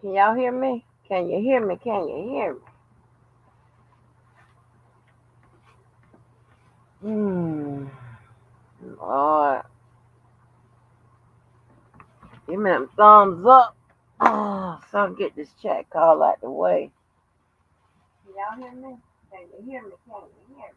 Can y'all hear me? Can you hear me? Can you hear me? Lord, give me them thumbs up. So I can get this chat call out the way. Can y'all hear me? Can you hear me? Can you hear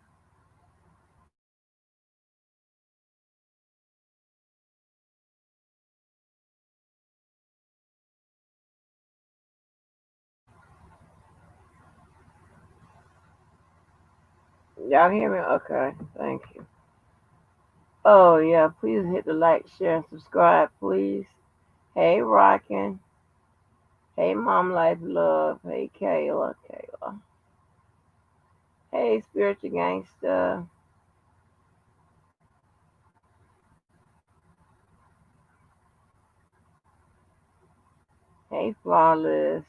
me? Y'all hear me? Okay, thank you. Oh yeah, please hit the like, share, and subscribe, please. Hey, Rockin'. Hey, Mom Life Love. Hey, Kayla. Hey, Spiritual Gangsta. Hey, Flawless.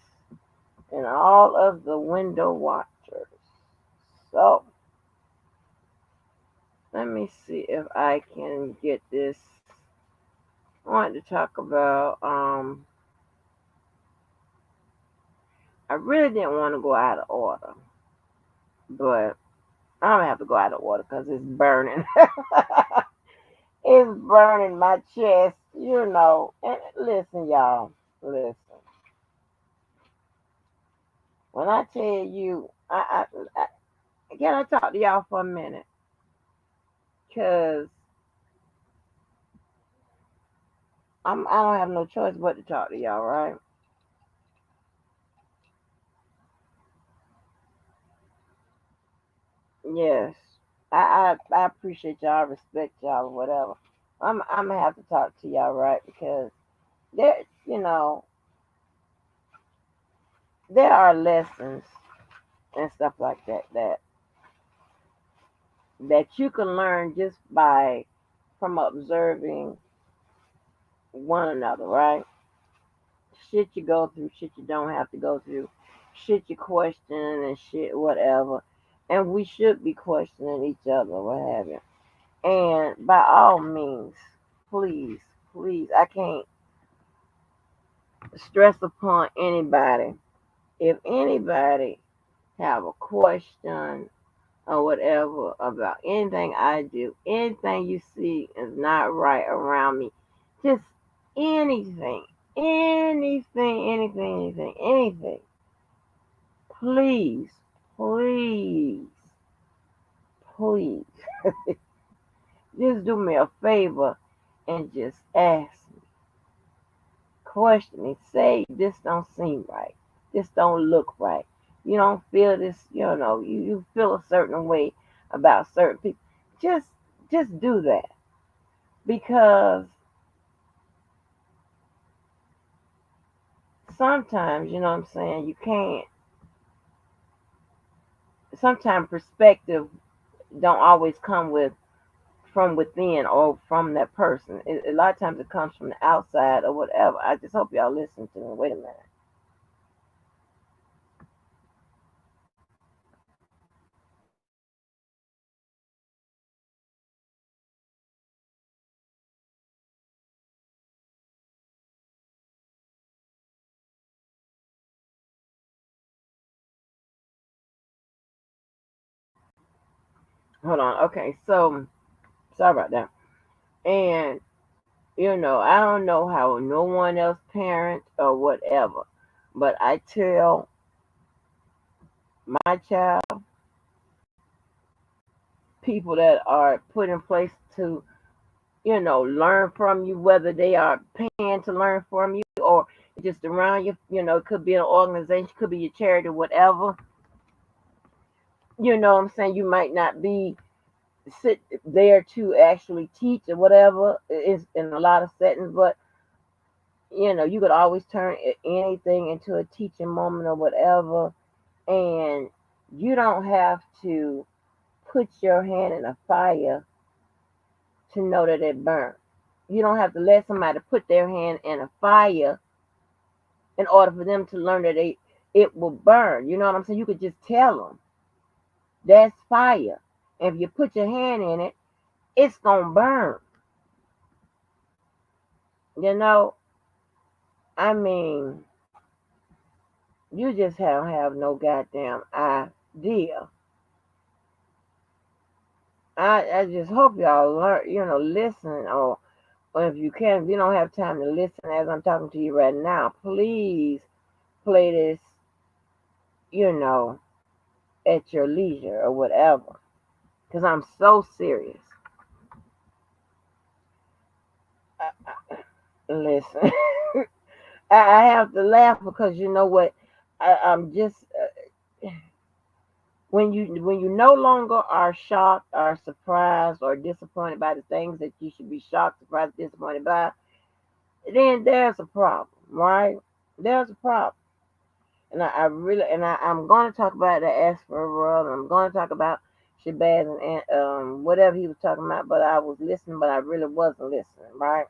And all of the window watchers. So, let me see if I can get this. I want to talk about, I really didn't want to go out of order, but I'm going to have to go out of order because it's burning. It's burning my chest, you know. And listen, y'all, listen. When I tell you, can I talk to y'all for a minute? Because I don't have no choice but to talk to y'all, right? Yes. I appreciate y'all, I respect y'all, or whatever. I'm gonna have to talk to y'all, right? Because there, you know, there are lessons and stuff like that you can learn just by from observing one another, right? Shit you go through, shit you don't have to go through, shit you question and shit whatever. And we should be questioning each other, what have you. And by all means, please, please, I can't stress upon anybody. If anybody have a question or whatever about anything I do, anything you see is not right around me, just anything, anything, please, please, please, just do me a favor and just ask me, question me, say this don't seem right, this don't look right. You don't feel this, you feel a certain way about certain people. Just just do that because sometimes, you know what I'm saying, you can't, sometimes perspective don't always come with from within or from that person. A lot of times it comes from the outside or whatever. I just hope y'all listen to me. Wait a minute. Hold on. Okay, so sorry about that. And I don't know how no one else parent or whatever, but I tell my child, people that are put in place to, learn from you, whether they are paying to learn from you or just around you, it could be an organization, could be your charity, whatever. You know what I'm saying? You might not be sit there to actually teach or whatever is in a lot of settings, but you could always turn anything into a teaching moment or whatever, and you don't have to put your hand in a fire to know that it burns. You don't have to let somebody put their hand in a fire in order for them to learn that it will burn. You know what I'm saying? You could just tell them that's fire. And if you put your hand in it, it's gonna burn. You know, I mean, You just don't have no goddamn idea. I just hope y'all learn, listen, or if you can, if you don't have time to listen as I'm talking to you right now, please play this, you know, at your leisure or whatever. Because I'm so serious. Listen, I have to laugh because you know what? I'm just when you no longer are shocked or surprised or disappointed by the things that you should be shocked, surprised, disappointed by, then there's a problem, right? There's a problem. And I really, I'm going to talk about the Astroworld, and I'm going to talk about Shabazz and whatever he was talking about, but I was listening, but I really wasn't listening, right?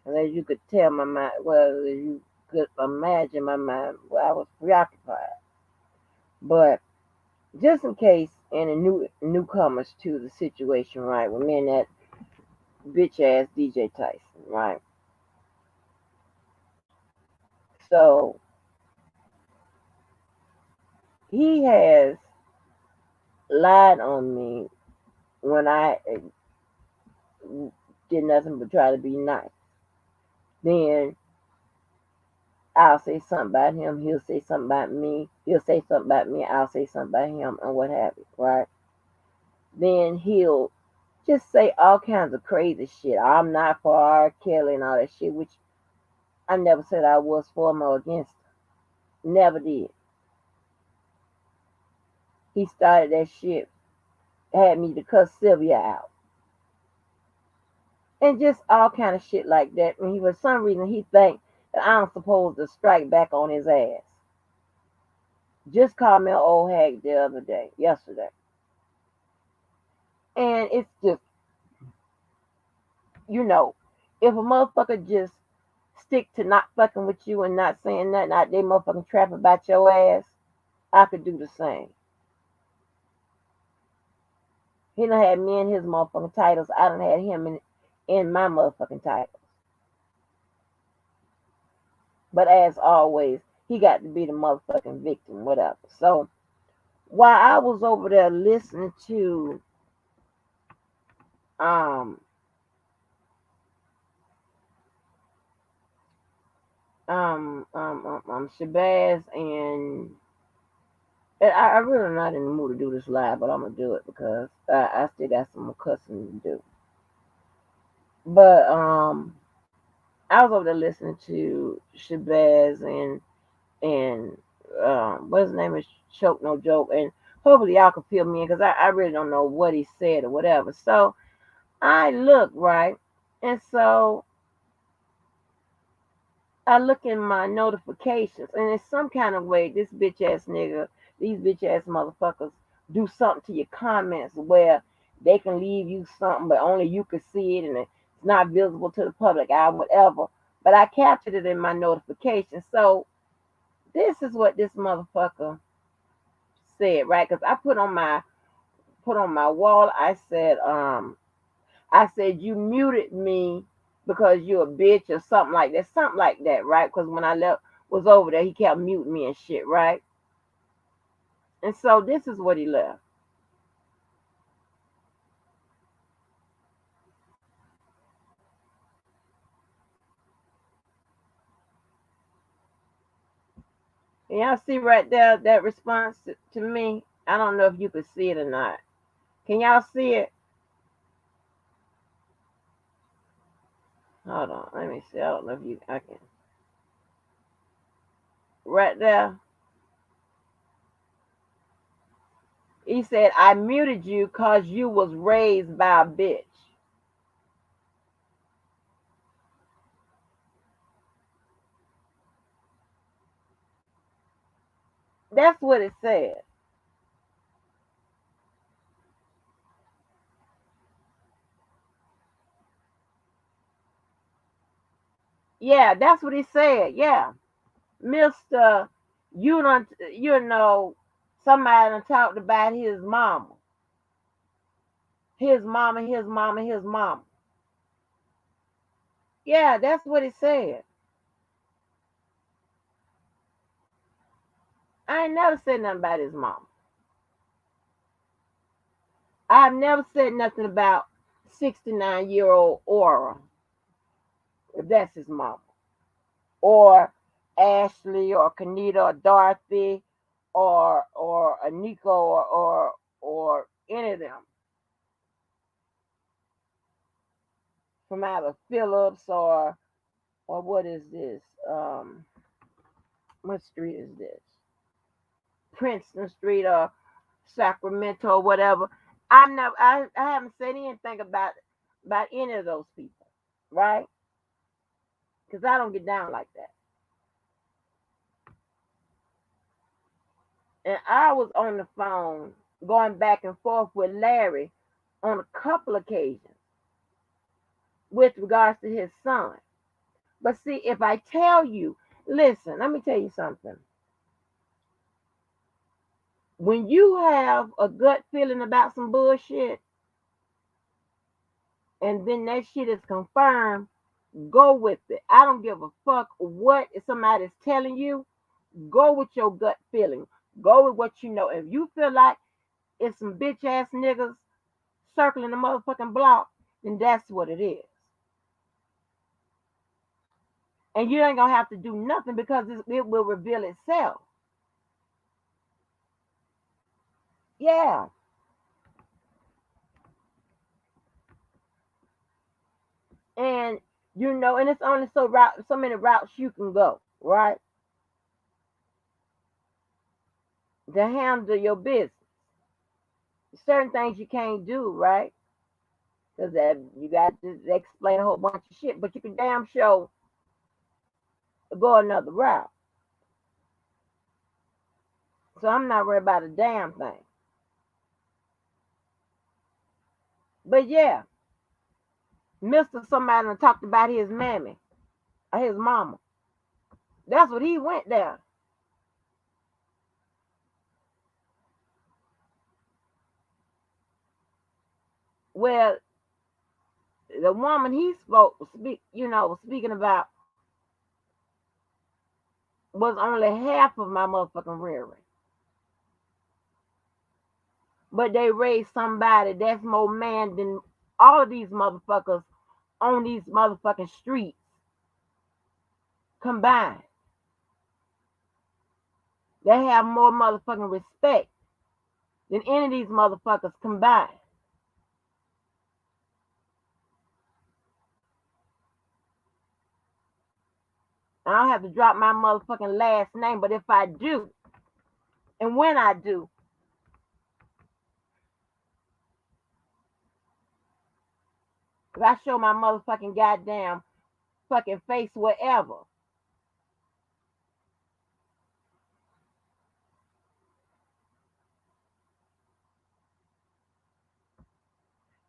And as you could tell my mind, well, as you could imagine my mind, well, I was preoccupied. But just in case any newcomers to the situation, right, with me and that bitch ass DJ Tyson, right? So he has lied on me when I did nothing but try to be nice. Then I'll say something about him. He'll say something about me. He'll say something about me. I'll say something about him, and what have you, right? Then he'll just say all kinds of crazy shit. I'm not for R. Kelly and all that shit, which I never said I was for him or against him. Never did. He started that shit, had me to cuss Sylvia out. And just all kind of shit like that. And he, for some reason, he think that I'm supposed to strike back on his ass. Just called me an old hag the other day, yesterday. And it's just, you know, if a motherfucker just stick to not fucking with you and not saying nothing out there motherfucking trap about your ass, I could do the same. He done had me in his motherfucking titles. I done had him in my motherfucking titles. But as always, he got to be the motherfucking victim, whatever. So while I was over there listening to um Shabazz and I really not in the mood to do this live, but I'm gonna do it because I still got some more cussing to do. But I was over there listening to Shabazz and what his name is, Choke No Joke, and hopefully y'all can fill me in because I really don't know what he said or whatever. So I look right, and so I look in my notifications, and in some kind of way, this bitch ass nigga, these bitch ass motherfuckers do something to your comments where they can leave you something, but only you can see it, and it's not visible to the public eye, whatever. But I captured it in my notification. So this is what this motherfucker said, right? Because I put on my wall. I said you muted me because you're a bitch or something like that, right? Because when I was over there, he kept muting me and shit, right? And so this is what he left. And y'all see right there that response to me? I don't know if you can see it or not. Can y'all see it? Hold on, let me see. I don't know if I can. Right there. He said, I muted you because you was raised by a bitch. That's what it said. Yeah, that's what he said. Yeah. Mr. Somebody done talked about his mama. His mama, his mama, his mama. Yeah, that's what it said. I ain't never said nothing about his mama. I've never said nothing about 69-year-old Aura, if that's his mama, or Ashley, or Kanita, or Dorothy, or Nico, or any of them from either Phillips or what is this? What street is this? Princeton Street or Sacramento or whatever. I haven't said anything about any of those people, right? Because I don't get down like that. And I was on the phone going back and forth with Larry on a couple occasions with regards to his son. But see, if I tell you, listen, let me tell you something. When you have a gut feeling about some bullshit and then that shit is confirmed, go with it. I don't give a fuck what somebody's telling you. Go with your gut feeling. Go with what you know. If you feel like it's some bitch ass niggas circling the motherfucking block, then that's what it is. And you ain't gonna have to do nothing because it will reveal itself. Yeah. And and it's only so many routes you can go, right? To handle your business. Certain things you can't do, right? Because you got to explain a whole bunch of shit, but you can damn sure go another route. So I'm not worried about a damn thing. But yeah, Mr. Somebody talked about his mammy or his mama. That's what he went there. Well, the woman he speaking about was only half of my motherfucking rearing. But they raised somebody that's more man than all of these motherfuckers on these motherfucking streets combined. They have more motherfucking respect than any of these motherfuckers combined. I don't have to drop my motherfucking last name, but if I do, and when I do, if I show my motherfucking goddamn fucking face wherever,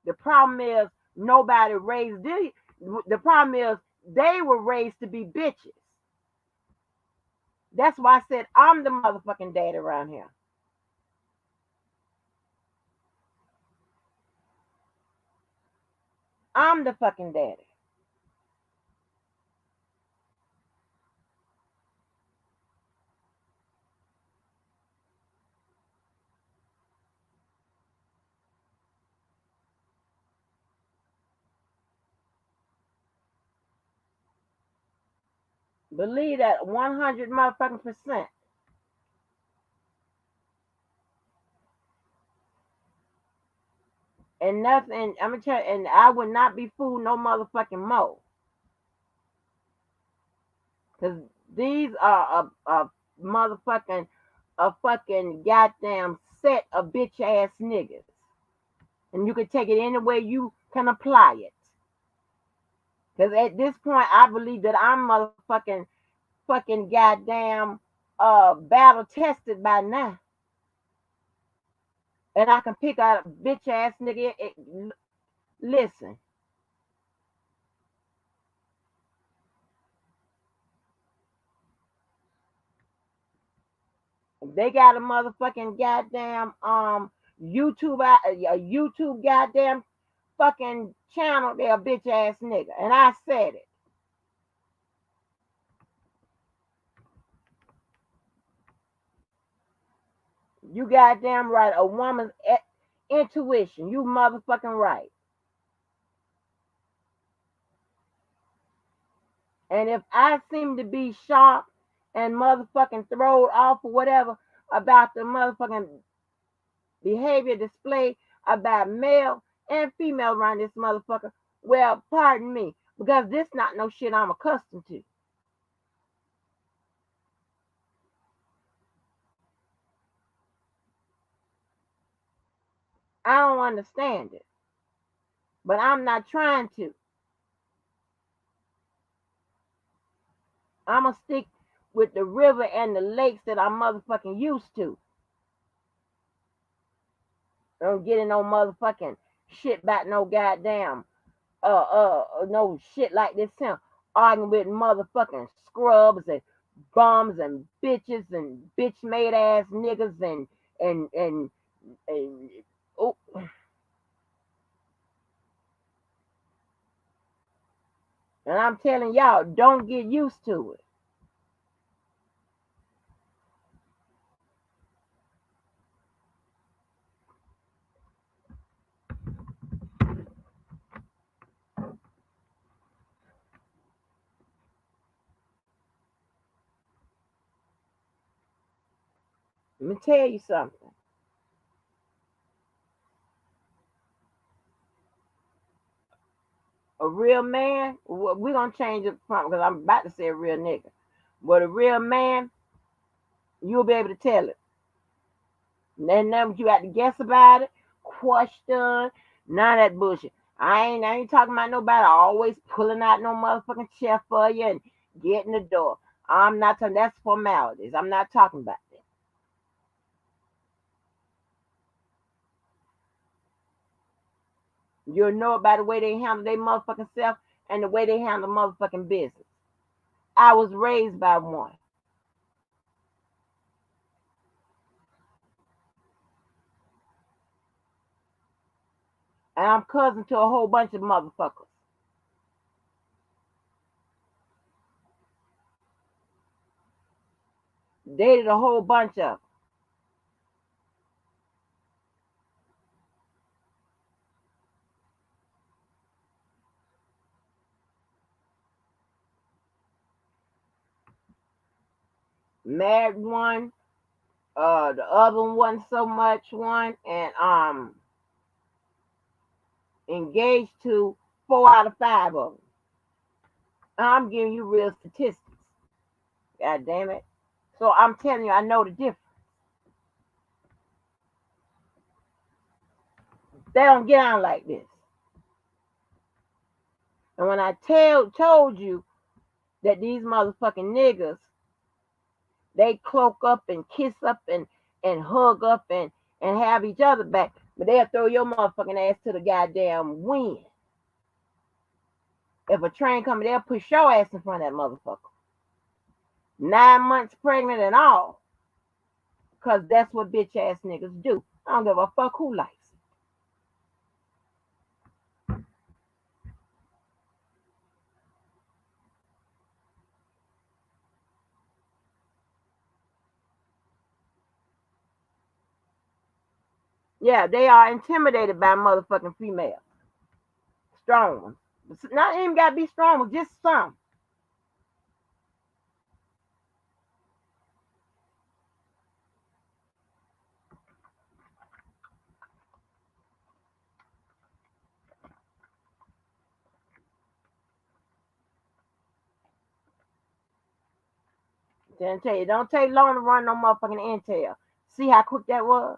the problem is nobody raised these. The problem is they were raised to be bitches. That's why I said I'm the motherfucking daddy around here. I'm the fucking daddy. Believe that 100 motherfucking percent. And nothing, I'm gonna tell you, and I would not be fooled no motherfucking more. Because these are motherfucking, a fucking goddamn set of bitch ass niggas. And you can take it any way you can apply it. Because at this point, I believe that I'm motherfucking, fucking goddamn, battle tested by now. And I can pick out a bitch ass nigga. Listen, they got a motherfucking goddamn YouTube goddamn fucking channel. They're a bitch ass nigga, and I said it. You goddamn right. A woman's intuition. You motherfucking right. And if I seem to be sharp and motherfucking throwed off or whatever about the motherfucking behavior display about male and female around this motherfucker, well, pardon me, because this not no shit I'm accustomed to. I don't understand it, but I'm not trying to. I'm going to stick with the river and the lakes that I'm motherfucking used to. Don't get in no motherfucking shit about no goddamn no shit like this here. Arguing with motherfucking scrubs and bums and bitch made ass niggas and oh, and I'm telling y'all, don't get used to it. Let me tell you something. A real man, we're gonna change it from because I'm about to say a real nigga. But a real man, you'll be able to tell it. And then you got to guess about it, question, none of that bullshit. I ain't talking about nobody always pulling out no motherfucking chair for you and getting the door. I'm not talking. That's formalities. I'm not talking about that. You'll know about the way they handle their motherfucking self and the way they handle motherfucking business. I was raised by one. And I'm cousin to a whole bunch of motherfuckers. Dated a whole bunch of them. Married one, the other one wasn't so much one, and engaged to 4 out of 5 of them. I'm giving you real statistics. God damn it. So I'm telling you, I know the difference. They don't get on like this. And when I told you that these motherfucking niggas, they cloak up and kiss up and hug up and have each other back, but they'll throw your motherfucking ass to the goddamn wind. If a train coming, they'll push your ass in front of that motherfucker. 9 months pregnant and all. Because that's what bitch ass niggas do. I don't give a fuck who likes it. Yeah, they are intimidated by motherfucking females. Strong ones. Not even gotta be strong ones, just some. Then tell you, don't take long to run no motherfucking intel. See how quick that was?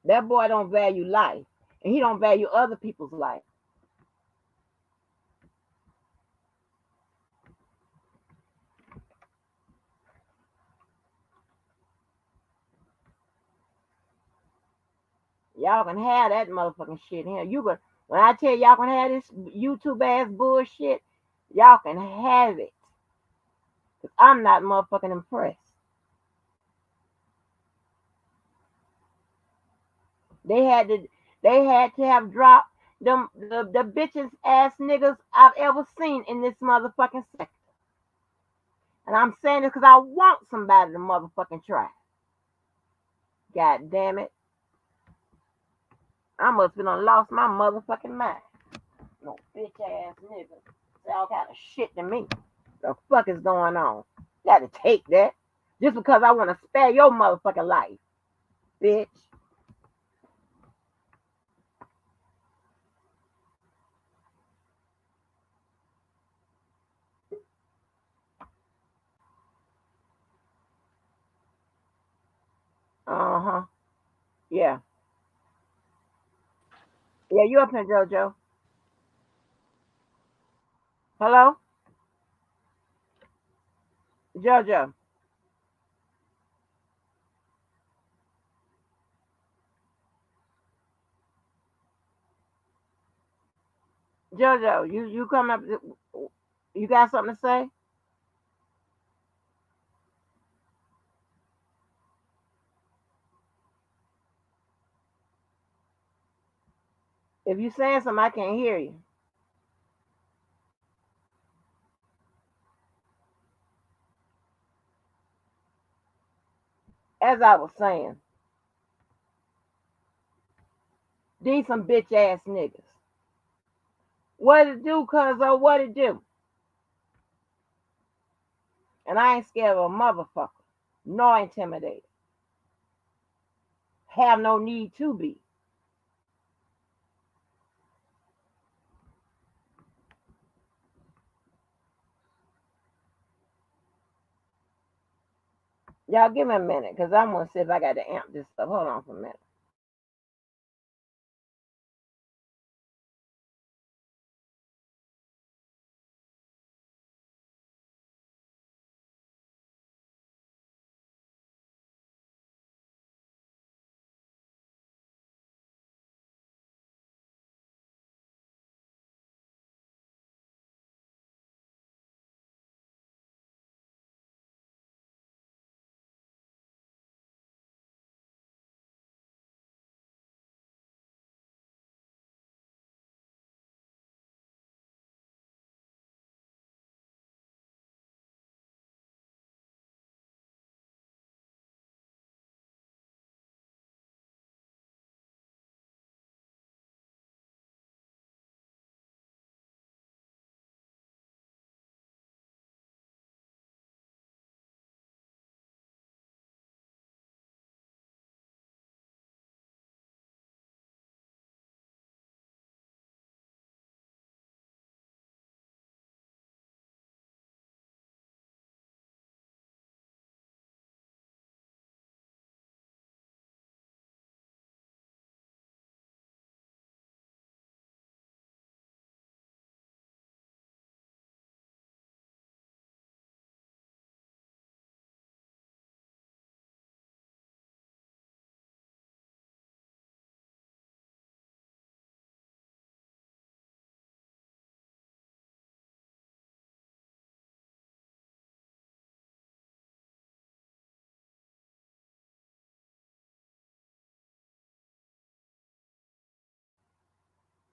That boy don't value life. And he don't value other people's life. Y'all can have that motherfucking shit here. You can when I tell y'all can have this YouTube ass bullshit, y'all can have it. Cause I'm not motherfucking impressed. They had to have dropped them the bitches ass niggas I've ever seen in this motherfucking sector. And I'm saying this because I want somebody to motherfucking try. God damn it. I must have done lost my motherfucking mind. No bitch ass nigga. Say all kind of shit to me. The fuck is going on? Gotta take that. Just because I want to spare your motherfucking life, bitch. Uh-huh. Yeah. Yeah, you up here, JoJo. Hello? JoJo. JoJo, you come up. You got something to say? If you saying something, I can't hear you. As I was saying, these some bitch ass niggas. What it do, cuz what it do? And I ain't scared of a motherfucker, nor intimidated. Have no need to be. Y'all give me a minute, cause I'm gonna see if I got to amp this stuff. Hold on for a minute.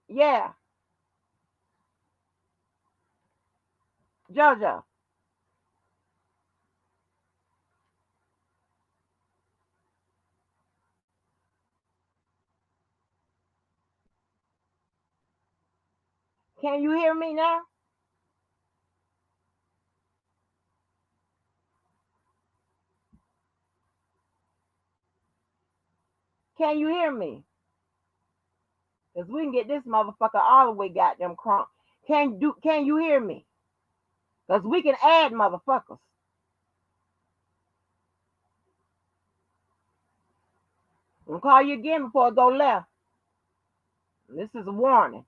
Yeah, JoJo, can you hear me now? Can you hear me? Cause we can get this motherfucker all the way goddamn crunk. Can you hear me? Cause we can add motherfuckers. I'm gonna call you again before I go left. This is a warning.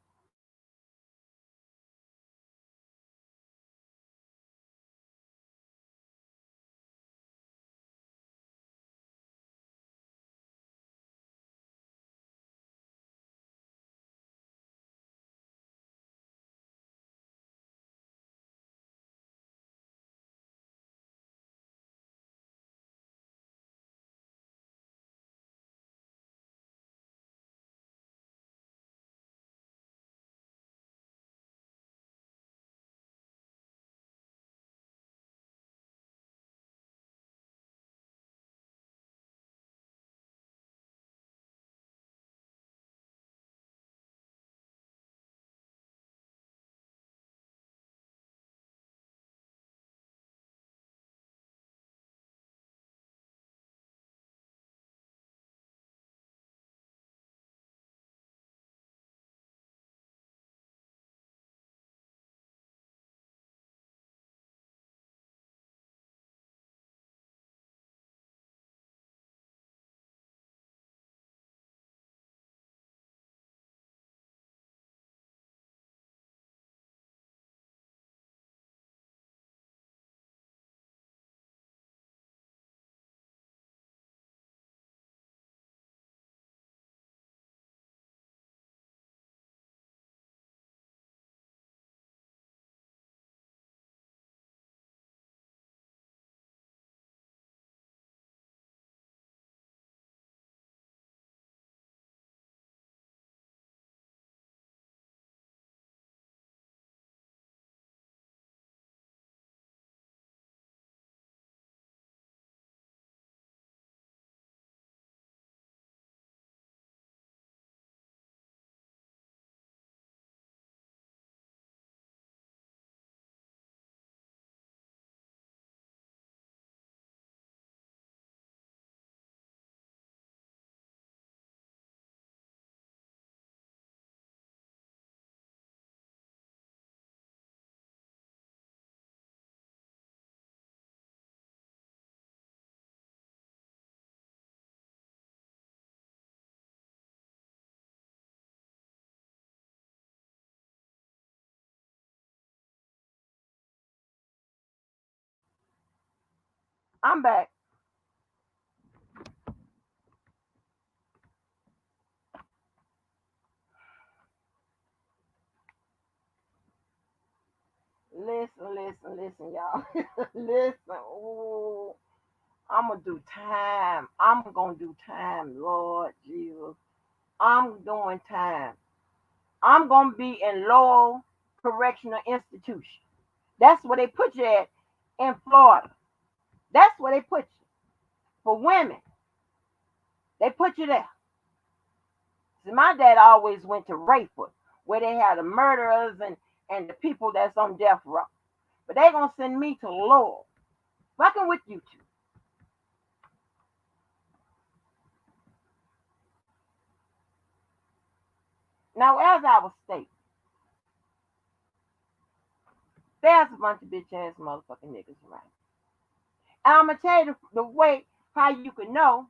I'm back. Listen, listen, listen, y'all. Listen. Ooh, I'm gonna do time. I'm gonna do time, Lord Jesus. I'm doing time. I'm gonna be in Lowell Correctional Institution. That's where they put you at in Florida. That's where they put you. For women, they put you there. See, my dad always went to Rayford, where they had the murderers and the people that's on death row. But they gonna send me to Lowell. Fucking with you two. Now, as I was stating, there's a bunch of bitch ass motherfucking niggas around. And I'm gonna tell you the way how you can know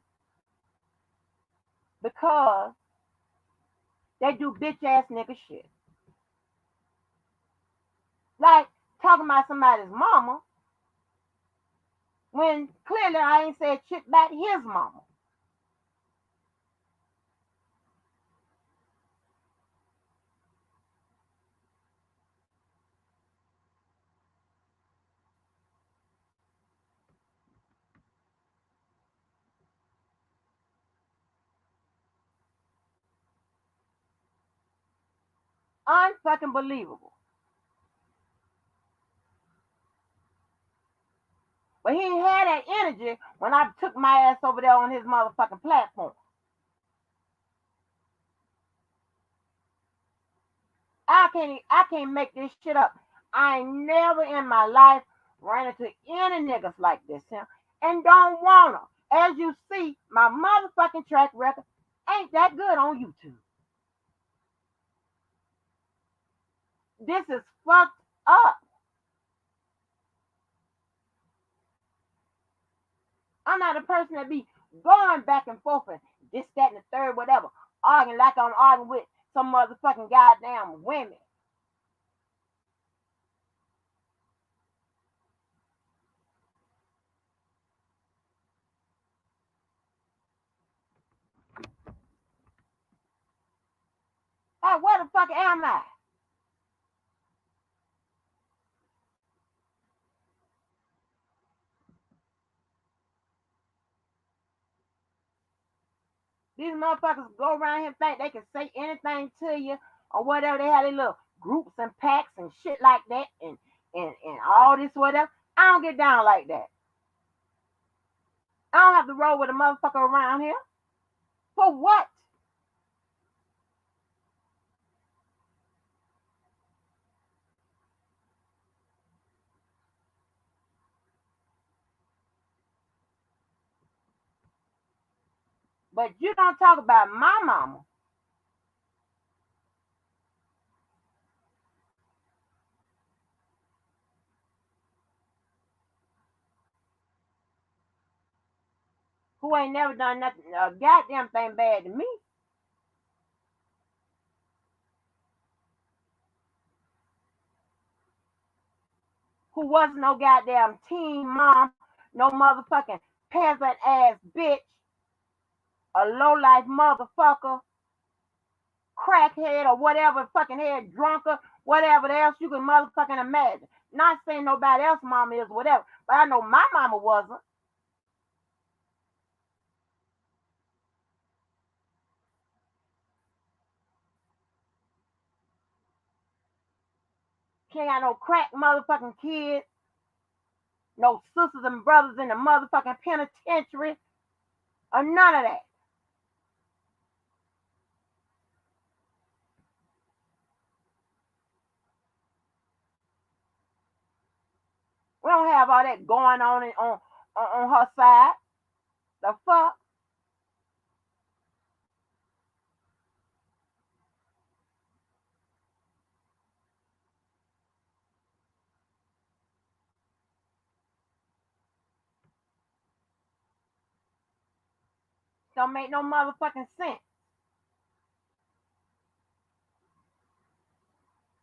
because they do bitch ass nigga shit. Like talking about somebody's mama when clearly I ain't said shit about his mama. Unfucking believable. But he ain't had that energy when I took my ass over there on his motherfucking platform. I can't make this shit up. I ain't never in my life ran into any niggas like this here. And don't wanna. As you see, my motherfucking track record ain't that good on YouTube. This is fucked up. I'm not a person that be going back and forth and this, that, and the third, whatever, arguing like I'm arguing with some motherfucking goddamn women. Hey, where the fuck am I? These motherfuckers go around here and think they can say anything to you or whatever. They have their little groups and packs and shit like that and all this whatever. I don't get down like that. I don't have to roll with a motherfucker around here. For what? But you don't talk about my mama, who ain't never done nothing, a goddamn thing bad to me, who wasn't no goddamn teen mom, no motherfucking peasant ass bitch, a low life motherfucker, crackhead or whatever, fucking head drunker, whatever else you can motherfucking imagine. Not saying nobody else mama is whatever, but I know my mama wasn't. She ain't got no crack motherfucking kids, no sisters and brothers in the motherfucking penitentiary, or none of that. We don't have all that going on on her side. The fuck? Don't make no motherfucking sense.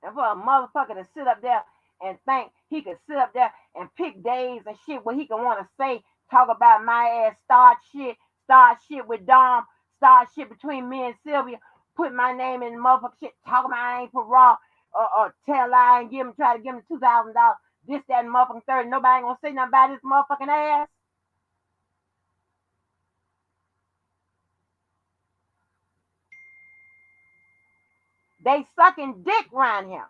And for a motherfucker to sit up there and think he could sit up there and pick days and shit where he can want to say Talk about my ass, start shit with Dom, start shit between me and Sylvia, put my name in the motherfucker shit, talk about I ain't for raw, or tell lie and try to give him $2,000, this, that, and motherfucking 30. Nobody ain't gonna say nothing about this motherfucking ass. They sucking dick around him.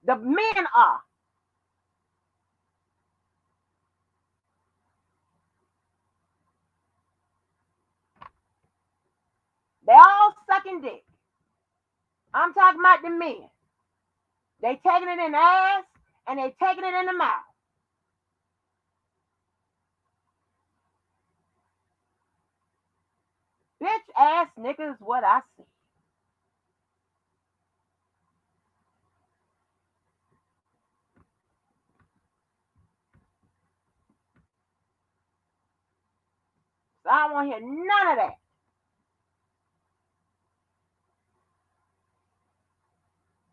The men are. They all sucking dick. I'm talking about the men. They taking it in the ass and they taking it in the mouth. Bitch ass niggas is what I see. So I don't want to hear none of that.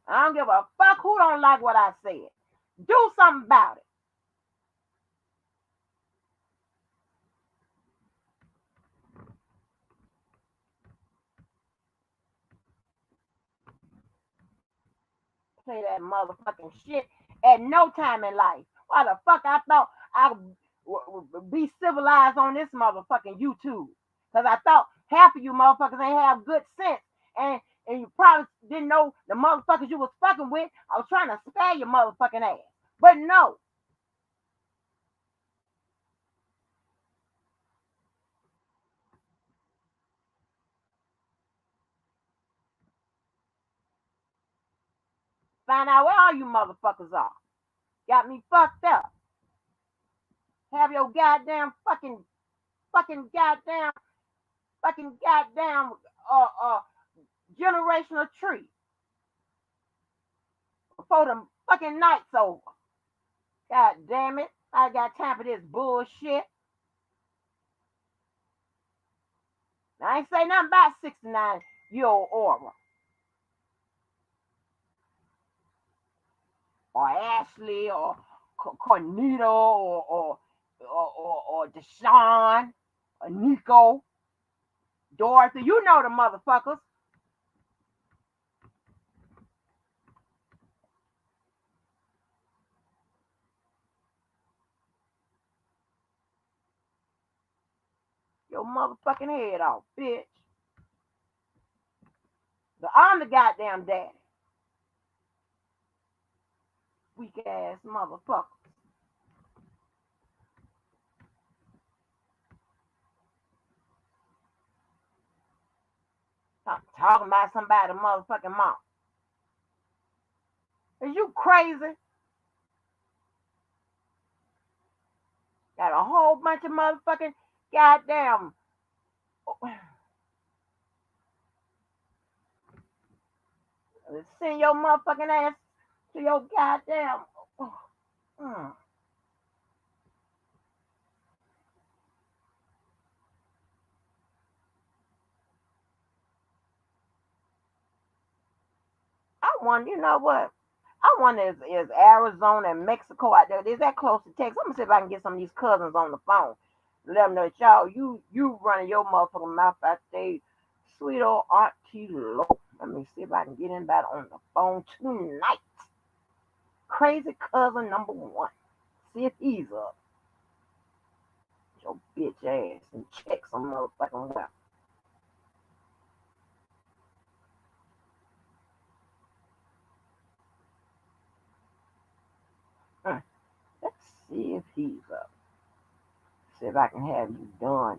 I don't give a fuck who don't like what I said. Do something about it. Play that motherfucking shit at no time in life. Why the fuck I thought I would be civilized on this motherfucking YouTube? Because I thought half of you motherfuckers ain't have good sense. And you probably didn't know the motherfuckers you was fucking with. I was trying to spare your motherfucking ass. But no. Find out where all you motherfuckers are. Got me fucked up. Have your goddamn uh uh generational tree before the fucking night's over. God damn it. I got time for this bullshit. Now, I ain't say nothing about 69-year-old Aura or Ashley or Cornito or Deshaun or Nico, Dorothy. You know the motherfuckers. Your motherfucking head off, bitch. But I'm the goddamn daddy. Weak ass motherfucker. Talking about somebody motherfucking mom. Is you crazy? Got a whole bunch of motherfucking goddamn. Send your motherfucking ass to your goddamn. Mm. I wonder, you know what? I wonder is Arizona and Mexico out there? Is that close to Texas? I'm gonna see if I can get some of these cousins on the phone. Let them know that y'all, you running your motherfucking mouth out there, sweet old Auntie Lo. Let me see if I can get anybody on the phone tonight. Crazy cousin number one. See if he's up. Your bitch ass and check some motherfucking well. Let's see if he's up. See if I can have you done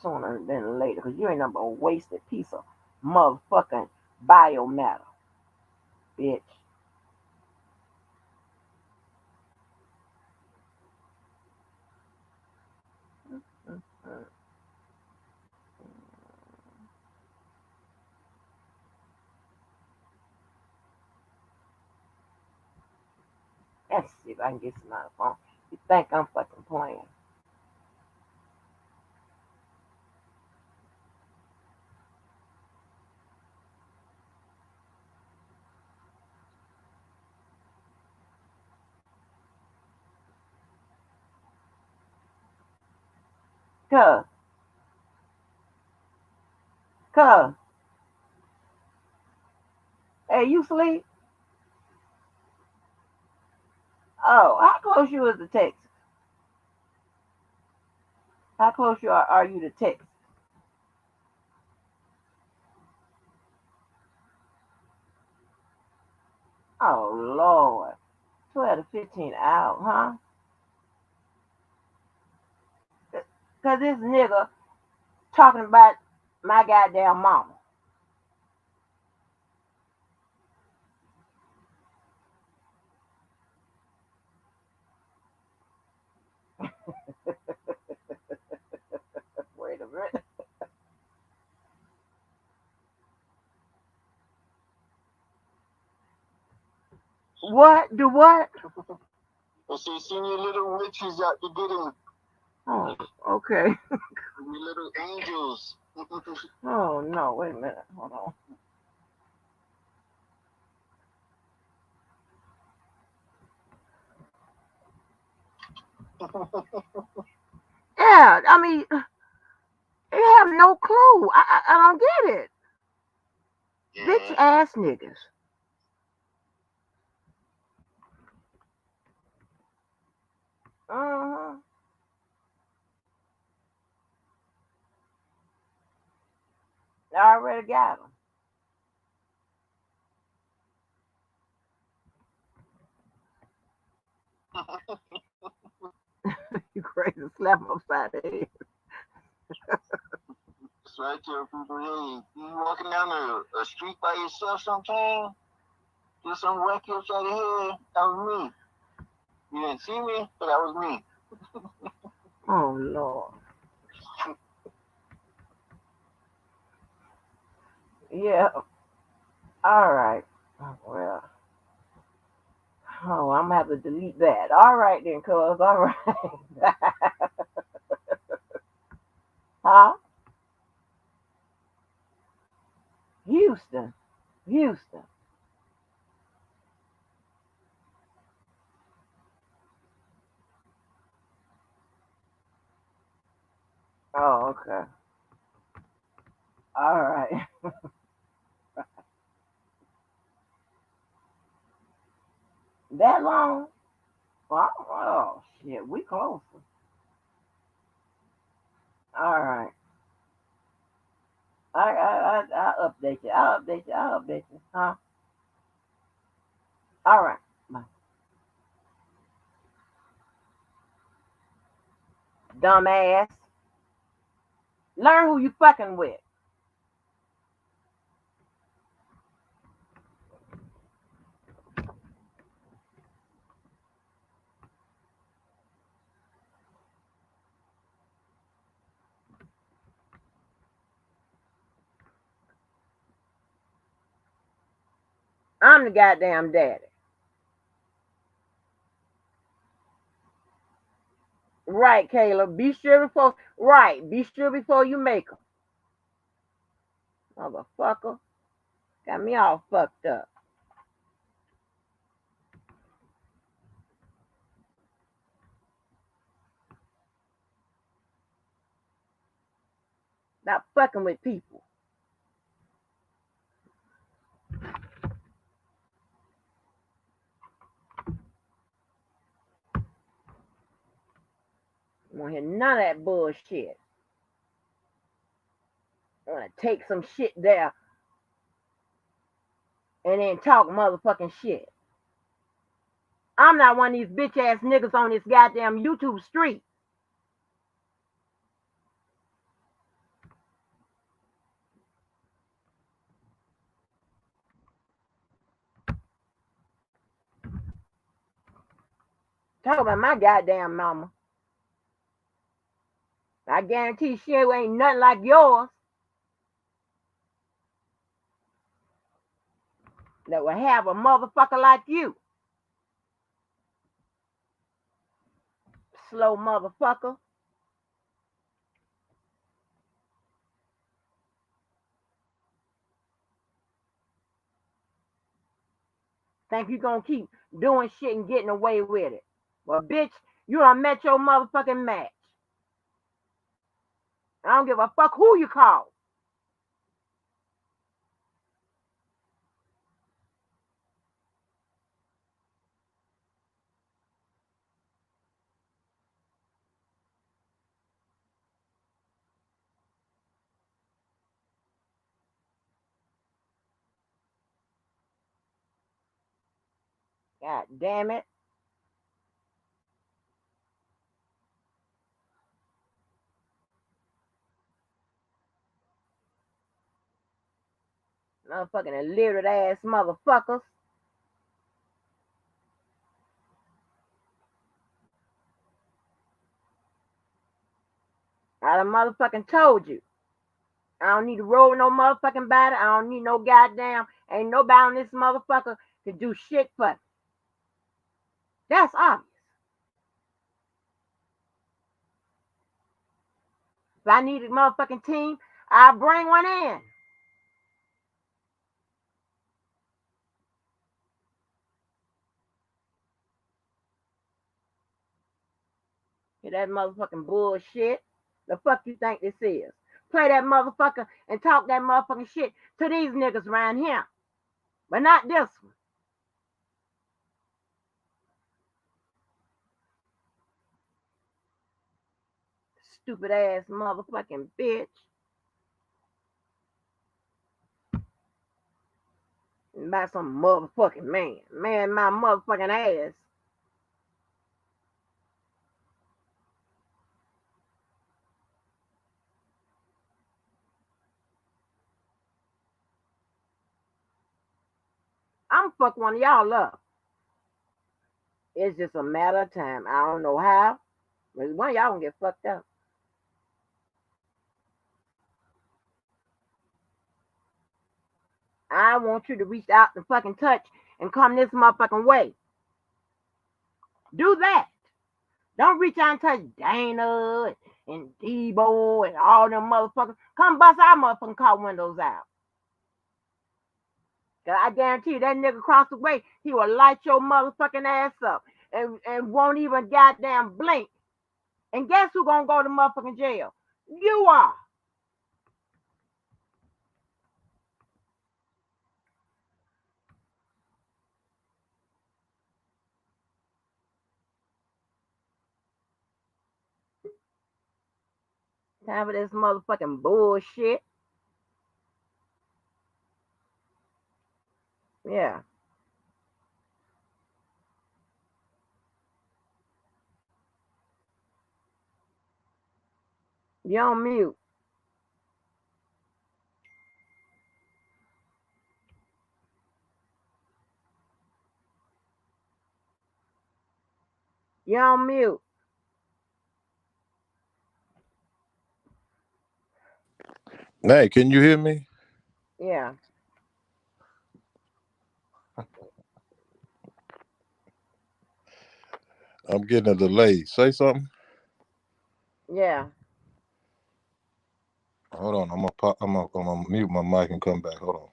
sooner than later. Because you ain't nothing but a wasted piece of motherfucking biomatter, bitch. Let's see if I can get some on the phone. You think I'm fucking playing? Cuz, cuz, hey, you sleep? Oh, how close you is to Texas? How close are you to Texas? Oh, Lord. 12 to 15 hours, huh? Because this nigga talking about my goddamn mama. Wait a minute. What? Do what? And she seen your little witches out to get him. Oh, okay. Your little angels. Oh, no. Wait a minute. Hold on. Yeah, I mean, you have no clue. I don't get it. Bitch Yeah. ass niggas. Uh-huh. I already got them. You crazy. Slap them upside the head. It's right there, people. Hey, you walking down a street by yourself sometime? Get some wacky upside the head. That was me. You didn't see me, but that was me. Oh, Lord. Yeah. All right. Oh, well. Oh, I'm gonna have to delete that. All right then, cuz. All right. Huh? Houston. Houston. Oh, okay. All right. That long? Oh, shit. We closer. All right. I'll update you. I'll update you. I'll update you. Huh? All right. Bye. Dumbass. Learn who you fucking with. I'm the goddamn daddy. Right, Caleb. Be sure before. Right. Be sure before you make them. Motherfucker. Got me all fucked up. Not fucking with people. I don't hear none of that bullshit. I want to take some shit there and then talk motherfucking shit. I'm not one of these bitch ass niggas on this goddamn YouTube street. Talk about my goddamn mama. I guarantee she ain't nothing like yours that will have a motherfucker like you. Slow motherfucker. Think you gonna keep doing shit and getting away with it. Well, bitch, you done met your motherfucking match. I don't give a fuck who you call. God damn it. Motherfucking illiterate ass motherfuckers. I done motherfucking told you. I don't need to roll no motherfucking body. I don't need no goddamn. Ain't nobody on this motherfucker to do shit for me. That's obvious. If I need a motherfucking team, I'll bring one in. Hear that motherfucking bullshit? The fuck you think this is? Play that motherfucker and talk that motherfucking shit to these niggas around here. But not this one. Stupid ass motherfucking bitch. By some motherfucking man. Man, my motherfucking ass. I'm fuck one of y'all up. It's just a matter of time. I don't know how, but one of y'all gonna get fucked up. I want you to reach out and fucking touch and come this motherfucking way. Do that. Don't reach out and touch Dana and Debo and all them motherfuckers. Come bust our motherfucking car windows out. Cause I guarantee you that nigga across the way, he will light your motherfucking ass up and won't even goddamn blink. And guess who gonna go to motherfucking jail? You are. Time for this motherfucking bullshit. Yeah. You on mute. You on mute. Hey, can you hear me? Yeah. I'm getting a delay. Say something. Yeah. Hold on. I'm gonna mute my mic and come back. Hold on.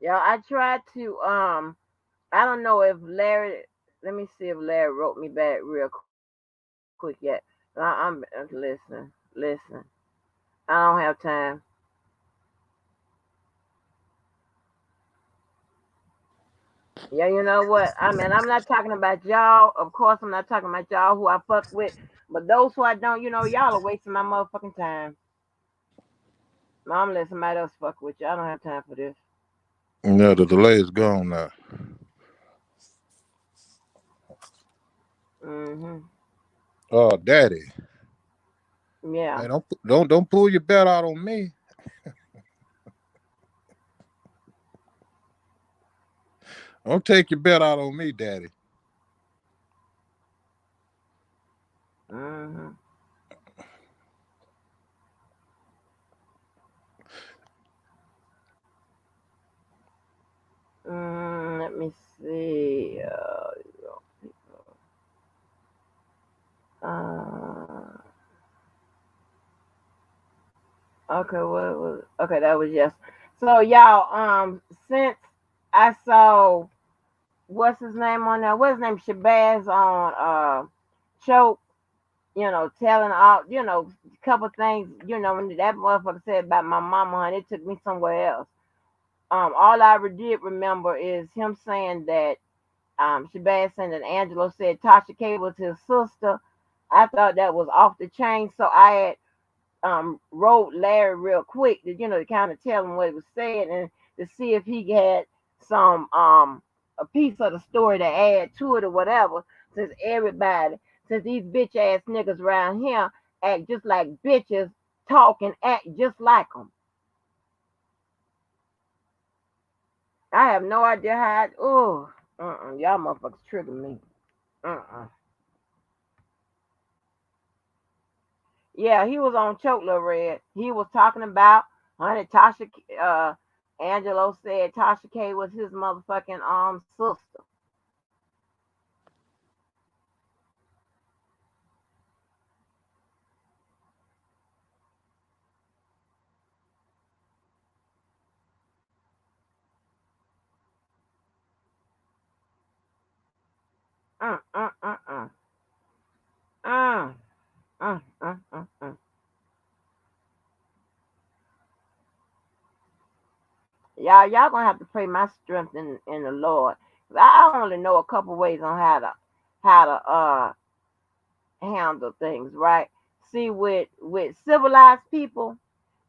Yeah, I tried to I don't know if Larry let me see if Larry wrote me back real quick yet. I'm listen, listen. I don't have time. Yeah, you know what? I mean, I'm not talking about y'all. Of course, I'm not talking about y'all who I fuck with. But those who I don't, y'all are wasting my motherfucking time. I'm letting somebody else fuck with you. I don't have time for this. Yeah, the delay is gone now. Mm-hmm. Oh, Daddy. Yeah. Hey, don't pull your belt out on me. Don't take your belt out on me, Daddy. Mm-hmm. Let me see. Uh, okay, what was okay? That was yes. So y'all, since I saw what's his name on there? What's his name? Shabazz on Choke. Telling all a couple things. When that motherfucker said about my mama, honey, it took me somewhere else. All I did remember is him saying that Shabazz saying that Angelo said Tasha K was his sister. I thought that was off the chain, so I had wrote Larry real quick to kind of tell him what he was saying and to see if he had some a piece of the story to add to it or whatever. Since these bitch ass niggas around here act just like bitches, talk and act just like them. I have no idea how. Y'all motherfuckers trigger me. Yeah, he was on Choke Lil Red. He was talking about honey Tasha. Angelo said Tasha K was his motherfucking sister. Mm, mm, mm, mm. Mm, mm. Y'all gonna have to pray my strength in the Lord. 'Cause I only know a couple ways on how to handle things, right? See, with civilized people,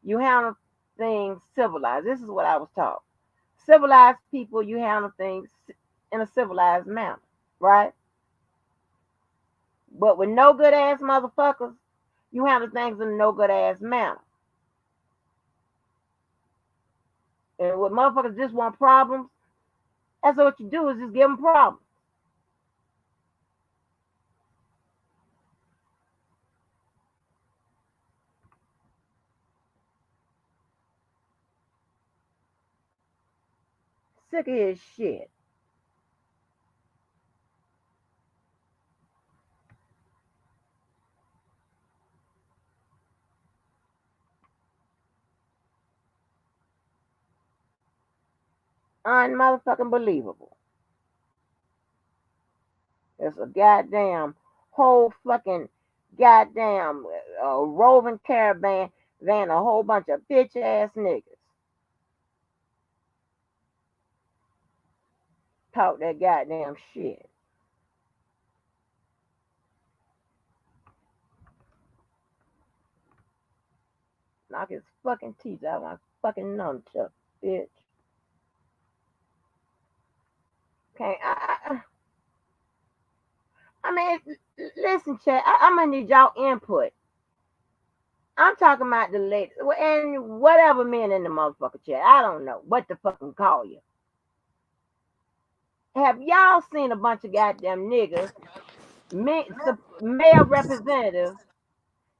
you handle things civilized. This is what I was taught. Civilized people, you handle things in a civilized manner, right? But with no good ass motherfuckers, you handle things in a no good ass manner. And with motherfuckers just want problems, that's what you do is just give them problems. Sick of his shit. Unmotherfucking believable. It's a goddamn whole fucking goddamn roving caravan van, a whole bunch of bitch ass niggas. Talk that goddamn shit. Knock his fucking teeth out my fucking nunchuck, bitch. Okay, I mean, listen, chat. I'm gonna need y'all input. I'm talking about the ladies and whatever men in the motherfucker chat. I don't know what to fucking call you. Have y'all seen a bunch of goddamn niggas, male representatives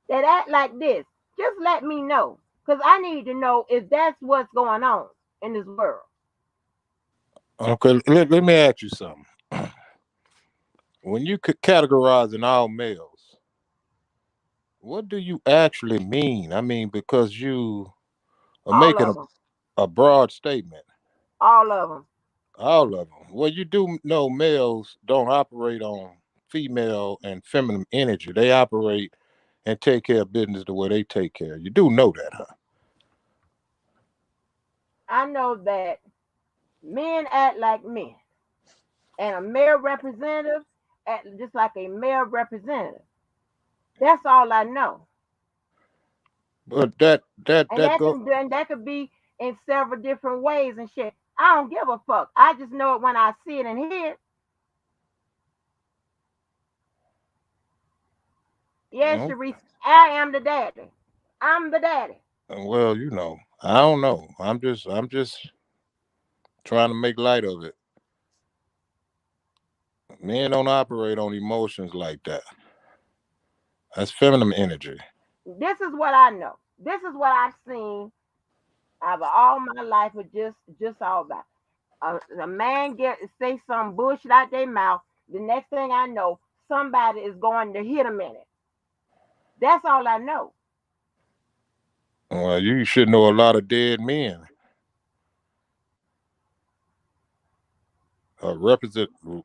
that act like this? Just let me know, cause I need to know if that's what's going on in this world. Okay, let me ask you something. When you could categorizing all males, what do you actually mean? I mean, because you are All making of them, a broad statement. all of them. All of them. Well, you do know males don't operate on female and feminine energy. They operate and take care of business the way they take care. You do know that, huh? I know that men act like men, and a male representative act just like a male representative. That's all I know. But that go. And that could be in several different ways and shit. I don't give a fuck. I just know it when I see it and hear it. Yes, Oh, Sharice, I am the daddy. I'm the daddy. well, I don't know. I'm just trying to make light of it. Men don't operate on emotions like that. That's feminine energy. This is what I know. This is what I've seen out of all my life with just all that. A man get say some bullshit out their mouth. The next thing I know, somebody is going to hit him in it. That's all I know. Well, you should know a lot of dead men.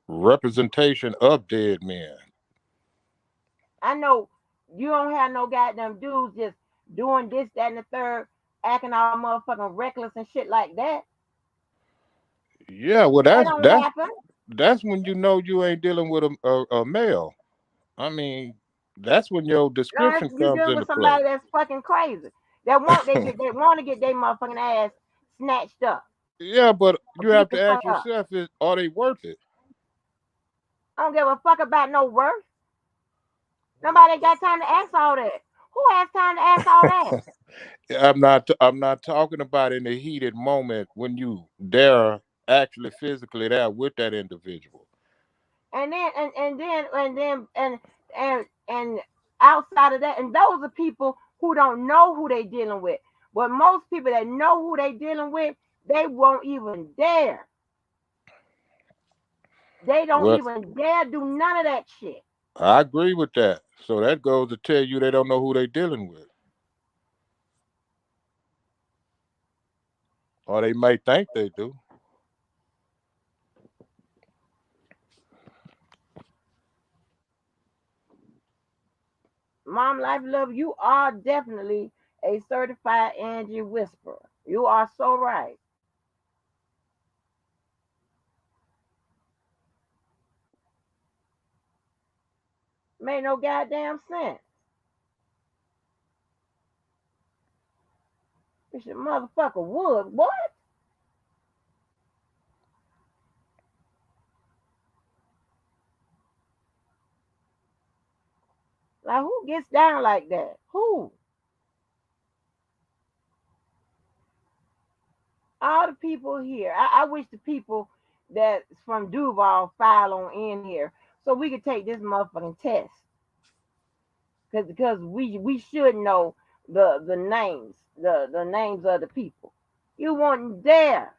representation of dead men. I know you don't have no goddamn dudes just doing this, that, and the third, acting all motherfucking reckless and shit like that. Yeah, well, That don't happen. that's when you know you ain't dealing with a male. I mean, that's when your No, description you comes dealing into with play. somebody that's fucking crazy. They want to get their motherfucking ass snatched up Yeah, but or you beat have the to ask fuck up. yourself: are they worth it? I don't give a fuck about no worth. Nobody got time to ask all that. Who has time to ask all that? I'm not talking about in the heated moment when you there actually physically there with that individual. And outside of that, and those are people who don't know who they dealing with. But most people that know who they dealing with, they won't even dare. They don't Well, even dare do none of that shit. I agree with that. So that goes to tell you they don't know who they dealing with. Or they may think they do. Mom Life Love, you are definitely a certified Angie whisperer. You are so right. Made no goddamn sense. It's your motherfucker wood. What? Like who gets down like that? Who? All the people here. I wish the people that's from Duval file on in here so we could take this motherfucking test. Because we should know the names, the names of the people. You wouldn't dare.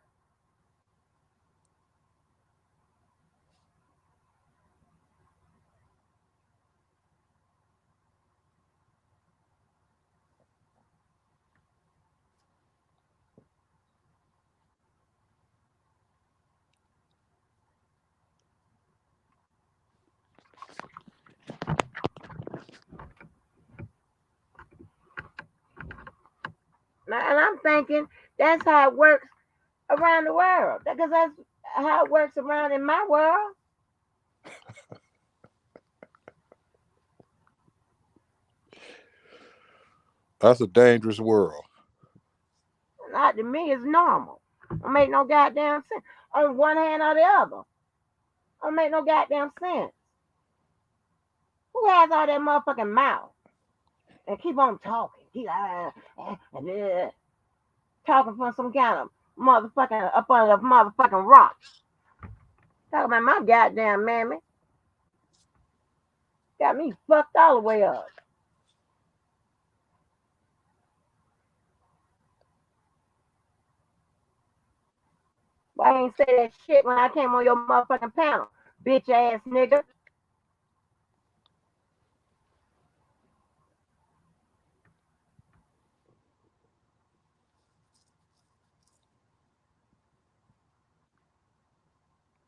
And I'm thinking that's how it works around the world. Because that's how it works around in my world. That's a dangerous world. Not to me, it's normal. Don't make no goddamn sense. On one hand or the other. Don't make no goddamn sense. Who has all that motherfucking mouth? And keep on talking. Talking from some kind of motherfucking up under the motherfucking rock. Talking about my goddamn mammy. Got me fucked all the way up. Why I ain't say that shit when I came on your motherfucking panel, bitch ass nigga?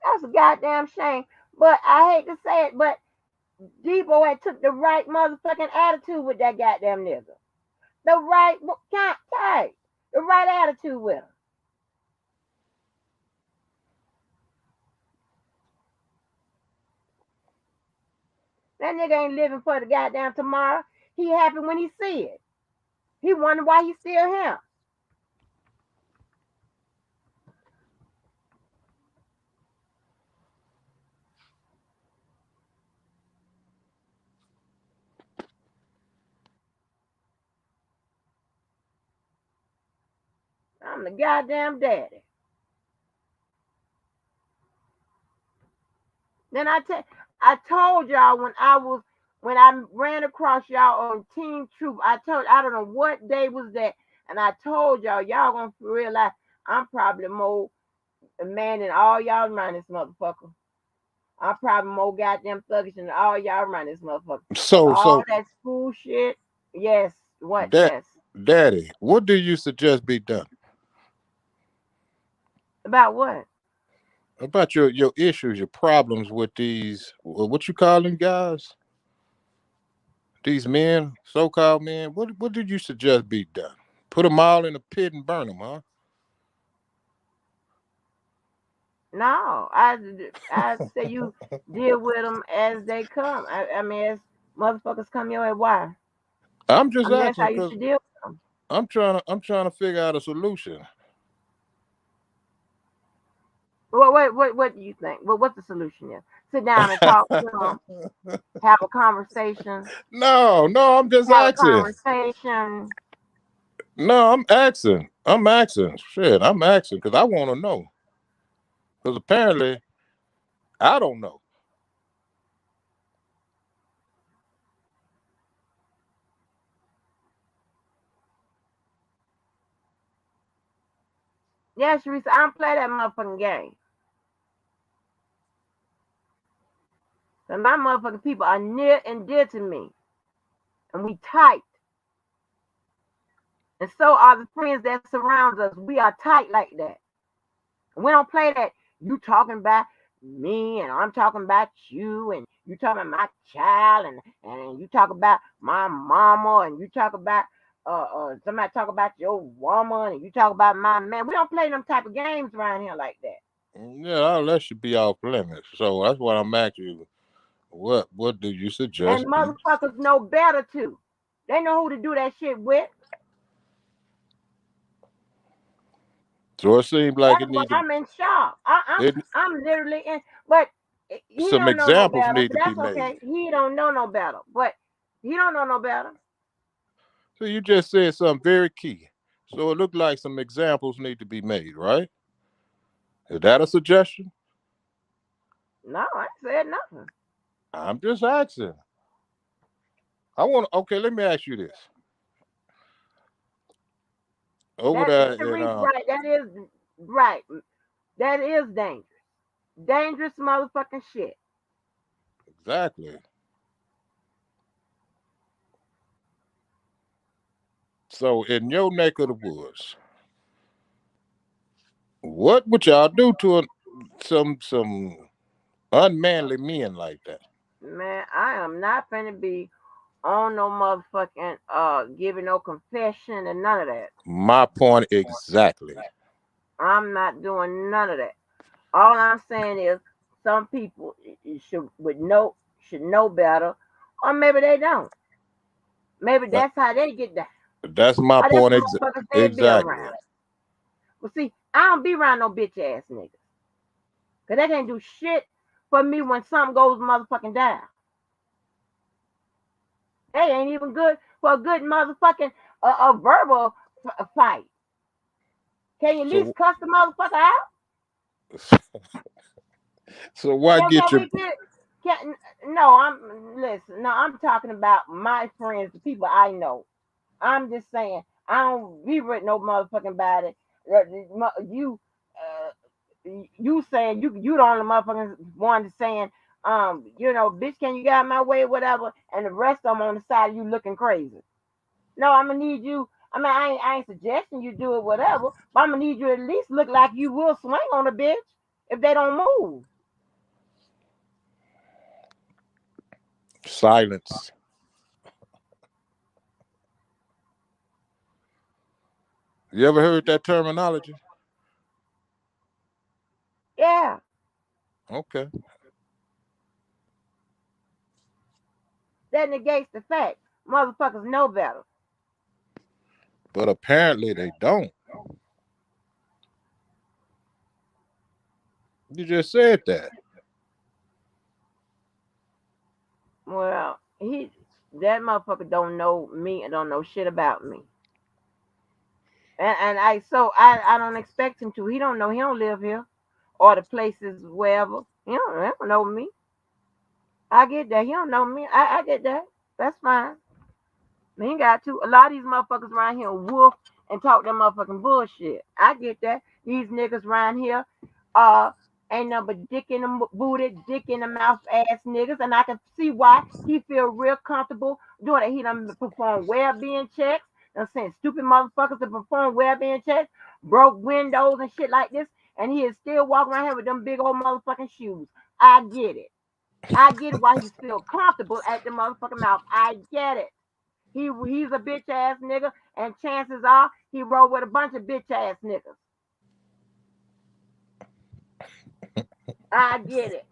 That's a goddamn shame. But I hate to say it, but D-Boy had took the right motherfucking attitude with that goddamn nigga. The right type. The right attitude with him. That nigga ain't living for the goddamn tomorrow. He happy when he see it. He wonder why he still him. I'm the goddamn daddy. Then I told y'all when I ran across y'all on Team Troop, I don't know what day was that, and I told y'all gonna realize I'm probably more man than all y'all around this motherfucker. I'm probably more goddamn thuggish than all y'all around this motherfucker. All So that school shit, yes, what, that yes. daddy, what do you suggest be done? About what? about your issues, your problems with these what you call them guys? These men, so-called men. What did you suggest be done? Put them all in a pit and burn them, huh? No, I say you deal with them as they come. I mean, as motherfuckers come your way, why? I'm I just mean, that's asking how you because should deal with them. I'm trying to figure out a solution. What do you think? What's the solution is? Sit down and talk to them, have a conversation, No, I'm just have a asking. conversation. No, I'm asking. I'm asking. Shit, I'm asking because I want to know. Because apparently I don't know. Yeah, Sharice, I don't play that motherfucking game. And my motherfucking people are near and dear to me. And we tight. And so are the friends that surround us. We are tight like that. And we don't play that. You talking about me and I'm talking about you and you talking about my child and you talk about my mama and you talk about somebody talk about your woman and you talk about my man. We don't play them type of games around here like that. Yeah, all that should be off limits. So that's what I'm asking you. What do you And suggest be? motherfuckers know better too. They know who to do that shit with. So it seems like That's it why need to I'm in shock. it I'm literally in. But he some don't know no examples better. need But to be that's made. okay. He don't know no better. But he don't know no better. So you just said something very key. So it looked like some examples need to be made, right? Is that a suggestion? No, I ain't said nothing. I'm just asking. Okay, let me ask you this. Over That there in Sharice, right? That is right. That is dangerous. Dangerous motherfucking shit. exactly. So in your neck of the woods, what would y'all do to some unmanly men like that? Man, I am not finna be on no motherfucking giving no confession and none of that. My point exactly. I'm not doing none of that. All I'm saying is some people should know better, or maybe they don't. Maybe That- that's how they get down. That's my Or that's point the motherfuckers they be exactly. around. Well, see, I don't be around no bitch ass niggas. Cause they can't do shit for me when something goes motherfucking down. They ain't even good for a good motherfucking a verbal fight. Can you at least So cuss the motherfucker out? so why get Can your we get? Can, no, I'm listen. No, I'm talking about my friends, the people I know. I'm just saying I don't be with no motherfucking body. You, you saying you the only motherfucking one saying bitch, can you get out of my way, whatever, and the rest of them on the side of you looking crazy. No, I'm gonna need you. I mean, I ain't suggesting you do it, whatever, but I'm gonna need you to at least look like you will swing on a bitch if they don't move. silence? You ever heard that terminology? Yeah, Okay. that negates the fact motherfuckers know better. But apparently they don't. You just said that. Well, that motherfucker don't know me and don't know shit about me. And I don't expect him to. He don't know. He don't live here or the places wherever. He don't know me. I get that. He don't know me. I get that. That's fine. He ain't got to. A lot of these motherfuckers around here wolf and talk that motherfucking bullshit. I get that. These niggas around here uh ain't nothing but dick in the booty, dick in the mouth ass niggas, and I can see why he feel real comfortable doing it. He done perform well-being checks. I'm saying stupid motherfuckers to perform well-being checks, broke windows and shit like this, and he is still walking around here with them big old motherfucking shoes. I get it. I get it why he feel comfortable at the motherfucking mouth. I get it. He's a bitch ass nigga, and chances are he rode with a bunch of bitch ass niggas. I get it.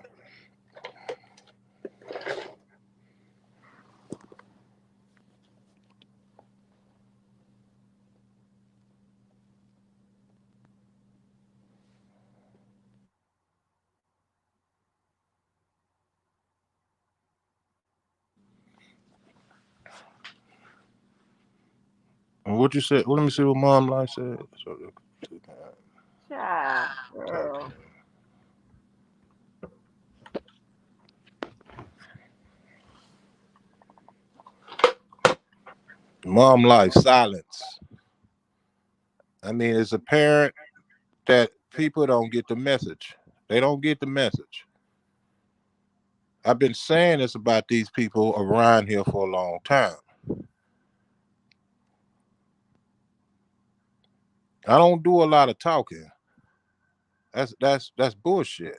What you said? Well, let me see what Mom Life said. Child, girl. Mom Life silence. I mean, it's apparent that people don't get the message. They don't get the message. I've been saying this about these people around here for a long time. I don't do a lot of talking. That's bullshit.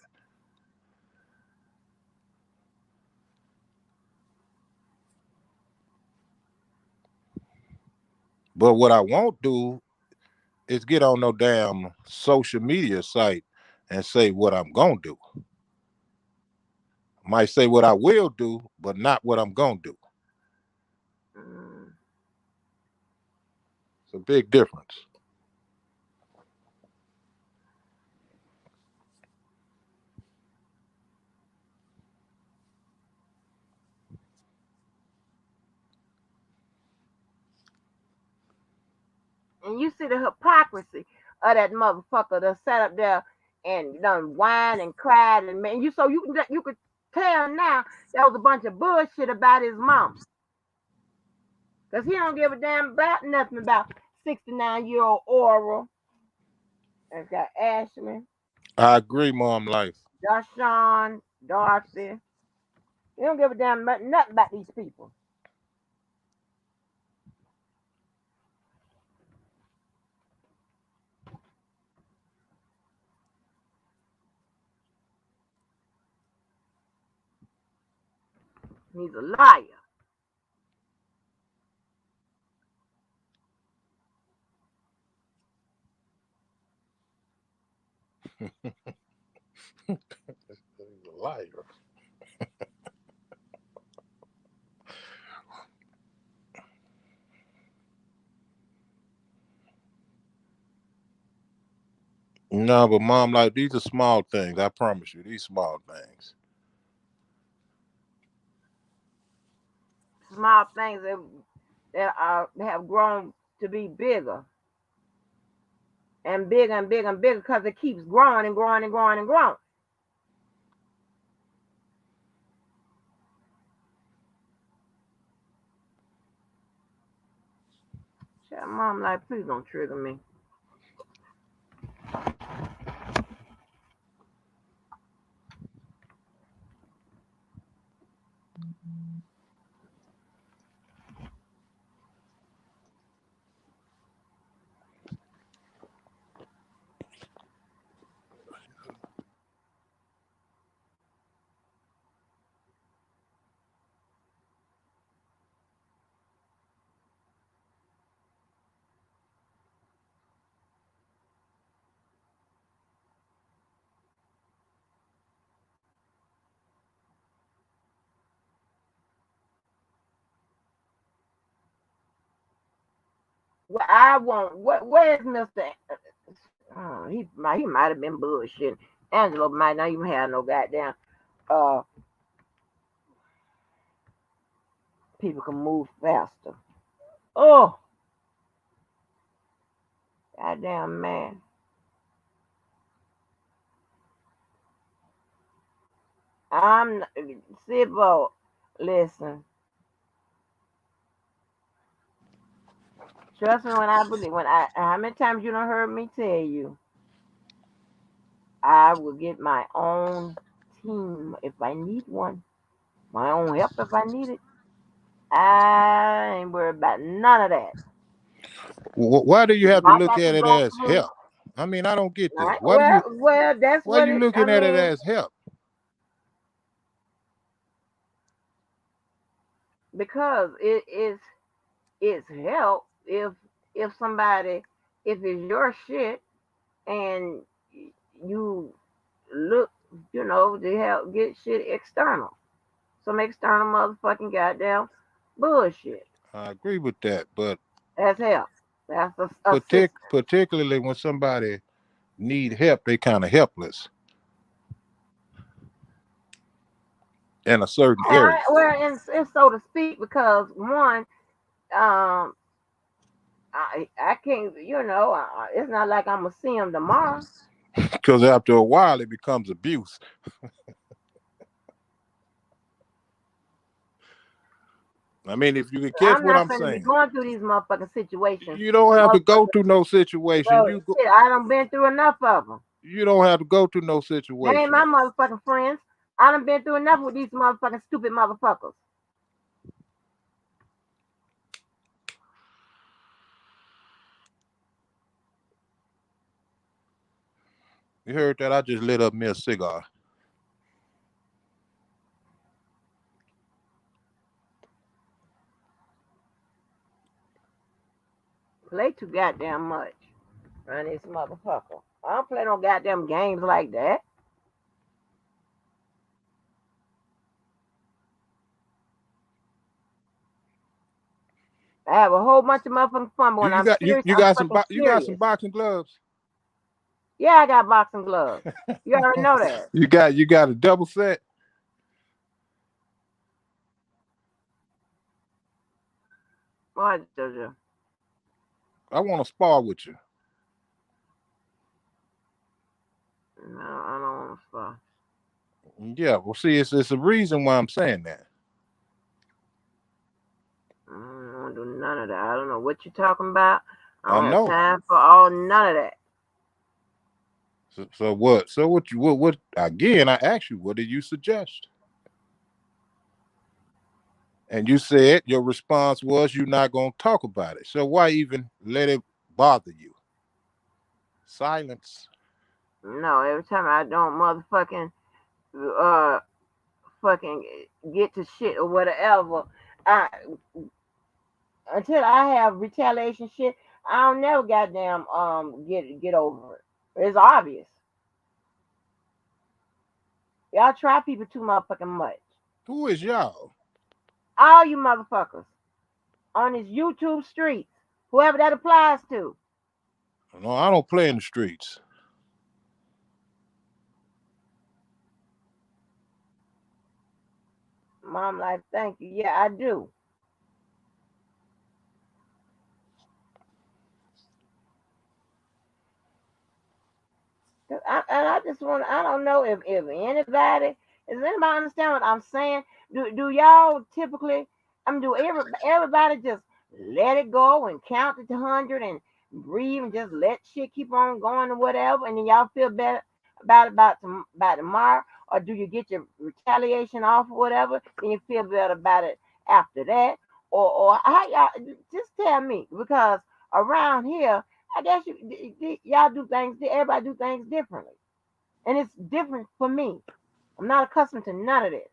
But what I won't do is get on no damn social media site and say what I'm gonna do. I might say what I will do, but not what I'm gonna do. It's a big difference. And you see the hypocrisy of that motherfucker that sat up there and done whined and cried and man, you could tell now that was a bunch of bullshit about his mom. Cause he don't give a damn about nothing about 69-year-old Oral. And got Ashley, I agree, Mom Life. Dashawn, Dorothy. He don't give a damn nothing about these people. He's a liar. He's a liar. No, but Mom Life, these are small things. I promise you, these small things. Small things that have grown to be bigger. And bigger and bigger and bigger because it keeps growing and growing and growing and growing. Mom, like, please don't trigger me. Well, I want. Where's Mister? He might have been bullshitting. Angelo might not even have no goddamn. Uh, People can move faster. Oh, goddamn man. I'm Sibo. Listen, trust me when I believe. How many times you don't heard me tell you? I will get my own team if I need one. My own help if I need it. I ain't worried about none of that. Why do you have to I look got to at it go as through. help? I mean, I don't get that. Right. Well, that's why what you it. looking at it as help? Because it's help if somebody if it's your shit and you look, to help get shit external. Some external motherfucking goddamn bullshit. I agree with that, but That's help. That's assistance. particularly when somebody need help, they kind of helpless in a certain area. Well, and so to speak, because one, um, I can't, it's not like I'm gonna see him tomorrow. Because after a while, it becomes abuse. I mean, if you can catch I'm what not I'm going to be saying, going through these motherfucking situations. you don't have to go Motherfuckers, through no situation. so shit, I done been through enough of them. You don't have to go through no They ain't situation. my motherfucking friends. I done been through enough with these motherfucking stupid motherfuckers. You heard that? I just lit up me a cigar. Play too goddamn much. Run this motherfucker. I don't play no goddamn games like that. I have a whole bunch of motherfucking fun, but when You I'm got serious, you I'm got fucking you got some serious. boxing gloves. Yeah, I got boxing gloves. You already know that. You got a double set. What, Jojo? I want to spar with you. No, I don't want to spar. Yeah, well, see, it's a reason why I'm saying that. I don't want to do none of that. I don't know what you're talking about. I I don't have know. time for none of that. So what? So what? Again, I asked you, what did you suggest? And you said your response was you're not going to talk about it. So why even let it bother you? Silence. No, every time I don't motherfucking uh fucking get to shit or whatever, I until I have retaliation shit, I don't never goddamn get over it. It's obvious. Y'all try people too motherfucking much. Who is y'all? All you motherfuckers on this YouTube streets, whoever that applies to. No, I don't play in the streets. Mom, like, thank you. Yeah, I do. I just want, I don't know if anybody, does anybody understand what I'm saying? Do y'all typically, do everybody just let it go and count to 100 and breathe and just let shit keep on going or whatever, and then y'all feel better about tomorrow, or do you get your retaliation off or whatever, then you feel better about it after that, or how y'all, just tell me, because around here, I guess y'all do things. Everybody do things differently, and it's different for me. I'm not accustomed to none of this.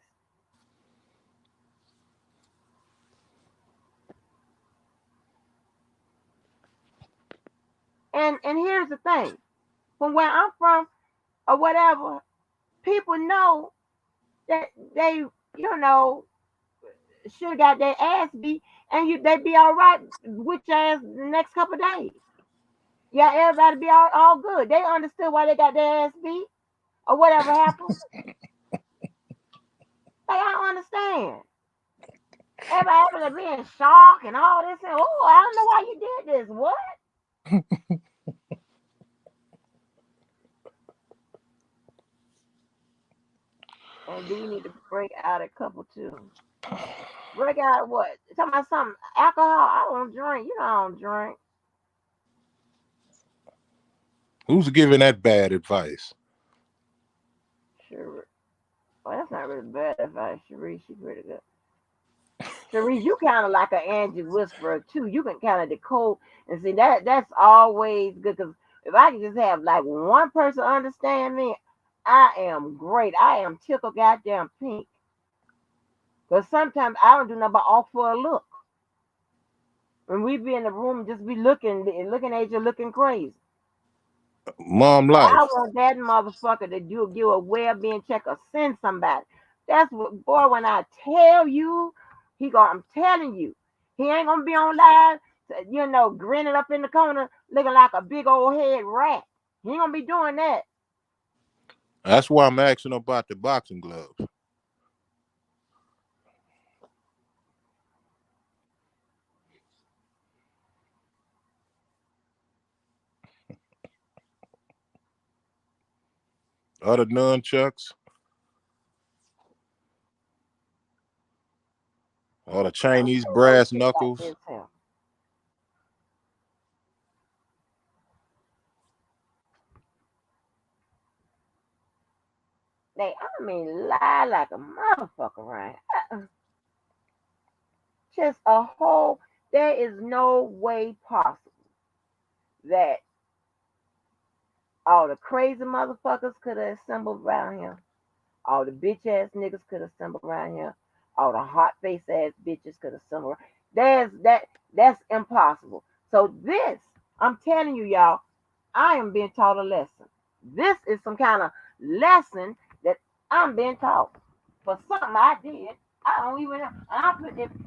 And here's the thing: from where I'm from or whatever, people know that they, you know, should have got their ass beat, and they be all right with your ass the next couple of days. Yeah, everybody be all good. They understood why they got their ass beat or whatever happened. Like, I don't understand. Everybody be in shock and all this. And, oh, I don't know why you did this. What? And do we need to break out a couple too? Break out what? Talking about something alcohol. I don't drink. You know I don't drink. Who's giving that bad advice? Sure. Well, that's not really bad advice, Cherie. She's pretty good. Cherie, you kind of like an Angie whisperer too. You can kind of decode and see that's always good because If I could just have like one person understand me, I am great. I am tickle goddamn pink. Because sometimes I don't do nothing but offer a look. When we be in the room, just be looking at you, looking crazy. Mom I life. want that motherfucker to do a well-being check or send somebody. That's what, boy. When I tell you, I'm telling you, he ain't gonna be on live, grinning up in the corner, looking like a big old head rat. He ain't gonna be doing that. That's why I'm asking about the boxing gloves. Other nunchucks, or the I'm Chinese so old brass shit like knuckles. this here. Lie like a motherfucker, right? Just a whole. There is no way possible that all the crazy motherfuckers could have assembled around him. All the bitch ass niggas could assemble around here. All the hot face ass bitches could assemble. That's impossible. So this, I'm telling you, y'all, I am being taught a lesson. This is some kind of lesson that I'm being taught for something I did. I don't even know.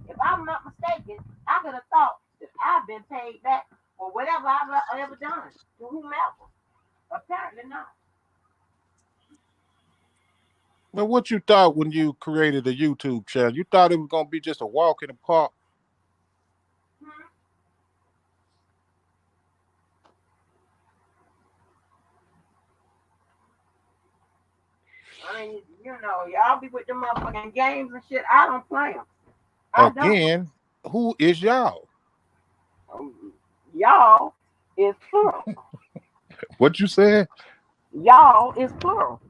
If I'm not mistaken, I could have thought that I've been paid back for whatever I've ever done to whomever. Apparently not. But what you thought when you created a YouTube channel? You thought it was gonna be just a walk in the park? Hmm? I mean, y'all be with the motherfucking games and shit. I don't play them. I don't. Again, who is y'all? Y'all is plural. What you said? Y'all is plural.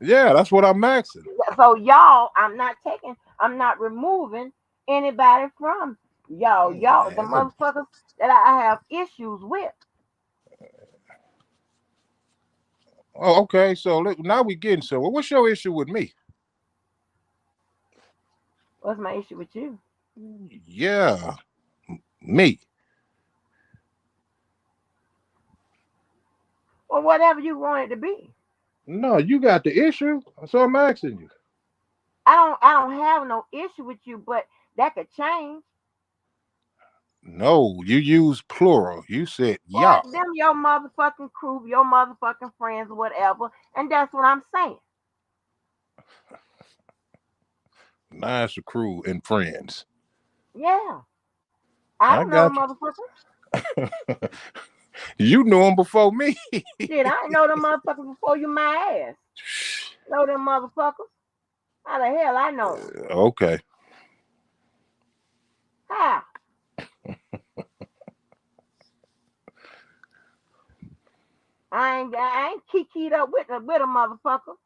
Yeah, that's what I'm asking. So y'all, I'm not removing anybody from y'all. Y'all, the Man, motherfuckers that I have issues with. oh, okay. So now we getting somewhere. What's your issue with me? What's my issue with you? Yeah, me. Well, whatever you want it to be. No, you got the issue. So I'm asking you. I don't have no issue with you, but that could change. No, you use plural. You said Well, y'all. them your motherfucking crew, your motherfucking friends, whatever, and that's what I'm saying. Nice crew and friends. Yeah, I I don't know the got motherfuckers. you. You knew them before me. Shit, I ain't know them motherfuckers before you my ass. Know them motherfuckers? How the hell I know them? Okay. How? I ain't kikied up with a motherfucker.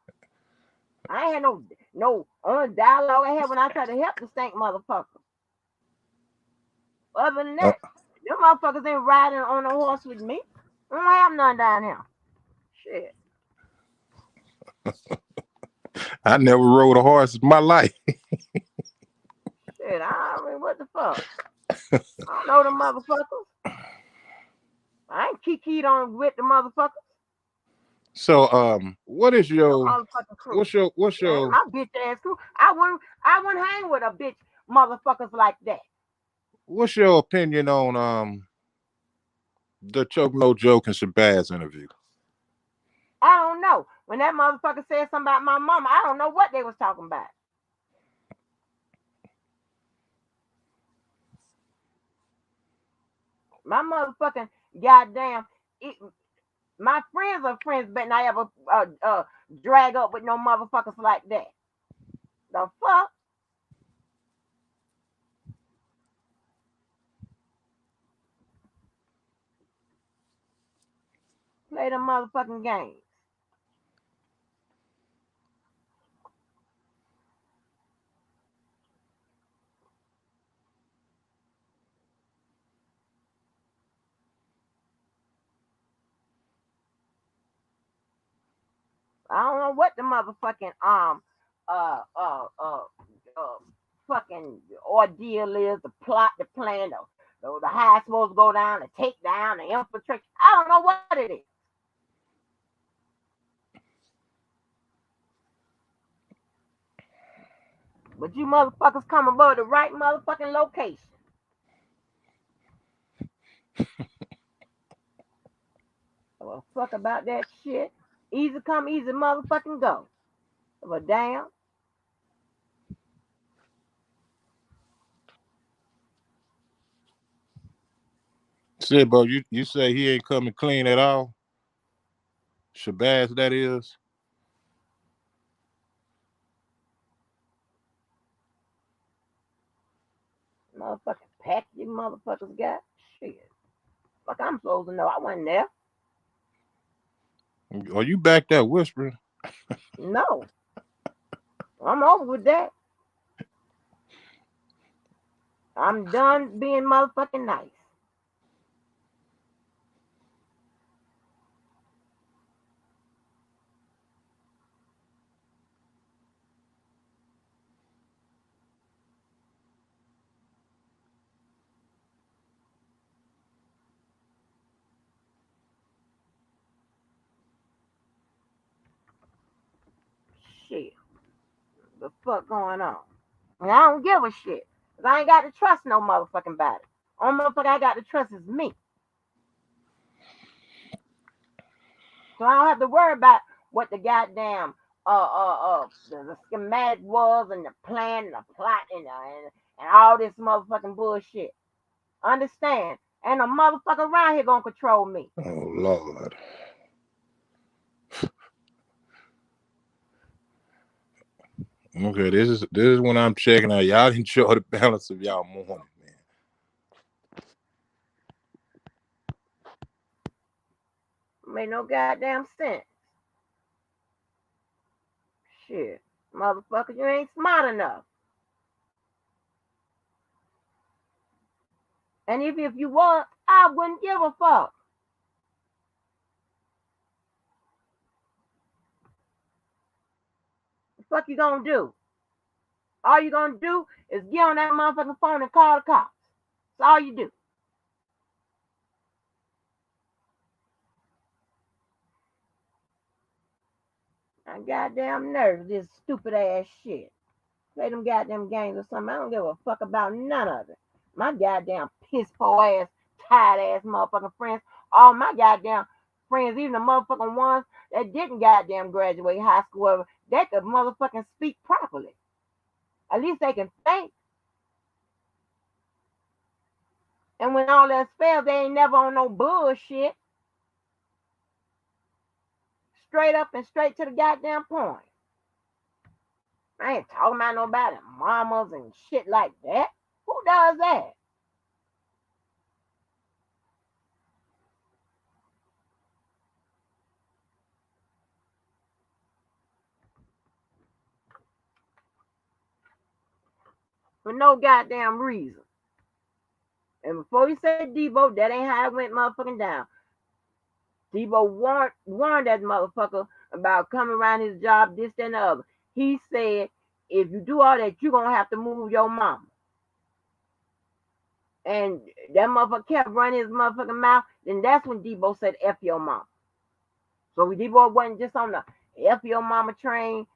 I ain't had no dialogue I had when I tried to help the stank motherfucker. Other than Uh, that, them motherfuckers ain't riding on a horse with me. I don't have none down here. Shit. I never rode a horse in my life. Shit, I mean, what the fuck? I don't know them motherfuckers. I ain't kikied on with the motherfuckers. So, what is Them your motherfucking crew. what's Ain't your my bitch ass crew. I wouldn't hang with a bitch motherfuckers like that. what's your opinion on the Choke No Joke and Shabazz interview? I don't know. When that motherfucker said something about my mama, I don't know what they was talking about. My motherfucking goddamn, it, my friends are friends, but not ever drag up with no motherfuckers like that. The fuck? Play them motherfucking games. I don't know what the motherfucking uh uh uh uh fucking ordeal is, the plot, the plan, the how it's supposed to go down, the takedown, the infiltration. I don't know what it is. But you motherfuckers come above the right motherfucking location. Well, fuck about that shit. Easy come, easy motherfucking go. But damn. Say, bro, you say he ain't coming clean at all? Shabazz, that is. Motherfucking pack you motherfuckers got. Shit. Fuck, I'm supposed to know. I wasn't there. Are you back there whispering? No. I'm over with that. I'm done being motherfucking nice. Shit. The fuck going on? And I don't give a shit. Cause I ain't got to trust no motherfucking body. Only motherfucker I got to trust is me. So I don't have to worry about what the goddamn the schematic was and the plan and the plot and all this motherfucking bullshit. Understand? Ain't a motherfucker around here gonna control me. Oh Lord. Okay, this is when I'm checking out. Y'all enjoy the balance of y'all morning, man. Made no goddamn sense. Shit. Motherfucker, you ain't smart enough. And if you was, I wouldn't give a fuck. The fuck you gonna do? All you gonna do is get on that motherfucking phone and call the cops. That's all you do. I goddamn nerves, this stupid ass shit. Play them goddamn games or something. I don't give a fuck about none of it. My goddamn piss poor ass, tired ass motherfucking friends, all my goddamn friends, even the motherfucking ones that didn't goddamn graduate high school, they could motherfucking speak properly. At least they can think. And when all that fails, they ain't never on no bullshit. Straight up and straight to the goddamn point. I ain't talking about nobody mamas and shit like that. Who does that? For no goddamn reason. And before you say Debo, that ain't how it went motherfucking down. Debo warned that motherfucker about coming around his job, this, that, and the other. He said, if you do all that, you're going to have to move your mama. And that motherfucker kept running his motherfucking mouth. Then that's when Debo said, F your mama. So Debo wasn't just on the F your mama train,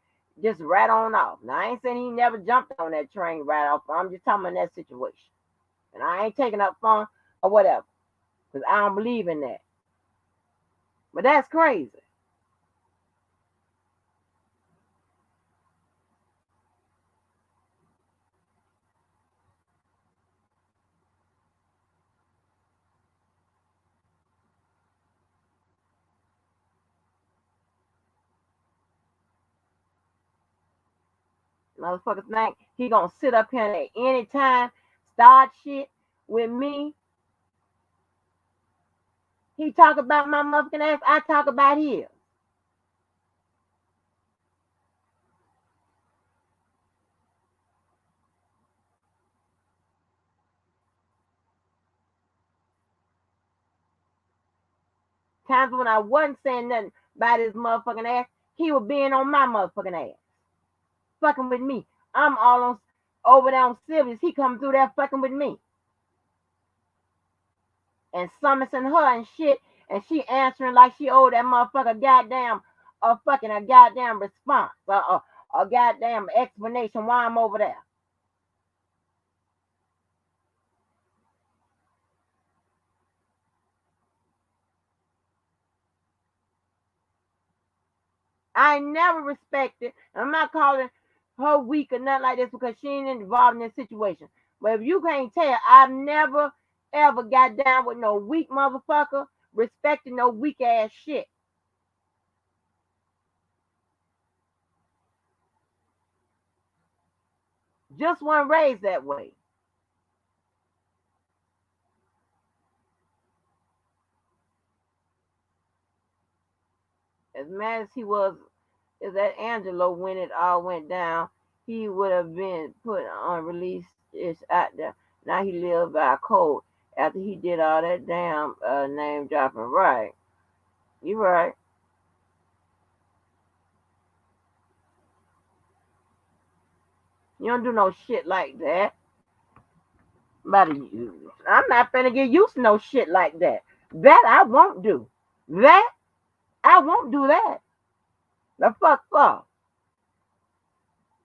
just right on off. Now, I ain't saying he never jumped on that train right off. I'm just talking about that situation. And I ain't taking up fun or whatever. Because I don't believe in that. But that's crazy. Motherfuckers think he gonna sit up here at any time, start shit with me. He talk about my motherfucking ass, I talk about his. Times when I wasn't saying nothing about his motherfucking ass, He was being on my motherfucking ass, fucking with me. I'm all on over there on Sylvia's. He come through there fucking with me and summoning her and shit, and she answering like she owed that motherfucker goddamn a goddamn response, a goddamn explanation why I'm over there. I never respected. I'm not calling her weak or nothing like this because she ain't involved in this situation. But if you can't tell, I've never ever got down with no weak motherfucker, respecting no weak ass shit. Just wasn't raised that way. As mad as he was, if that Angelo when it all went down, he would have been put on release is out there. Now he lived by a code after he did all that damn name dropping. Right. You right. You don't do no shit like that. But I'm not finna get used to no shit like that. That I won't do. That I won't do that. The fuck fuck.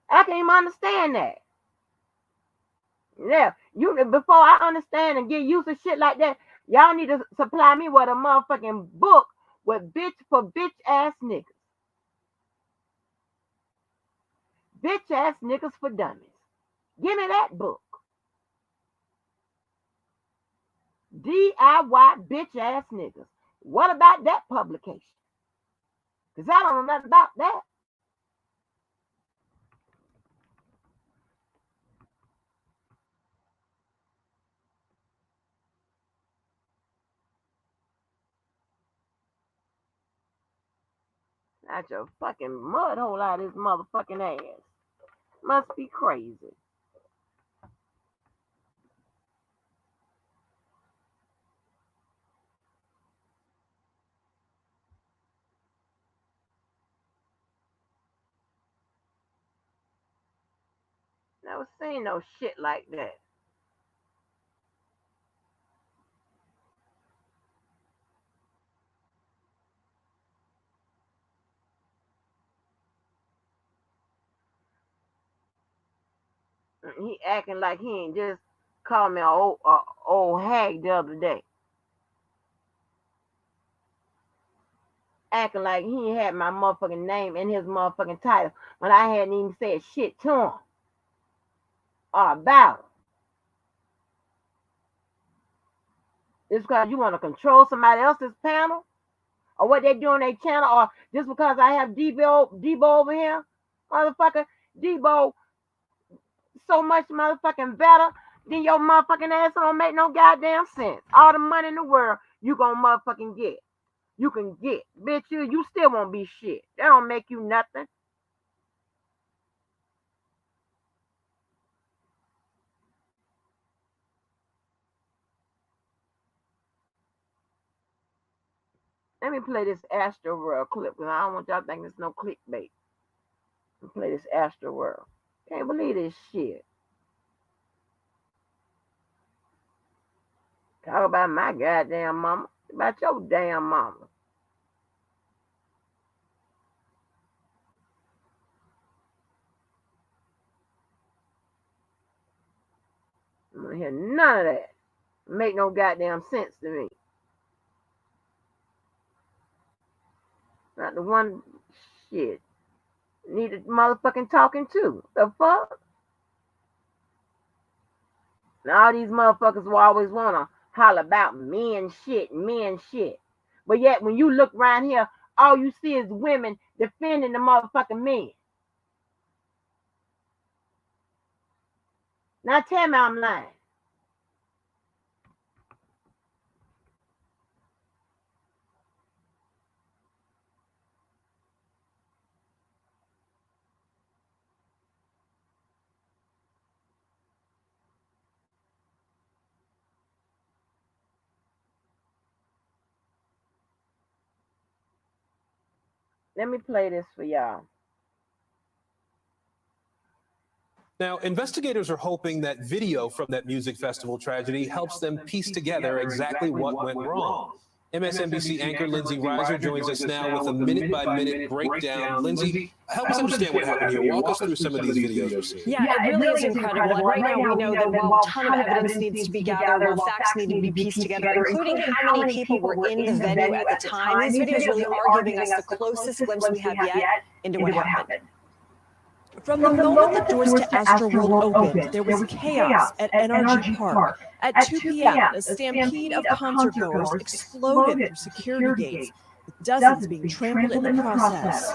I can't even understand that. Yeah, you before I understand and get used to shit like that, y'all need to supply me with a motherfucking book with bitch ass niggas. Bitch ass niggas for dummies. Give me that book. DIY bitch ass niggas. What about that publication? Because I don't know nothing about that. Out your fucking mud hole out of his motherfucking ass. Must be crazy. Never seen no shit like that. He acting like he ain't just called me a old hag the other day. Acting like he ain't had my motherfucking name in his motherfucking title when I hadn't even said shit to him or about him. It's because you want to control somebody else's panel or what they do on their channel, or just because I have Debo over here, motherfucker, Debo so much motherfucking better than your motherfucking ass. Don't make no goddamn sense. All the money in the world you gonna motherfucking get. You can get. Bitch, you still won't be shit. That don't make you nothing. Let me play this Astroworld clip because I don't want y'all thinking it's no clickbait. Play this Astroworld. Can't believe this shit. Talk about my goddamn mama. About your damn mama. I don't hear none of that. Make no goddamn sense to me. Not the one shit. Needed motherfucking talking too. The fuck? Now all these motherfuckers will always wanna holler about men shit, men shit. But yet when you look around here, all you see is women defending the motherfucking men. Now tell me I'm lying. Let me play this for y'all. Now, investigators are hoping that video from that music festival tragedy helps them piece together exactly what went wrong. MSNBC anchor Lindsay Reiser joins us now with a minute-by-minute breakdown. Lindsay, help us understand what happened here. Walk us through some of these videos we're seeing. Yeah, it really is incredible. And right now we know that while a ton of evidence needs to be gathered, while facts need to be pieced together, including how many people were in the venue at the time, these videos really are giving us the closest glimpse we have yet into what happened. From the moment the doors to Astroworld opened, there was chaos at NRG Park. At 2 p.m., a stampede of concertgoers exploded through security gates, with dozens being trampled in the process.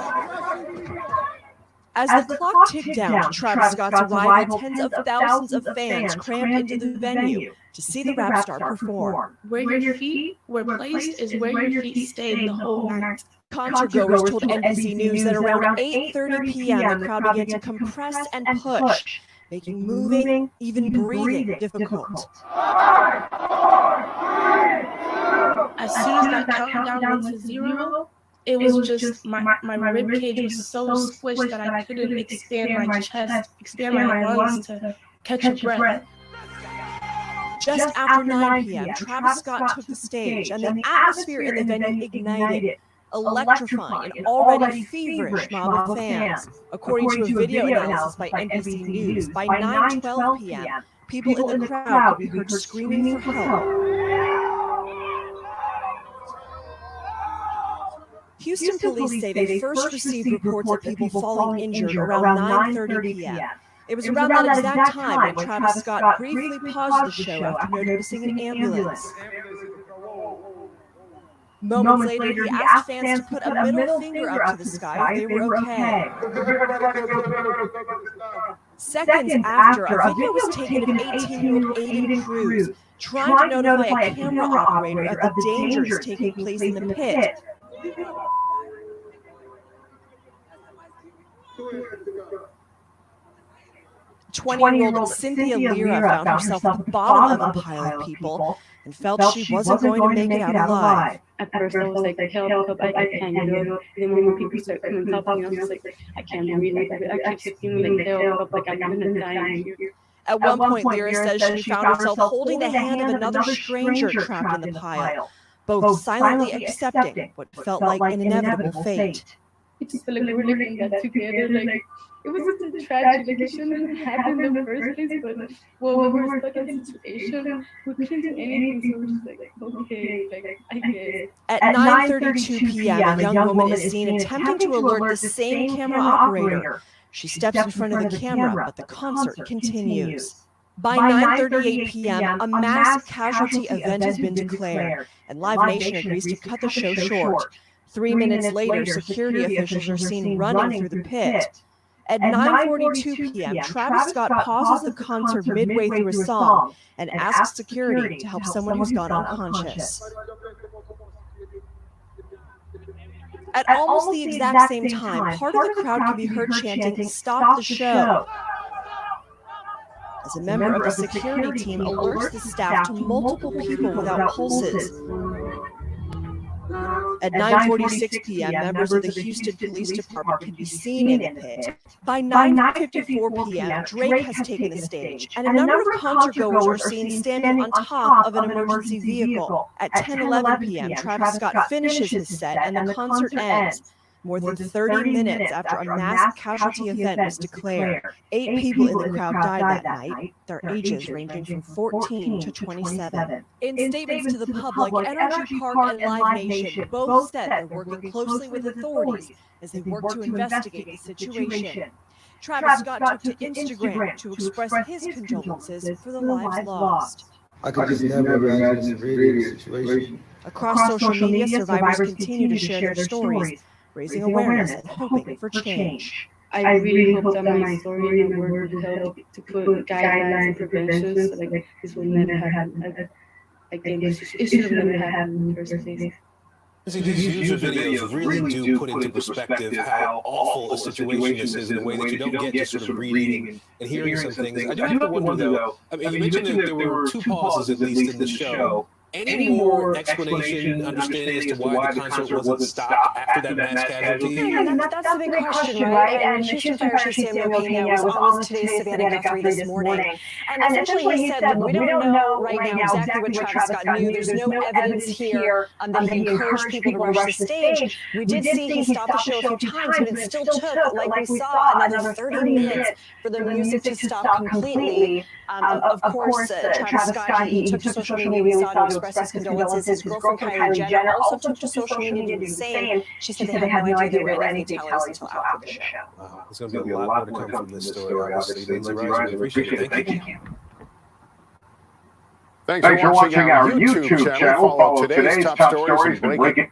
As the clock ticked down to Travis Scott's arrival, tens of thousands of fans crammed into the venue to see the rap star perform. Where your feet were placed is where your feet stayed the whole night. Concertgoers told NBC News that around 8:30 p.m. the crowd began to compress and push, making moving, even breathing difficult. As soon as that countdown went to zero, it was just my rib cage was so squished that I couldn't expand my chest, expand my lungs to catch a breath. Just after 9 p.m., Travis Scott took the stage, and the atmosphere in the venue ignited, electrifying an already feverish mob of fans. According to a video analysis by NBC News, by 9:12 p.m., people in the crowd could be heard screaming for help. Houston police say they first received reports of people falling injured around 9:30 p.m. It was around that exact time when Travis Scott briefly paused the show after noticing an ambulance. Moments later, he asked fans to put a middle finger up to the sky if they were okay. Seconds after, a video was taken of 18-year-old Aiden Cruz trying to notify a camera operator of the dangers taking place in the pit. 20-year-old Cynthia Lira found herself at the bottom of a pile of people and felt she wasn't going to make it out alive. At first, I was like, help, I can't get up. Then when people started coming and helping me, I was like, I can't breathe. I kept screaming, like, help, like, I'm gonna die in here. At one point, Lyra says she found herself holding the hand of another stranger trapped in the pile, both silently accepting what felt like an inevitable fate. It just felt like we were living that together, like, it was just a tragedy. It shouldn't have happened in the first place, but well, we were stuck in a situation. We couldn't do anything, so we were just like, okay, like, I guess. At 9:32 p.m., a young woman is seen attempting to alert the same camera operator. She steps in front of the camera, but the concert continues. By 9:38 p.m., a mass casualty event has been declared, and Live Nation agrees to cut the show short. 3 minutes later, security officials are seen running through the pit. At 9:42 p.m., Travis Scott pauses the concert midway through a song and asks security to help someone who's gone unconscious. At almost the exact same time, part of the crowd can be heard chanting, "Stop the show!" As a member of the security team alerts the staff to multiple people without pulses. At 9:46 p.m., members of the Houston Police Department can be seen in the pit. By 9:54 p.m., Drake has taken the stage, and a number of concertgoers are seen standing on top of an emergency vehicle. At 10:11 p.m., Travis Scott finishes his set, and the concert ends. More than 30 minutes after a mass casualty event was declared, 8 people in the crowd died that night, their ages ranging from 14 to 27. In statements to the public, Energy Park and Live Nation both said they're working closely with authorities as they work to investigate the situation. Travis Scott took to Instagram to express his condolences for the lives lost. I could just never imagine this reading situation. Across social media, survivors continue to share their stories, raising awareness and hoping for change. I really hope that my story and work will help to put guidelines and prevention so like this will never happen. I think it should have never happened in the first place. These user videos really do put into perspective how awful a situation this is in a way that you don't get just sort of reading and hearing some things. I do have to wonder though, I mean, you mentioned that there were 2 pauses at least in the show. Any more explanation, understanding as to why the concert wasn't stopped after that mass casualty? Yeah, I mean, that's the big question, right? And Houston Fire Chief Samuel Pena was on with today's Savannah Guthrie this morning. And essentially he said, look, we don't know right now exactly what Travis Scott knew. There's no evidence here that he encouraged people to rush the stage. We did see he stopped the show a few times, but it still took, like we saw, another 30 minutes for the music to stop completely. Of course, Travis Scott, he took to social media, we saw, to express his condolences. His girlfriend, Kylie Jenner, also took to social media to do the same. She said they had no idea there were any fatalities until after the show. Wow, there's going to be a lot more to come from this story, obviously. Lindsay Rice, we appreciate it. Thank you. Thanks for watching our YouTube channel. Follow today's top stories and break it.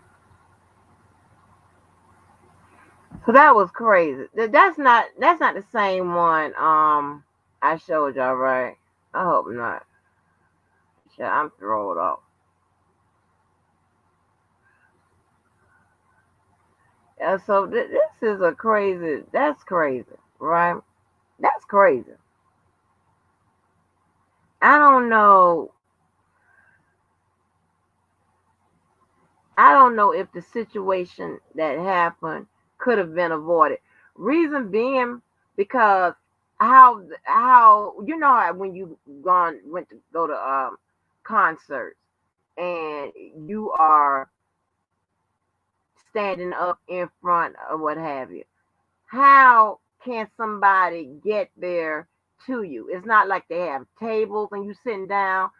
So that was crazy. That's not the same one I showed y'all, right? I hope not. Yeah, I'm thrown off. Yeah, so this is that's crazy, right? That's crazy. I don't know if the situation that happened could have been avoided. Reason being, because how you know how when you went to go to concerts and you are standing up in front or what have you, how can somebody get there to you? It's not like they have tables and you sitting down,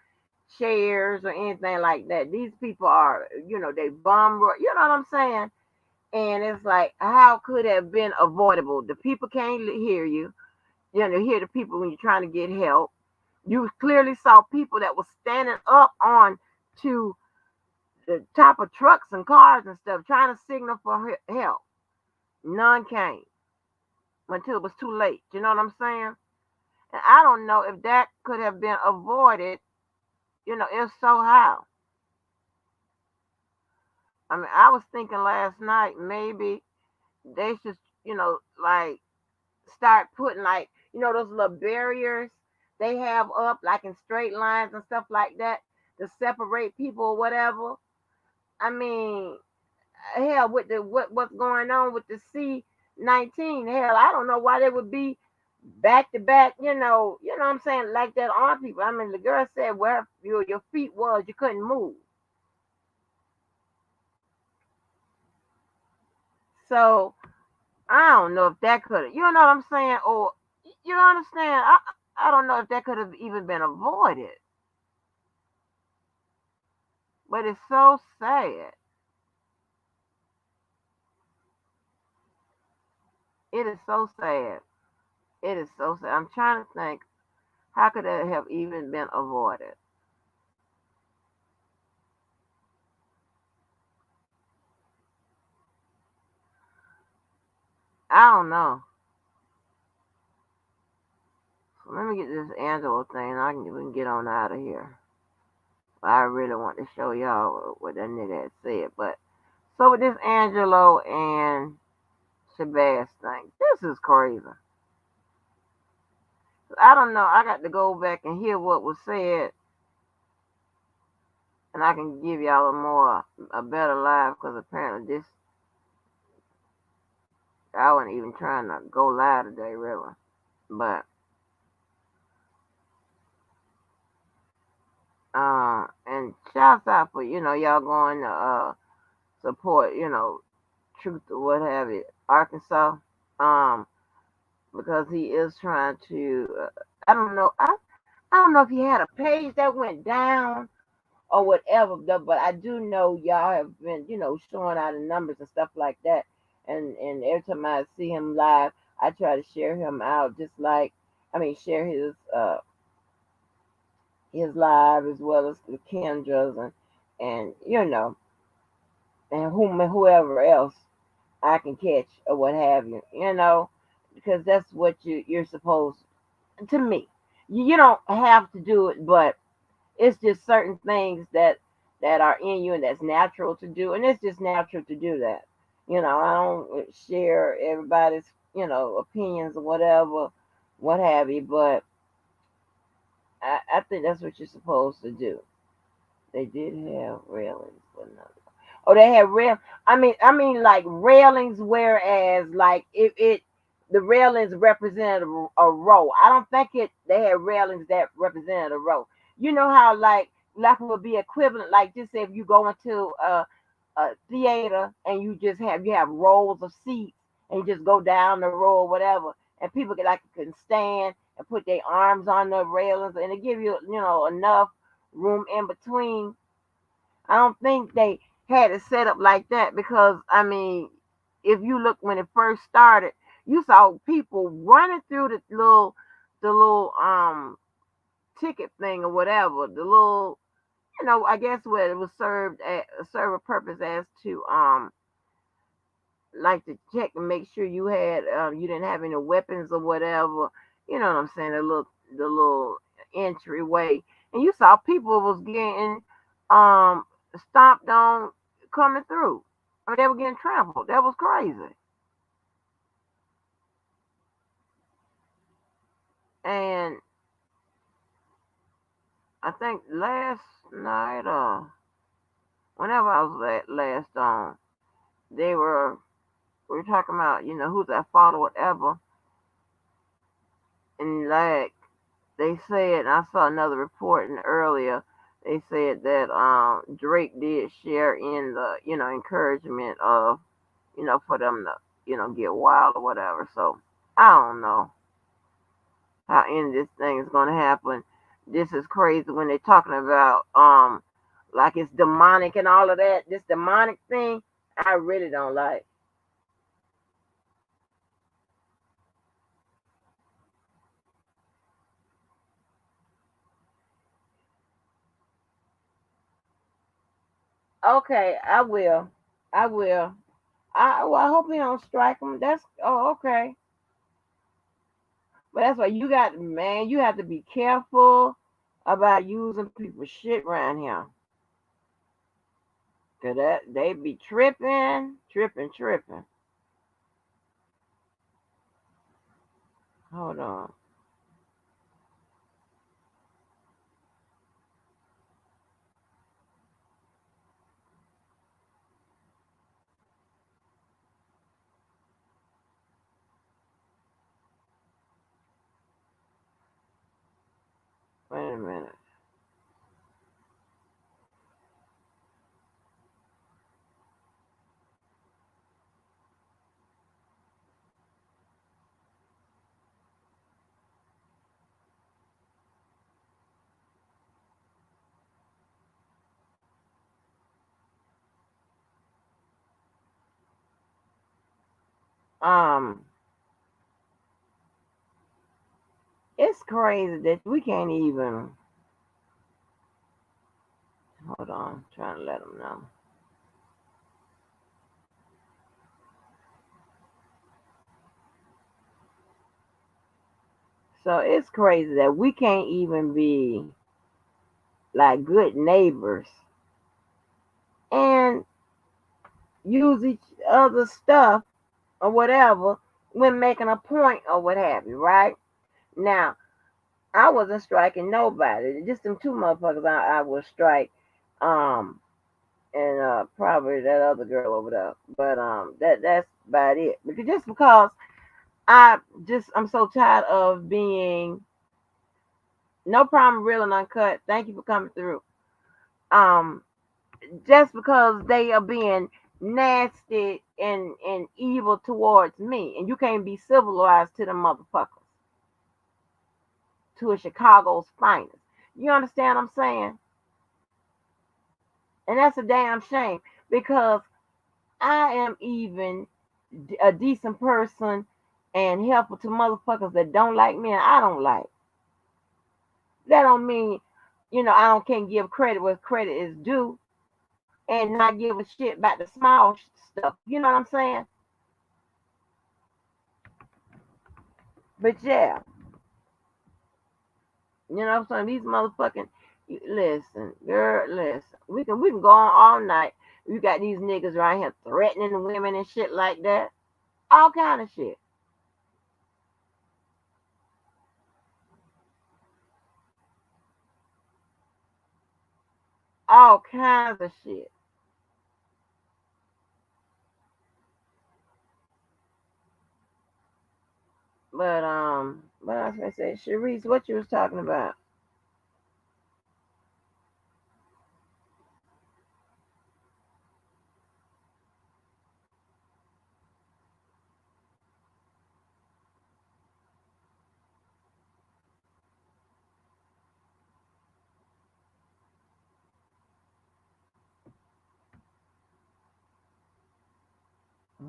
chairs or anything like that. These people are, they bum, you know what I'm saying? And it's like, how could it have been avoidable? The people can't hear you. Hear the people when you're trying to get help. You clearly saw people that were standing up on to the top of trucks and cars and stuff, trying to signal for help. None came until it was too late. You know what I'm saying? And I don't know if that could have been avoided. If so, how? I mean, I was thinking last night maybe they should, like start putting those little barriers they have up like in straight lines and stuff like that to separate people or whatever. I mean, hell, with what's going on with the C-19, hell, I don't know why they would be back to back, you know what I'm saying, like that on people. I mean, the girl said where your feet was, you couldn't move. So I don't know if that could have, you know what I'm saying, or you understand? I don't know if that could have even been avoided. But it's so sad. It is so sad. It is so sad. I'm trying to think, how could that have even been avoided? I don't know. So let me get this Angelo thing, and we can get on out of here. I really want to show y'all what that nigga had said. But so with this Angelo and Shabazz thing, this is crazy. I don't know. I got to go back and hear what was said, and I can give y'all a better live, because apparently I wasn't even trying to go live today, really. But and shouts out for y'all going to support Truth or what have you, Arkansas, because he is trying to I don't know if he had a page that went down or whatever, but I do know y'all have been showing out the numbers and stuff like that, and every time I see him live, I try to share him out, share his live as well as the Kendra's and and whoever else I can catch or what have you, because that's what you're supposed to me. You don't have to do it, but it's just certain things that are in you and that's natural to do, and it's just natural to do that. I don't share everybody's opinions or whatever, what have you, but I think that's what you're supposed to do. They did have railings, but no. Oh, they had rail. I mean, like railings. Whereas, like the railings represented a row. I don't think it. They had railings that represented a row. You know how like it would be equivalent. Like just say if you go into a theater and you have rows of seats and you just go down the row or whatever, and people can stand and put their arms on the railings and it give you enough room in between. I don't think they had it set up like that because I mean, if you look when it first started, you saw people running through the little ticket thing or whatever, the little I guess what it was serve a purpose as to like to check and make sure you didn't have any weapons or whatever. You know what I'm saying? The little entryway, and you saw people was getting um stomped on coming through. I mean, they were getting trampled. That was crazy. And I think last night or whenever I was last on, they we were talking about who's at fault or whatever, and like they said, I saw another reporting earlier. They said that Drake did share in the encouragement of for them to get wild or whatever. So I don't know how any of this thing is gonna happen. This is crazy when they're talking about like it's demonic and all of that. This demonic thing, I really don't like. Okay, I will. I will. I hope he don't strike him. Okay. But that's why man, you have to be careful about using people's shit around here. Cause they be tripping, tripping, tripping. Hold on. Wait a minute. Um, it's crazy that we can't even. Hold on, trying to let them know. So it's crazy that we can't even be like good neighbors and use each other's stuff or whatever when making a point or what have you, right? Now, I wasn't striking nobody. Just them two motherfuckers I would strike. Um and probably that other girl over there. But that's about it. Because just because I'm so tired of being no problem real and uncut. Thank you for coming through. Um just because they are being nasty and evil towards me. And you can't be civilized to them motherfuckers. To a Chicago's finest. You understand what I'm saying? And that's a damn shame because I am even a decent person and helpful to motherfuckers that don't like me and I don't like. That don't mean, I don't can't give credit where credit is due and not give a shit about the small stuff. You know what I'm saying? But yeah, what I'm saying? These motherfucking listen, girl, listen. We can go on all night. You got these niggas right here threatening the women and shit like that. All kind of shit. all kinds of shit. But I was gonna say, Sharice, what you was talking about?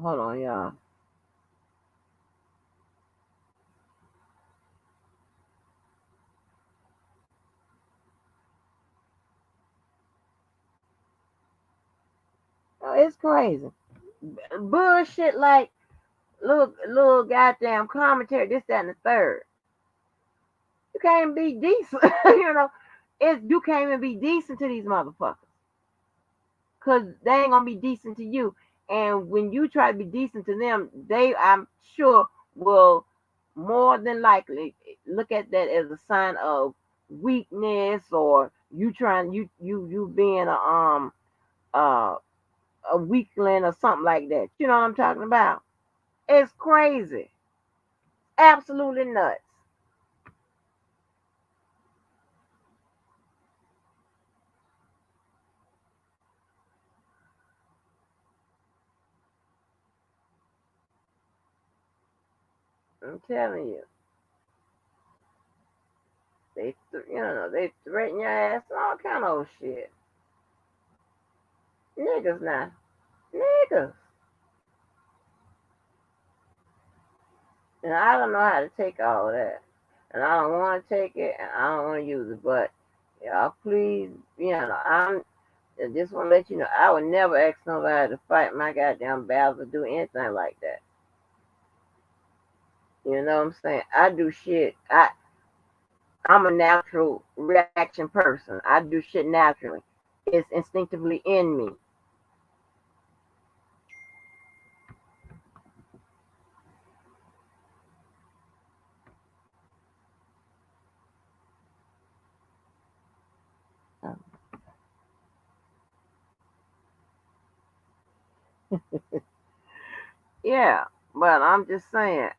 Hold on, y'all. Oh, it's crazy. Bullshit like little goddamn commentary, this, that, and the third. You can't be decent, you know. You can't even be decent to these motherfuckers. Cause they ain't gonna be decent to you. And when you try to be decent to them, they, I'm sure, will more than likely look at that as a sign of weakness, or you trying you being uh a weakling or something like that. You know what I'm talking about? It's crazy. Absolutely nuts. I'm telling you. They threaten your ass and all kind of old shit. Niggas now. Niggas. And I don't know how to take all of that. And I don't want to take it, and I don't want to use it. But y'all, please, I just want to let you know, I would never ask nobody to fight my goddamn battles or do anything like that. You know what I'm saying? I do shit. I'm a natural reaction person. I do shit naturally. It's instinctively in me. Yeah, but I'm just saying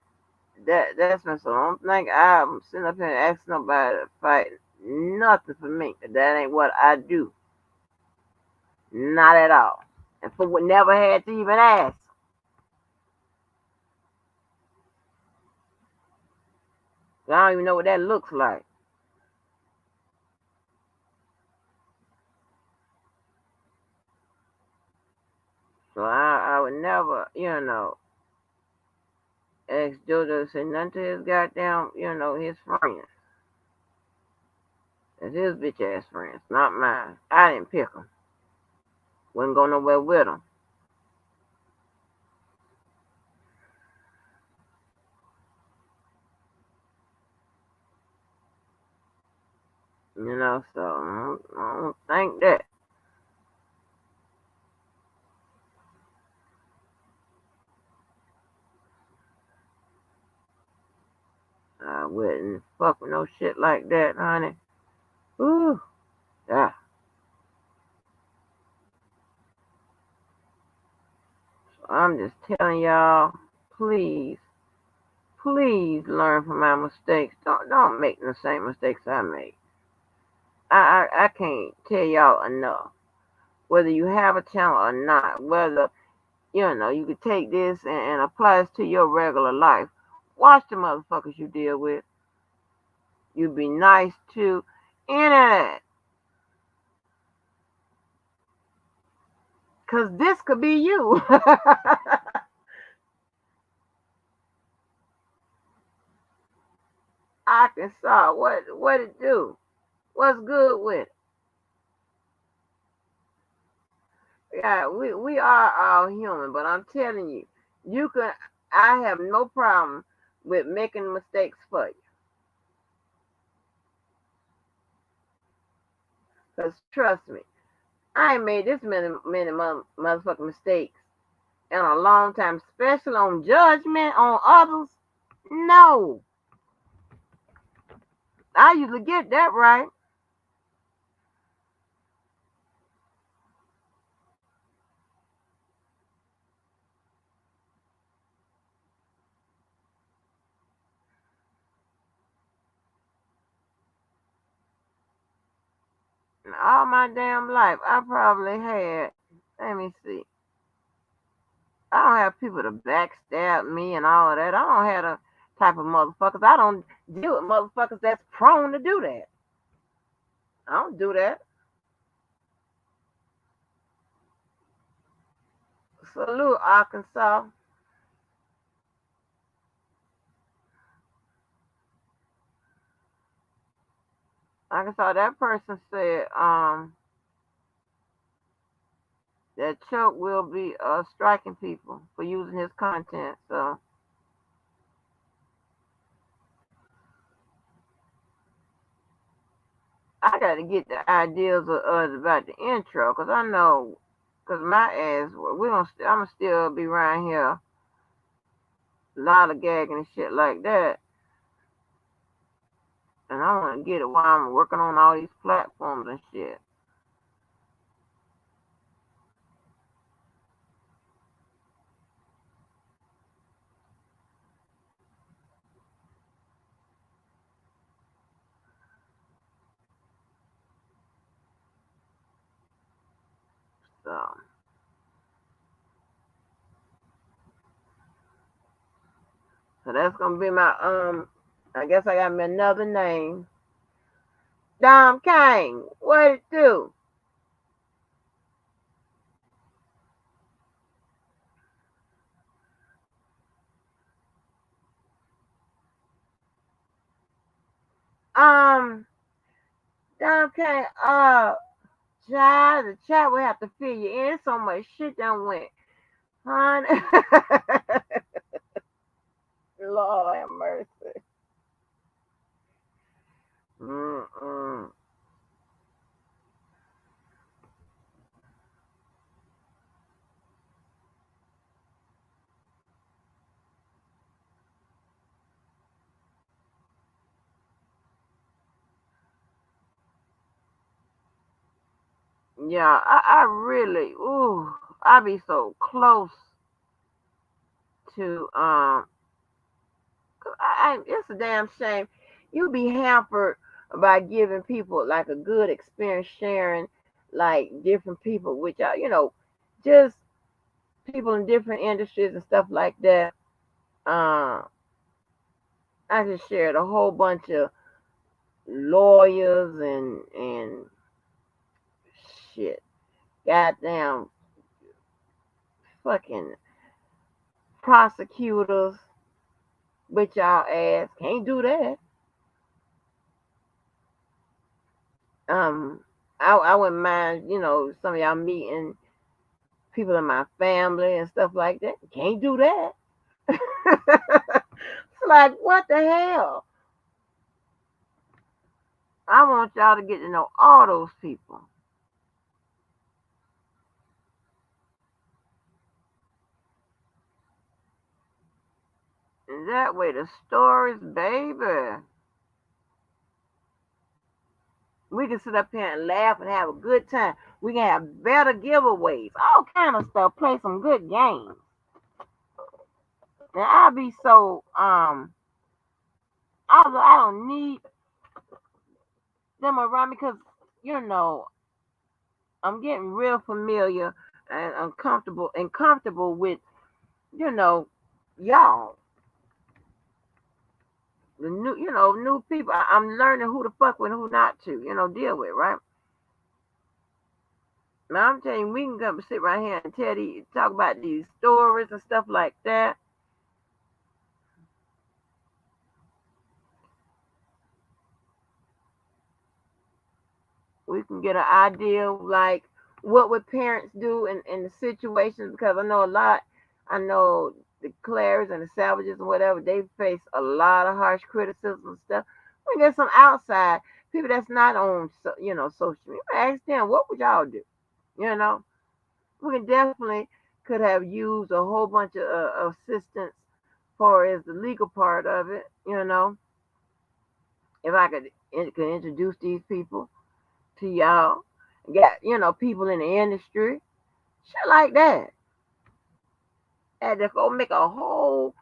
that's my so I don't think I'm sitting up here and asking nobody to fight nothing for me. That ain't what I do. Not at all. And for what never had to even ask. I don't even know what that looks like. So I would never, ask Jojo to say nothing to his goddamn, his friends. It's his bitch ass friends, not mine. I didn't pick them. Wouldn't go nowhere with them. So I don't think that. I wouldn't fuck with no shit like that, honey. Ooh, yeah. So I'm just telling y'all, please, please learn from my mistakes. Don't make the same mistakes I make. I can't tell y'all enough. Whether you have a channel or not, whether you could take this and apply this to your regular life. Watch the motherfuckers you deal with. You be nice to internet. Cause this could be you. Arkansas, what it do? What's good with it? Yeah, we are all human, but I'm telling you, you can. I have no problem with making mistakes for you. Cause trust me, I ain't made this many motherfucking mistakes in a long time, especially on judgment on others. No, I usually get that right. All my damn life, I probably had. Let me see. I don't have people to backstab me and all of that. I don't have the type of motherfuckers. I don't deal with motherfuckers that's prone to do that. I don't do that. Salute, Arkansas. Arkansas, that person said, that Chuck will be striking people for using his content. So I got to get the ideas of about the intro, cause I know, cause my ass, we don't. I'ma still be around here, a lot of gagging and shit like that, and I want to get it while I'm working on all these platforms and shit. So that's gonna be my I guess I got me another name. Dom Kane. What it do? Um, Dom Kane. Child, the chat will have to fill you in. So much shit done went, hon. Lord have mercy. Mm-mm. Yeah, I really, ooh, I be so close to it's a damn shame. You be hampered by giving people like a good experience, sharing like different people, which are, just people in different industries and stuff like that. Uh, I just shared a whole bunch of lawyers and shit, goddamn fucking prosecutors, which y'all ass can't do that. Um, I wouldn't mind, some of y'all meeting people in my family and stuff like that. Can't do that. It's like, what the hell? I want y'all to get to know all those people. And that way, the stories, baby. We can sit up here and laugh and have a good time. We can have better giveaways, all kind of stuff. Play some good games. And I'll be so I don't need them around me because you know I'm getting real familiar and comfortable with y'all. The new people. I'm learning who to fuck with and who not to, deal with, right? Now I'm telling you, we can come sit right here and talk about these stories and stuff like that. We can get an idea of like what would parents do in the situations because I know the Claires and the Savages and whatever, they face a lot of harsh criticism and stuff. We get some outside people that's not on social media. Ask them what would y'all do? You know, we can definitely could have used a whole bunch of assistance far as the legal part of it. If I could introduce these people to y'all. Got, people in the industry. Shit like that. Had to go make a whole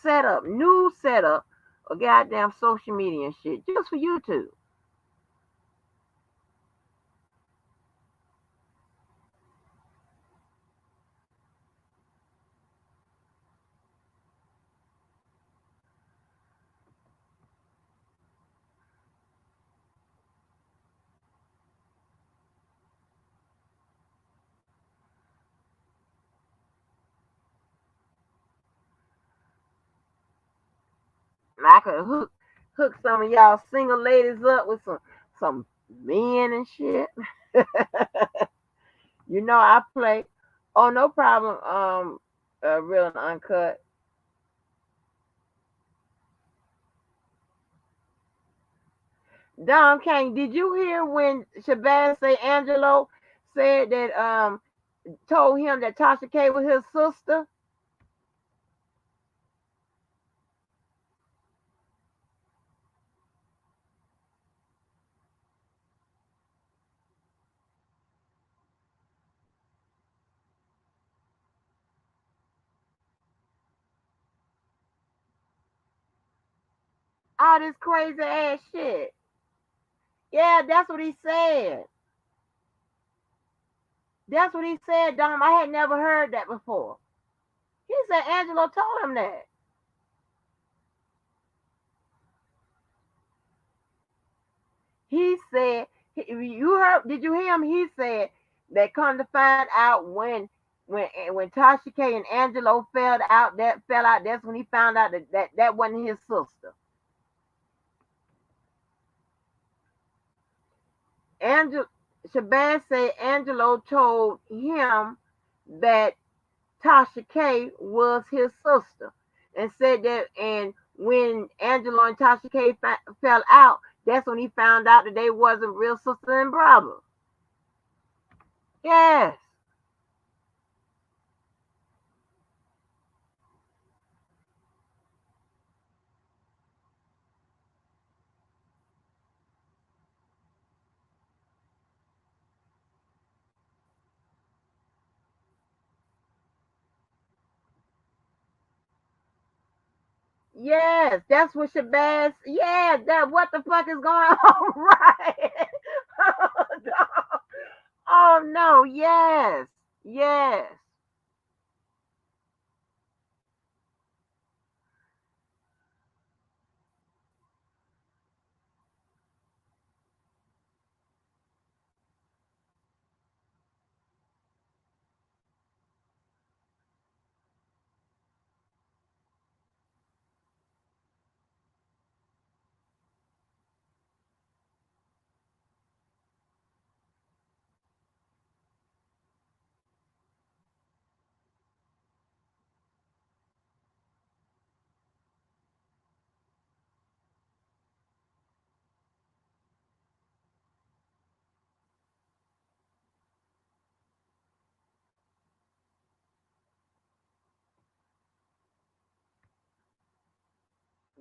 setup, new setup of goddamn social media and shit just for YouTube. I could hook some of y'all single ladies up with some men and shit. You know I play. Oh, no problem. Real and uncut. Dom King, did you hear when Shabazz say Angelo said that told him that Tasha K was his sister? All this crazy ass shit. Yeah, that's what he said. That's what he said, Dom. I had never heard that before. He said Angelo told him that. He said, you heard? Did you hear him? He said that come to find out when Tasha K and Angelo fell out. That's when he found out that wasn't his sister. Shabazz said Angelo told him that Tasha K was his sister, and said that, and when Angelo and Tasha K fell out, that's when he found out that they wasn't real sister and brother. Yes. Yes, that's what Shabazz. Yeah, that what the fuck is going on, right? Oh no, oh, no, yes, yes,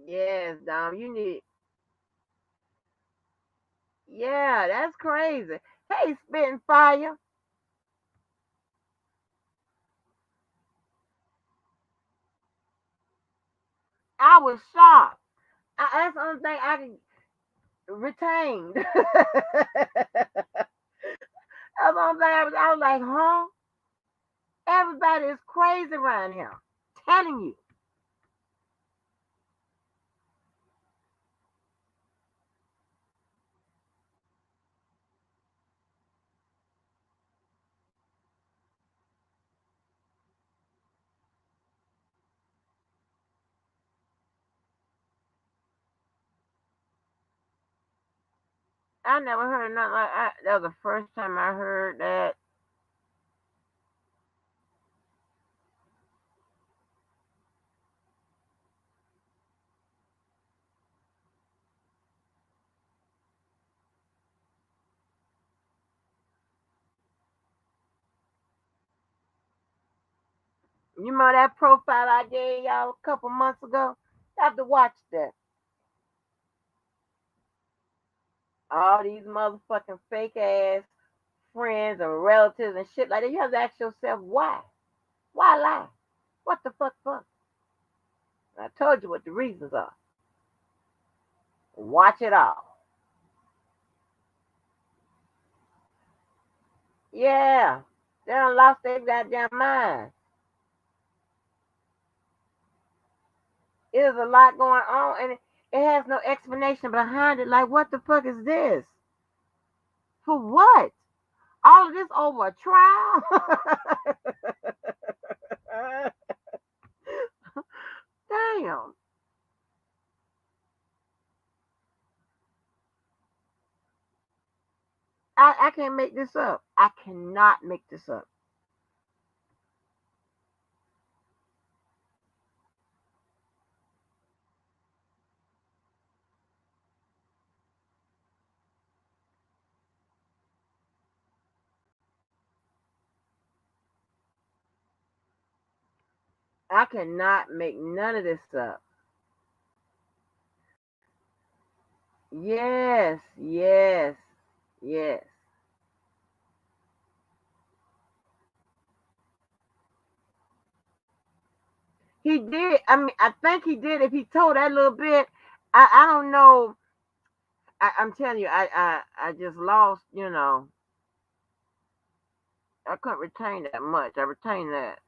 yes, Dom. You need. Yeah, that's crazy. Hey, spitting fire. I was shocked. That's the only thing I can retain. That's the only thing I was like, huh? Everybody is crazy around here. Telling you. I never heard nothing like that. Was the first time I heard that. You remember that profile I gave y'all a couple months ago? You have to watch that. All these motherfucking fake ass friends and relatives and shit like that. You have to ask yourself why. Why lie? What the fuck? I told you what the reasons are. Watch it all. Yeah. They done lost their goddamn mind. There's a lot going on and it has no explanation behind it. Like, what the fuck is this? For what? All of this over a trial? Damn. I can't make this up. I cannot make this up. I cannot make none of this up. Yes, yes, yes. He did. I mean, I think he did. If he told that little bit, I don't know. I'm telling you, I just lost. I couldn't retain that much. I retained that.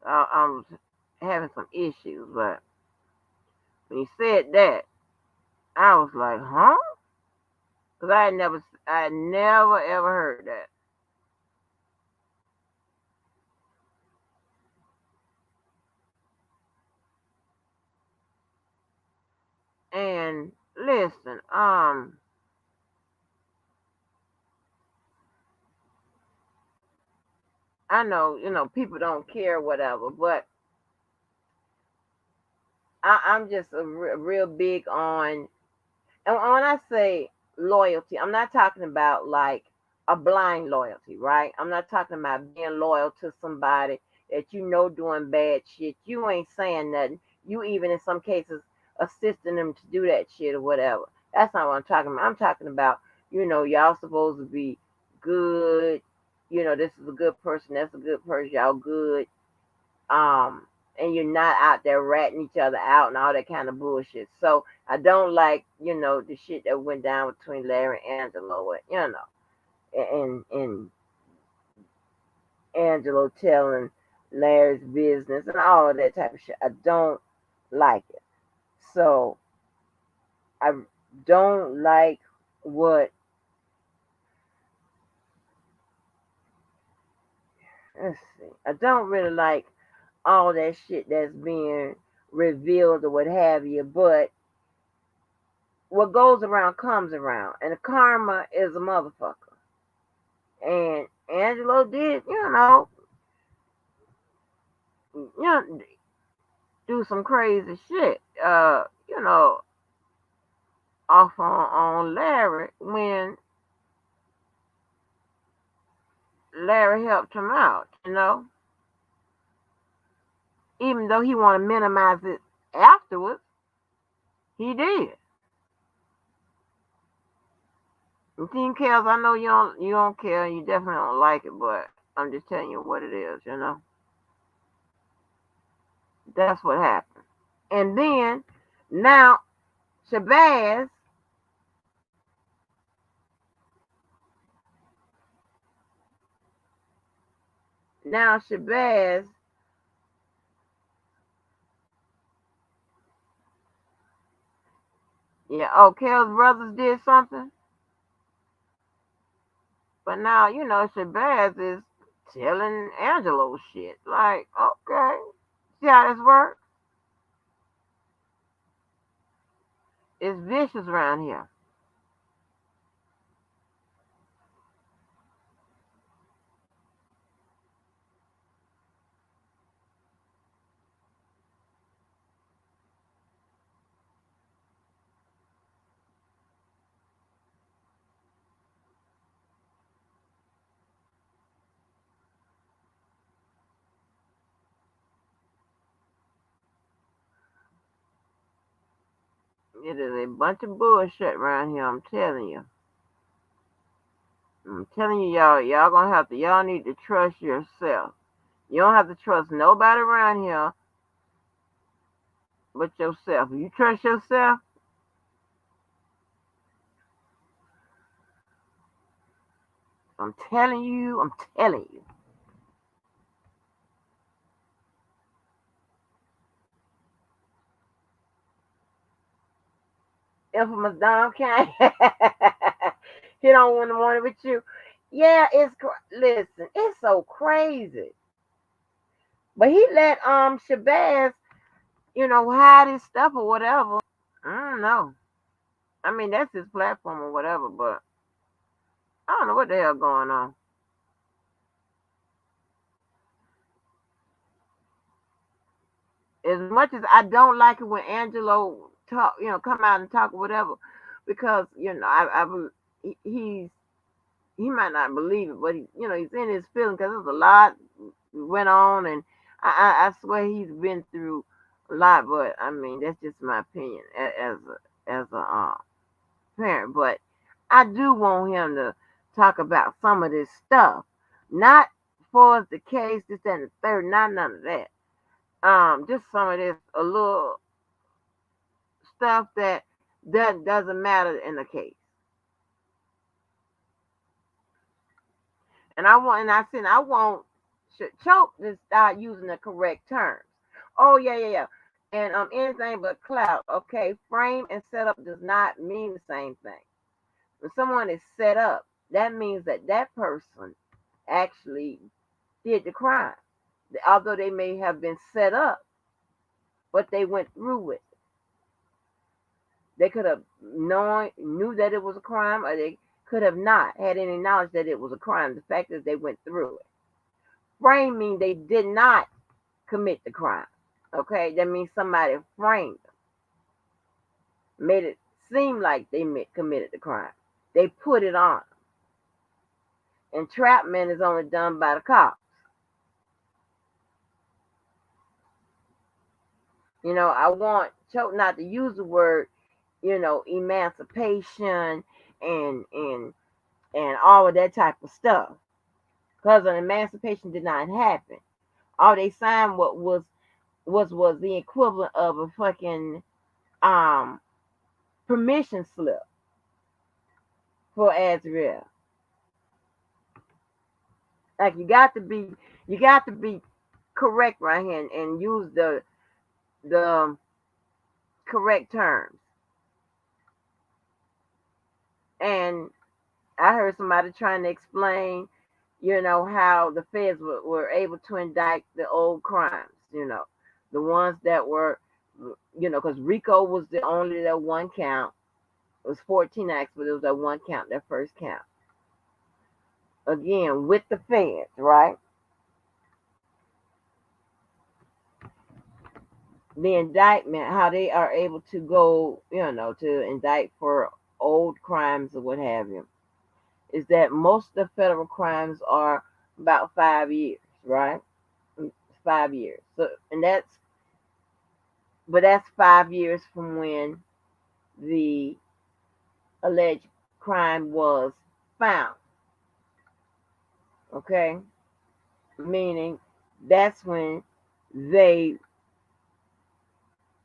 I was having some issues, but when he said that, I was like, huh? Because I had never ever heard that. And listen, I know, people don't care, whatever, but I'm just real big on, and when I say loyalty, I'm not talking about like a blind loyalty, right? I'm not talking about being loyal to somebody that doing bad shit. You ain't saying nothing. You even in some cases assisting them to do that shit or whatever. That's not what I'm talking about. I'm talking about, y'all supposed to be good. This is a good person. That's a good person. Y'all good. um, and you're not out there ratting each other out and all that kind of bullshit. So I don't like, the shit that went down between Larry and Angelo, and Angelo telling Larry's business and all of that type of shit. I don't like it. So I don't like what, let's see, I don't really like all that shit that's being revealed or what have you, but what goes around comes around, and the karma is a motherfucker. And Angelo did, you know, do some crazy shit, off on Larry when Larry helped him out, even though he want to minimize it afterwards, he did. And Team Kels, I know you don't care, you definitely don't like it, but I'm just telling you what it is. That's what happened. And then now Shabazz, now Shabazz, yeah, oh, Kels brothers did something, but now Shabazz is telling Angelo shit. Like, okay, see how this works? It's vicious around here. It is a bunch of bullshit around here. I'm telling you. I'm telling you, y'all gonna have to. Y'all need to trust yourself. You don't have to trust nobody around here but yourself. If you trust yourself, I'm telling you. I'm telling you. Infamous Dom King. He don't want it with you. Yeah, listen, it's so crazy. But he let Shabazz, hide his stuff or whatever. I don't know. I mean, that's his platform or whatever, but know what the hell going on. As much as I don't like it when Angelo talk, come out and talk or whatever, because he might not believe it, but he's in his feelings because there's a lot went on, and I swear he's been through a lot. But I mean, that's just my opinion as a parent. But I do want him to talk about some of this stuff, not for the case, this, that, and the third, not none of that. Just some of this, a little stuff that doesn't matter in the case. And I want Choke to start using the correct terms. Oh yeah. And anything but clout. Okay, frame and setup does not mean the same thing. When someone is set up, that means that person actually did the crime. Although they may have been set up, but they went through with it. They could have knew that it was a crime, or they could have not had any knowledge that it was a crime. The fact is they went through it. Frame means they did not commit the crime. Okay, that means somebody framed them, made it seem like they committed the crime. They put it on. Entrapment is only done by the cops. I want Choke not to use the word, emancipation and all of that type of stuff, because an emancipation did not happen. All they signed was the equivalent of a fucking permission slip for Azrael. Like you got to be correct right here and use the correct terms. And I heard somebody trying to explain, how the feds were able to indict the old crimes, the ones that were, because RICO was the only that one count. It was 14 acts, but it was that one count, that first count. Again, with the feds, right? The indictment, how they are able to go, to indict for old crimes or what have you, is that most of the federal crimes are about 5 years, right? 5 years. So, that's 5 years from when the alleged crime was found. Okay? Meaning that's when they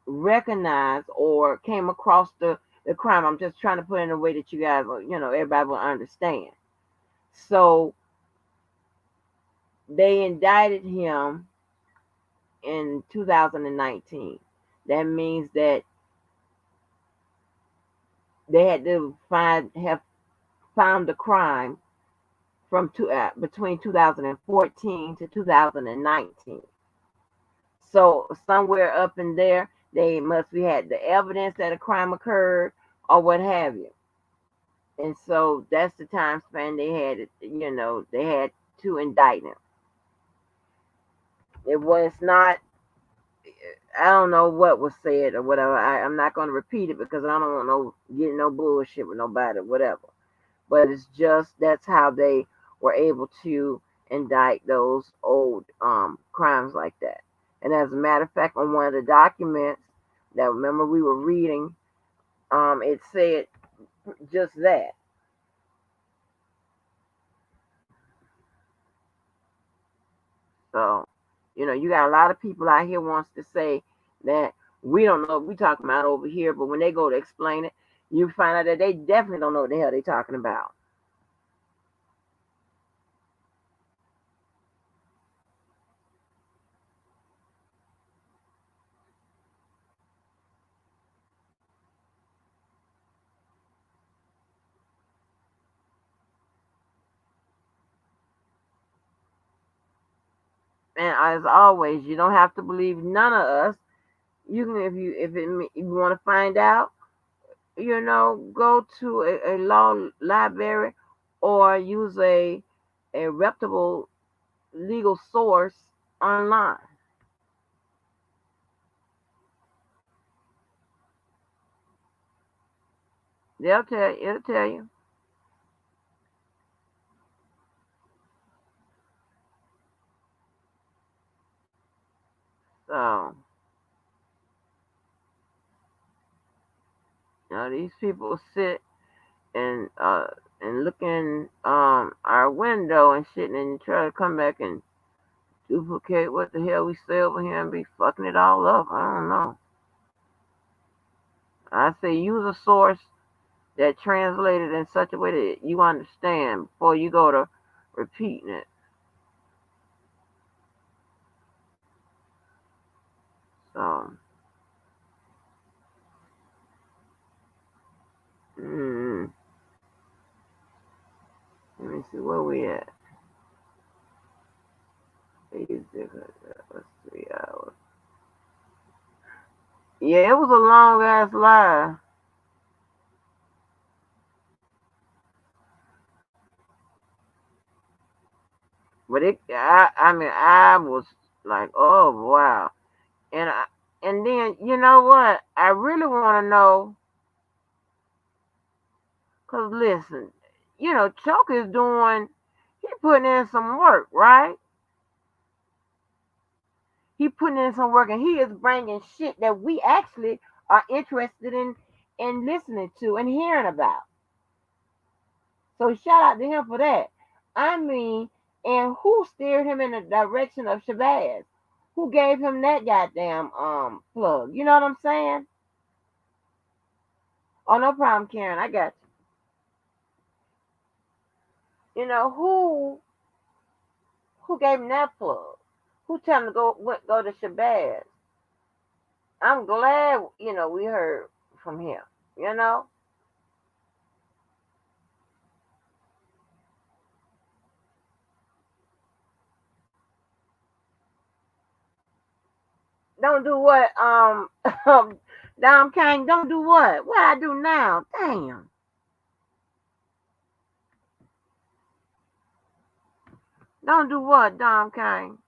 recognized or came across the crime. I'm just trying to put it in a way that you guys, everybody will understand. So they indicted him in 2019. That means that they had to have found the crime from between 2014 to 2019. So somewhere up in there, they must have had the evidence that a crime occurred or what have you. And so that's the time span they had, they had to indict him. It was not, I don't know what was said or whatever. I'm not going to repeat it because I don't want getting no bullshit with nobody, whatever. But it's just, that's how they were able to indict those old crimes like that. And as a matter of fact, on one of the documents that remember we were reading, it said just that. So, you got a lot of people out here wants to say that we don't know what we're talking about over here, but when they go to explain it, you find out that they definitely don't know what the hell they're talking about. And as always, you don't have to believe none of us. You can, if you want to find out, go to a law library or use a reputable legal source online. It'll tell you. So, these people sit and look in our window and shit and try to come back and duplicate what the hell we say over here and be fucking it all up. I don't know. I say use a source that translated in such a way that you understand before you go to repeating it. So, mm, let me see where we at. What's 3 hours? Yeah, it was a long ass live. But I mean, I was like, oh wow, and then you know what? I really want to know, cause listen, Chuck is he putting in some work, right? He putting in some work, and he is bringing shit that we actually are interested in listening to and hearing about. So shout out to him for that. I mean, and who steered him in the direction of Shabazz? Who gave him that goddamn plug? You know what I'm saying? Oh, no problem, Karen. I got you. Who gave him that plug? Who told him to go to Shabazz? I'm glad we heard from him. You know, don't do what Dom King. Don't do what? What I do now? Damn. Don't do what, Dom King?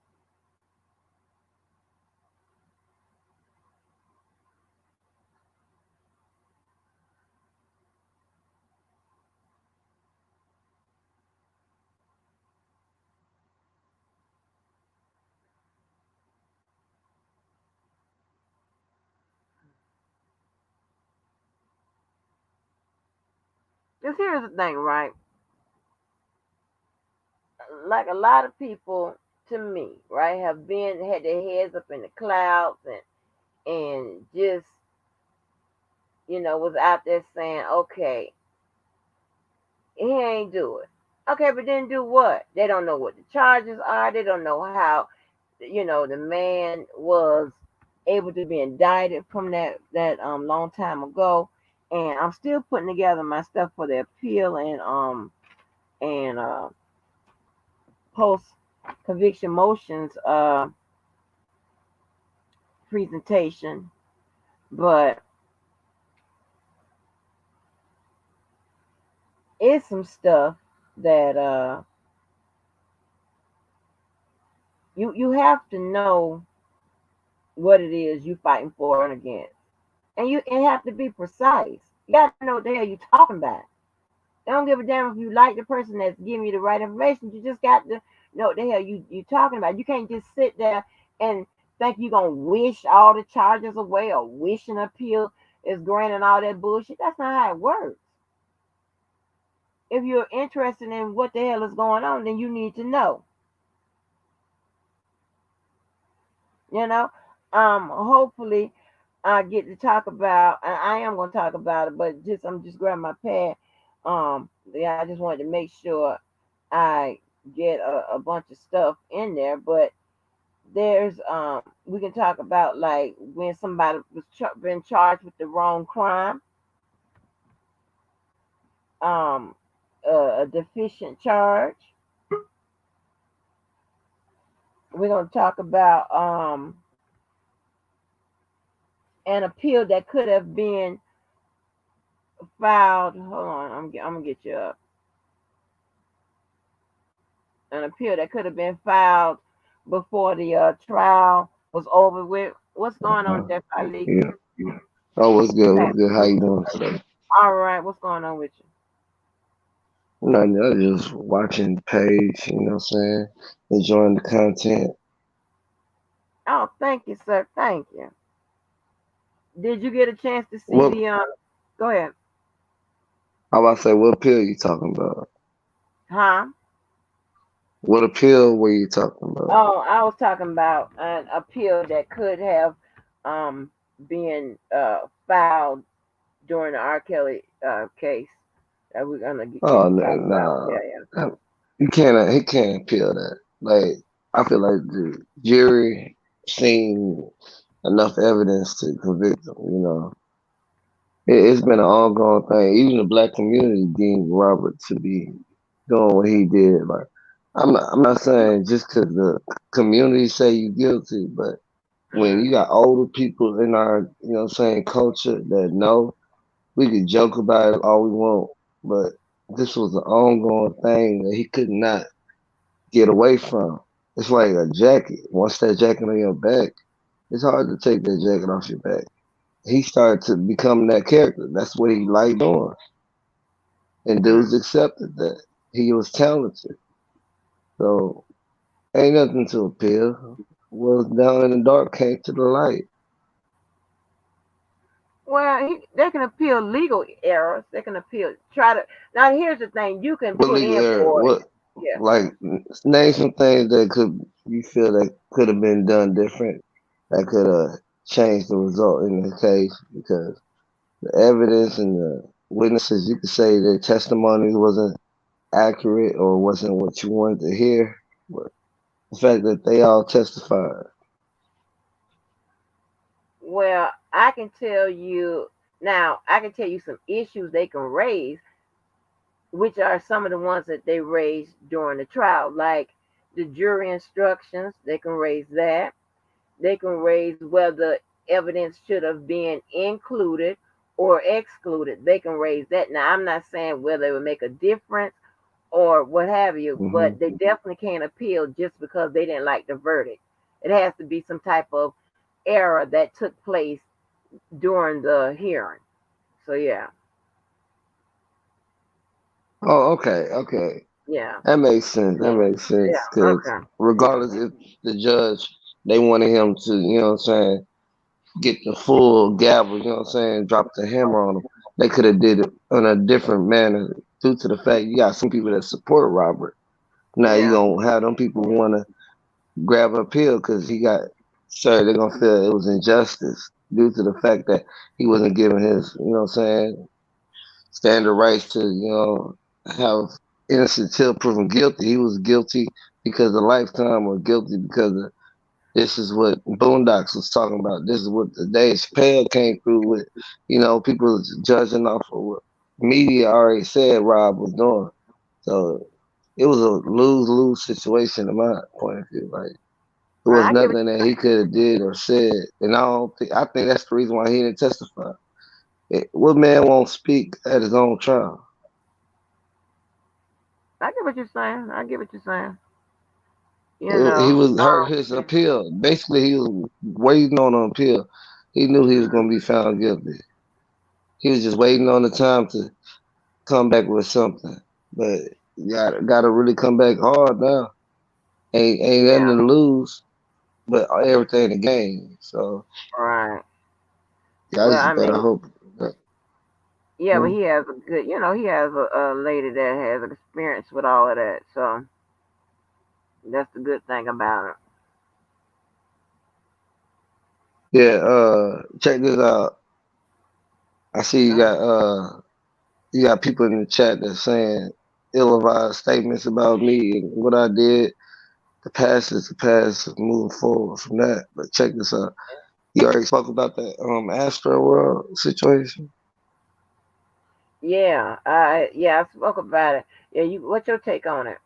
Because here's the thing, right? Like a lot of people, to me, right, have had their heads up in the clouds and just was out there saying, okay, he ain't do it. Okay, but then do what? They don't know what the charges are. They don't know how the man was able to be indicted from that long time ago. And I'm still putting together my stuff for the appeal and post conviction motions presentation. But it's some stuff that you have to know what it is you fighting for and against. And you have to be precise. You got to know what the hell you talking about. They don't give a damn if you like the person that's giving you the right information. You just got to know what the hell you talking about. You can't just sit there and think you're going to wish all the charges away or wish an appeal is granted and all that bullshit. That's not how it works. If you're interested in what the hell is going on, then you need to know. Hopefully I get to talk about, and I am going to talk about it, but I'm just grabbing my pad. Yeah, I just wanted to make sure I get a bunch of stuff in there, but there's we can talk about like when somebody was been charged with the wrong crime, a deficient charge. We're going to talk about an appeal that could have been filed. Hold on, I'm gonna get you up. an appeal that could have been filed before the trial was over with. What's going on, Jeff Ali? Yeah. Oh, what's good? What's good? How you doing today? All right, what's going on with you? Nothing. I just watching the page. You know what I'm saying? Enjoying the content. Oh, thank you, sir. Thank you. Did you get a chance to see What? the? Go ahead. I about to say, what appeal you talking about? Huh? What appeal were you talking about? Oh, I was talking about an appeal that could have um been filed during the R. Kelly case that we're gonna get Oh ready to no, talk about. nah. Yeah, yeah. You can't. He can't appeal that. Like I feel like the jury seen enough evidence to convict him. You know, it's been an ongoing thing. Even the black community deemed Robert to be doing what he did. Like I'm not saying just because the community say you guilty, but when you got older people in our, you know what I'm saying, culture that know, we could joke about it all we want, but this was an ongoing thing that he could not get away from. It's like a jacket. Once that jacket on your back, it's hard to take that jacket off your back. He started to become that character. That's what he liked doing. And dudes accepted that. He was talented. So ain't nothing to appeal. What's down in the dark came to the light. Well, they can appeal legal errors. They can appeal. Try to. Now, here's the thing: you can What put legal in error? for it. What Yeah. like name some things that could you feel that could have been done different that could have changed the result in the case because the evidence and the witnesses you could say their testimony wasn't accurate or wasn't what you wanted to hear. But the fact that they all testified. Well, I can tell you now. I can tell you some issues they can raise, which are some of the ones that they raised during the trial, like the jury instructions. They can raise that. They can raise whether evidence should have been included or excluded. They can raise that. Now, I'm not saying whether it would make a difference or what have you, Hmm. but they definitely can't appeal just because they didn't like the verdict. It has to be some type of error that took place during the hearing. So, yeah, Oh, okay, okay. yeah, That makes sense. That makes sense. yeah, Because okay. regardless if the judge, they wanted him to, you know what I'm saying, get the full gavel, you know what I'm saying, drop the hammer on him. They could have did it in a different manner due to the fact you got some people that support Robert. Now you Yeah, gonna have them people who wanna grab an appeal because he got sir, they're gonna feel it was injustice due to the fact that he wasn't given his, you know what I'm saying, standard rights to, you know, have innocent till proven guilty. He was guilty because of lifetime or guilty because of this is what Boondocks was talking about. This is what the Dave Chappelle came through with. You know, people was judging off of what media already said Rob was doing. So it was a lose-lose situation in my point of view. Like there was right. I give it. nothing that he could have did or said, and I think that's the reason why he didn't testify. What man won't speak at his own trial? I get what you're saying. I get what you're saying. You He know. was hurt his appeal. Basically, he was waiting on an appeal. He knew he was going to be found guilty. He was just waiting on the time to come back with something. But you gotta really come back hard now. Ain't nothing Yeah. to lose, but everything to gain. So Right. y'all Well, just I better mean, hope. That, yeah, but hmm? he has a good. He has a lady that has experience with all of that. So that's the good thing about it. Yeah. Check this out. I see Uh, you got people in the chat that's saying ill-advised statements about me and what I did. The past is the past. Moving forward from that. But check this out. You already spoke about that Astroworld situation. yeah. I spoke about it. Yeah. What's your take on it?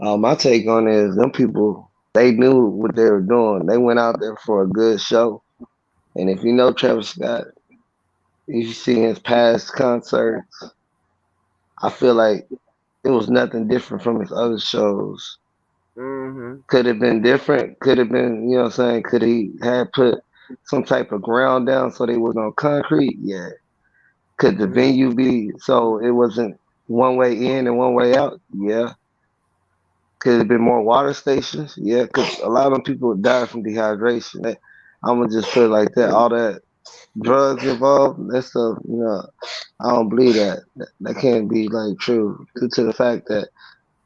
My take on it is them people they knew what they were doing. They went out there for a good show. And if you know Travis Scott, if you see his past concerts, I feel like It was nothing different from his other shows. Mm-hmm. Could have been different. Could have been, you know what I'm saying? Could he have put some type of ground down so they was on concrete? Yeah. Could the Mm-hmm. venue be so it wasn't one way in and one way out? Yeah. Could it have been more water stations? Yeah, because a lot of people died from dehydration. I'm gonna just put it like that. All that drugs involved, that stuff, I don't believe that. That can't be like true due to the fact that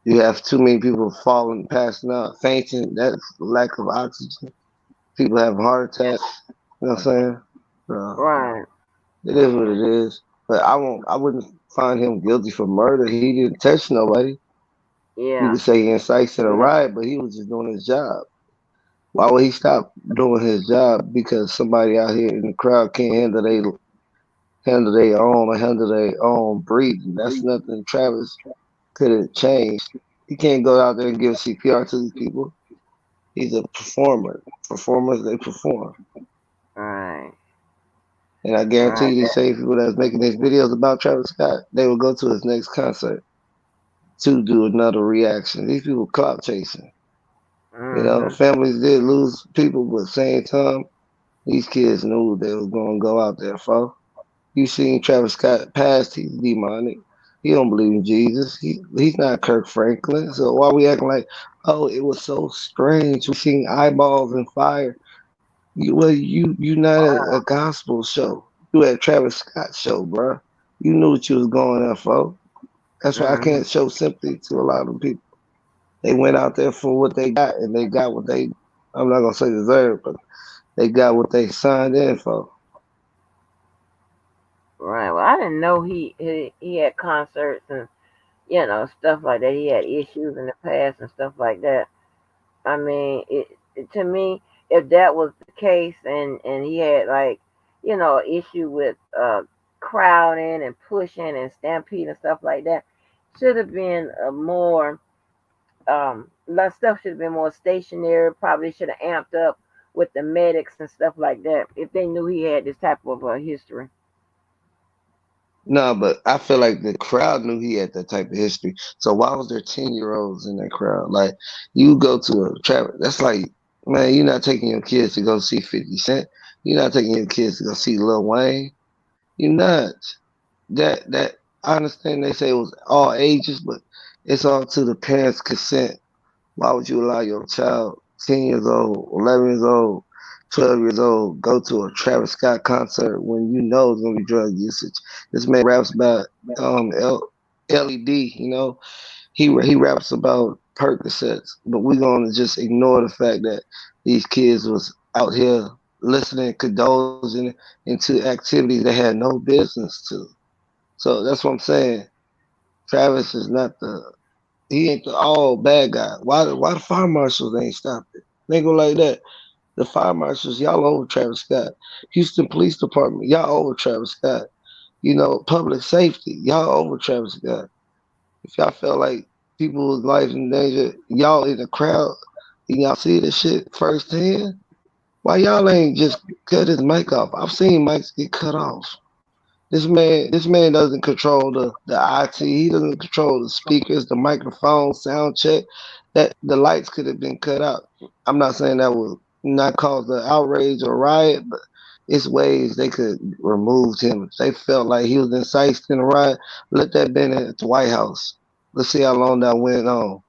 you have too many people falling, passing out, fainting. That's lack of oxygen. People having heart attacks. You know what I'm saying? So Right. it is what it is. But I wouldn't find him guilty for murder. He didn't touch nobody. You Yeah. could say he incites a riot, but he was just doing his job. Why would he stop doing his job because somebody out here in the crowd can't handle their own breathing? That's nothing Travis could have changed. He can't go out there and give CPR to these people. He's a performer. Performers, they perform. Right. And I guarantee Right. you, these same people that's making these videos about Travis Scott, they will go to his next concert to do another reaction. These people clout chasing. Mm-hmm. Families did lose people, but at the same time, these kids knew they was gonna go out there, folks. You seen Travis Scott past, he's demonic. He don't believe in Jesus. He's not Kirk Franklin. So why we acting like, oh, it was so strange. We seen eyeballs and fire. You not a gospel show. You at Travis Scott show, bro. You knew what you was going there for. That's why I Mm-hmm. can't show sympathy to a lot of people. They went out there for what they got, and they got what they. I'm not gonna say deserve, but they got what they signed in for. Right. Well, I didn't know he had concerts and stuff like that. He had issues in the past and stuff like that. I mean, to me, if that was the case, and he had like, issue with crowding and pushing and stampede and stuff like that, should have been a more that stuff should have been more stationary. Probably should have amped up with the medics and stuff like that if they knew he had this type of history. No, but I feel like the crowd knew he had that type of history. So why was there 10-year-olds in that crowd? Like you go to a trap, that's like, man, you're not taking your kids to go see 50 Cent. You're not taking your kids to go see Lil Wayne. You're not. That I understand they say it was all ages, but it's all to the parents' consent. Why would you allow your child, 10 years old, 11 years old, 12 years old, go to a Travis Scott concert when you know it's gonna be drug usage? This man raps about LED, he raps about Percocets, but we're gonna just ignore the fact that these kids was out here listening, condoling into activities they had no business to. So that's what I'm saying. Travis is not he ain't the all bad guy. Why the fire marshals ain't stopped it? They go like that. The fire marshals, y'all over Travis Scott. Houston Police Department, y'all over Travis Scott. Public safety, y'all over Travis Scott. If y'all felt like people's life in danger, y'all in the crowd, and y'all see this shit firsthand, why y'all ain't just cut his mic off? I've seen mics get cut off. This man doesn't control the IT. He doesn't control the speakers, the microphone, sound check. That the lights could have been cut out. I'm not saying that would not cause the outrage or riot, but it's ways they could remove him. If they felt like he was inciting a riot, let that been at the White House. Let's see how long that went on.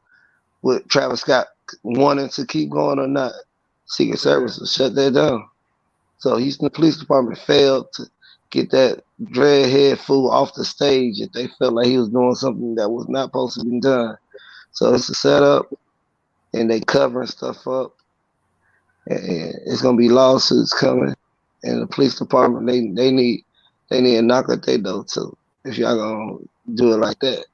With Travis Scott wanting to keep going or not. Secret Mm. Service will shut that down. So Houston Police Department failed to get that dreadhead fool off the stage if they felt like he was doing something that was not supposed to be done. So it's a setup, and they covering stuff up, and it's gonna be lawsuits coming. And the police department, they need to knock at their door too. If y'all gonna do it like that.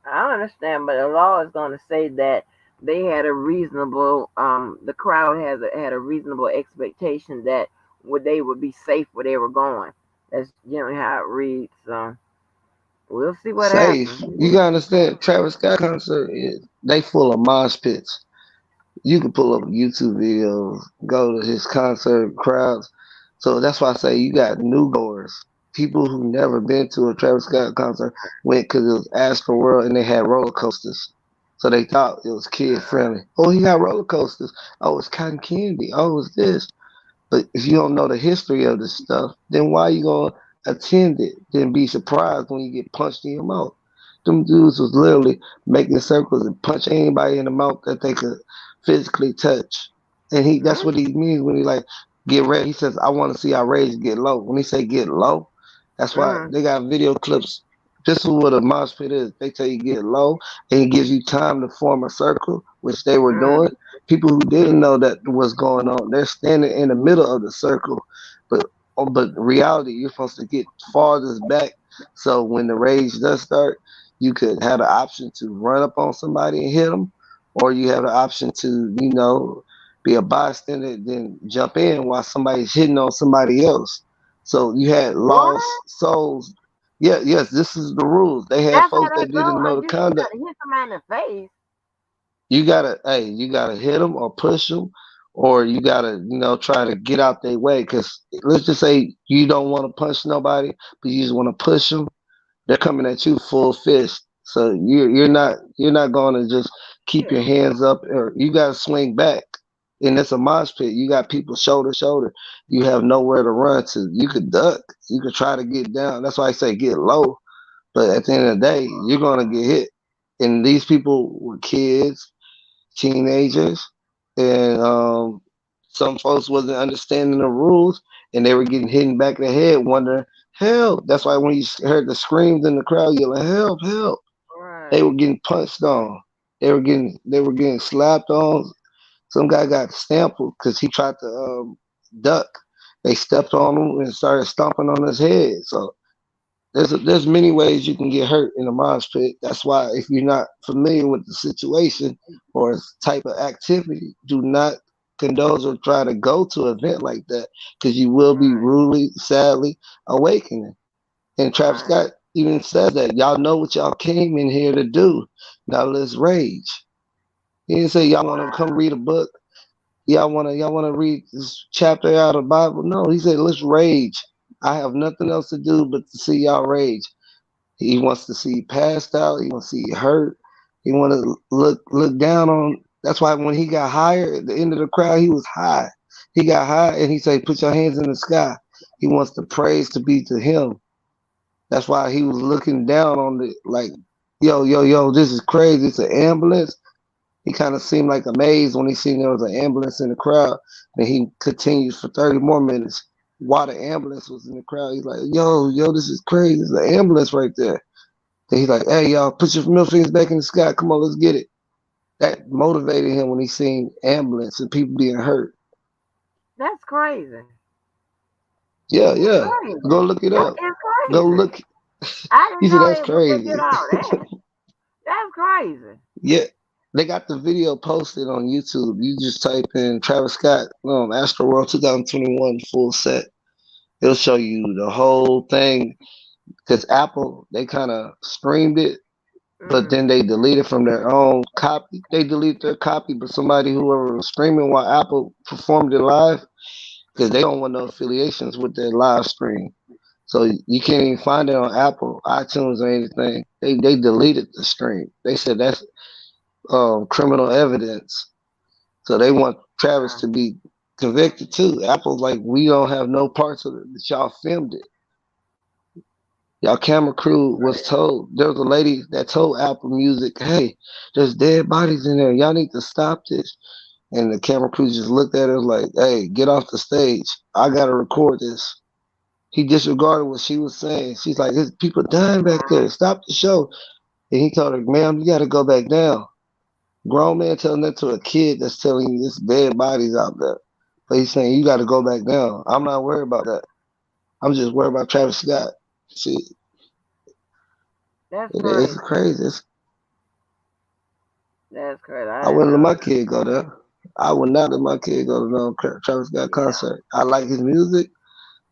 I understand, but the law is going to say that they had a reasonable, the crowd had a reasonable expectation that they would be safe where they were going. That's generally how it reads. So we'll see what Safe. happens. You gotta understand, Travis Scott concert is they full of mosh pits. You can pull up YouTube videos, go to his concert crowds. So that's why I say you got new goers. People who never been to a Travis Scott concert went because it was Astroworld and they had roller coasters. So they thought it was kid friendly. Oh, he got roller coasters. Oh, it's cotton candy. Oh, it's this. But if you don't know the history of this stuff, then why you gonna attend it? Then be surprised when you get punched in your mouth. Them dudes was literally making circles and punch anybody in the mouth that they could physically touch. And that's what he means when he like get ready. He says, I want to see our rage get low. When he say get low, that's why they got video clips. This is what a mosh pit is. They tell you get low and it gives you time to form a circle, which they were doing. People who didn't know that was going on, they're standing in the middle of the circle, but reality, you're supposed to get farthest back. So when the rage does start, you could have the option to run up on somebody and hit them, or you have the option to, be a bystander, then jump in while somebody's hitting on somebody else. So you had lost souls. Yeah, yes, this is the rules. They had That's folks how that they go. didn't know the You gotta conduct. hit somebody in the face. You gotta hit them or push them, or you gotta, try to get out their way. Because let's just say you don't want to punch nobody, but you just want to push them. They're coming at you full fist. So you're not going to just keep your hands up, or you gotta swing back. And it's a mosh pit. You got people shoulder to shoulder. You have nowhere to run to. You could duck. You could try to get down. That's why I say get low. But at the end of the day, you're gonna get hit. And these people were kids, teenagers, and some folks wasn't understanding the rules, and they were getting hit in the back of the head, wondering, help. That's why when you heard the screams in the crowd yelling, help, help, they were getting punched on. They were getting slapped on. Some guy got sampled because he tried to duck. They stepped on him and started stomping on his head. So there's many ways you can get hurt in a mosh pit. That's why if you're not familiar with the situation or type of activity, do not condone or try to go to an event like that because you will be rudely, sadly awakening. And Travis Scott even says that y'all know what y'all came in here to do. Now let's rage. He didn't say y'all want to come read a book. Y'all wanna read this chapter out of the Bible. No, he said let's rage. I have nothing else to do but to see y'all rage. He wants to see you passed out. He wants to see you hurt. He want to look down on. That's why when he got higher at the end of the crowd, he was high. He got high and he said, "Put your hands in the sky." He wants the praise to be to him. That's why he was looking down on the like, yo, yo, yo, this is crazy. It's an ambulance. He kind of seemed like amazed when he seen there was an ambulance in the crowd. And he continued for 30 more minutes while the ambulance was in the crowd. He's like, yo, this is crazy. There's an ambulance right there. Then he's like, hey, y'all, put your middle fingers back in the sky. Come on, let's get it. That motivated him when he seen ambulance and people being hurt. That's crazy. Yeah. Crazy. Go look it up. That is crazy. Go look. I He didn't said, know that's they would crazy. get all that. That's crazy. Yeah. They got the video posted on YouTube. You just type in Travis Scott, Astroworld 2021 full set. It'll show you the whole thing. Because Apple, they kind of streamed it, but then they deleted from their own copy. They deleted their copy, but whoever was streaming while Apple performed it live, because they don't want no affiliations with their live stream. So you can't even find it on Apple, iTunes, or anything. They deleted the stream. They said that's criminal evidence. So they want Travis to be convicted too. Apple's like, we don't have no parts of it, but y'all filmed it. Y'all camera crew was told, there was a lady that told Apple Music, hey, there's dead bodies in there. Y'all need to stop this. And the camera crew just looked at her like, hey, get off the stage. I got to record this. He disregarded what she was saying. She's like, there's people dying back there. Stop the show. And he told her, ma'am, you got to go back down. Grown man telling that to a kid that's telling you there's dead bodies out there. But he's saying, you got to go back down. I'm not worried about that. I'm just worried about Travis Scott. See, That's it's crazy. crazy. That's crazy. I wouldn't let my kid go there. I would not let my kid go to no Travis Scott concert. I like his music,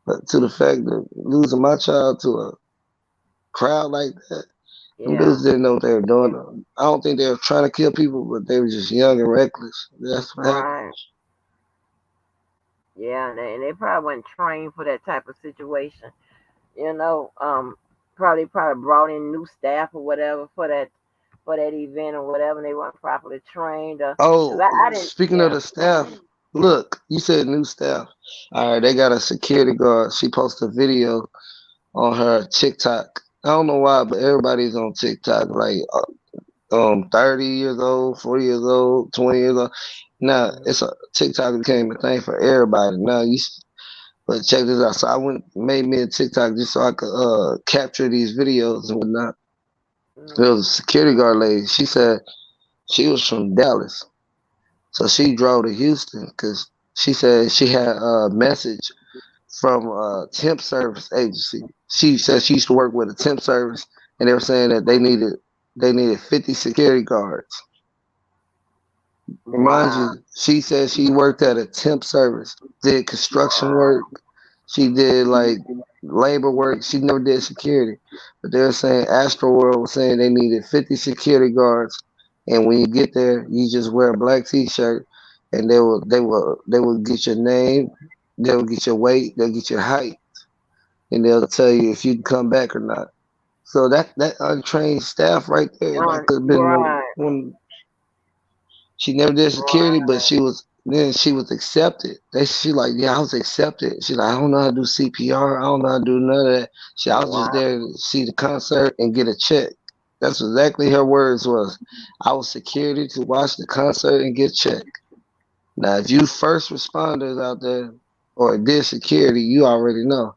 but to the fact that losing my child to a crowd like that, them dudes didn't know what they were doing. I don't think they were trying to kill people, but they were just young and reckless. That's what happened. Right. Yeah, and they probably weren't trained for that type of situation. You know, probably brought in new staff or whatever for that event or whatever. And they weren't properly trained. Cause Oh, I didn't. speaking of Yeah. the staff, look, you said new staff. All right, they got a security guard. She posted a video on her TikTok. I don't know why, but everybody's on TikTok. Like 30 years old, 40 years old, 20 years old. Now it's a TikTok became a thing for everybody. Now but check this out. So I made me a TikTok just so I could capture these videos and whatnot. There was a security guard lady. She said she was from Dallas, so she drove to Houston because she said she had a message from a temp service agency. She said she used to work with a temp service, and they were saying that they needed 50 security guards. Mind Wow. you, she said she worked at a temp service, did construction work, she did like labor work. She never did security, but they were saying Astroworld was saying they needed 50 security guards, and when you get there, you just wear a black T-shirt, and they will get your name, they'll get your weight, they'll get your height, and they'll tell you if you can come back or not. So that untrained staff right there, that could have been Right. one. She never did security, but she was accepted. She like, yeah, I was accepted. She like, I don't know how to do CPR. I don't know how to do none of that. I was just Wow. there to see the concert and get a check. That's exactly her words was. I was security to watch the concert and get check. Now, if you first responders out there or did security, you already know.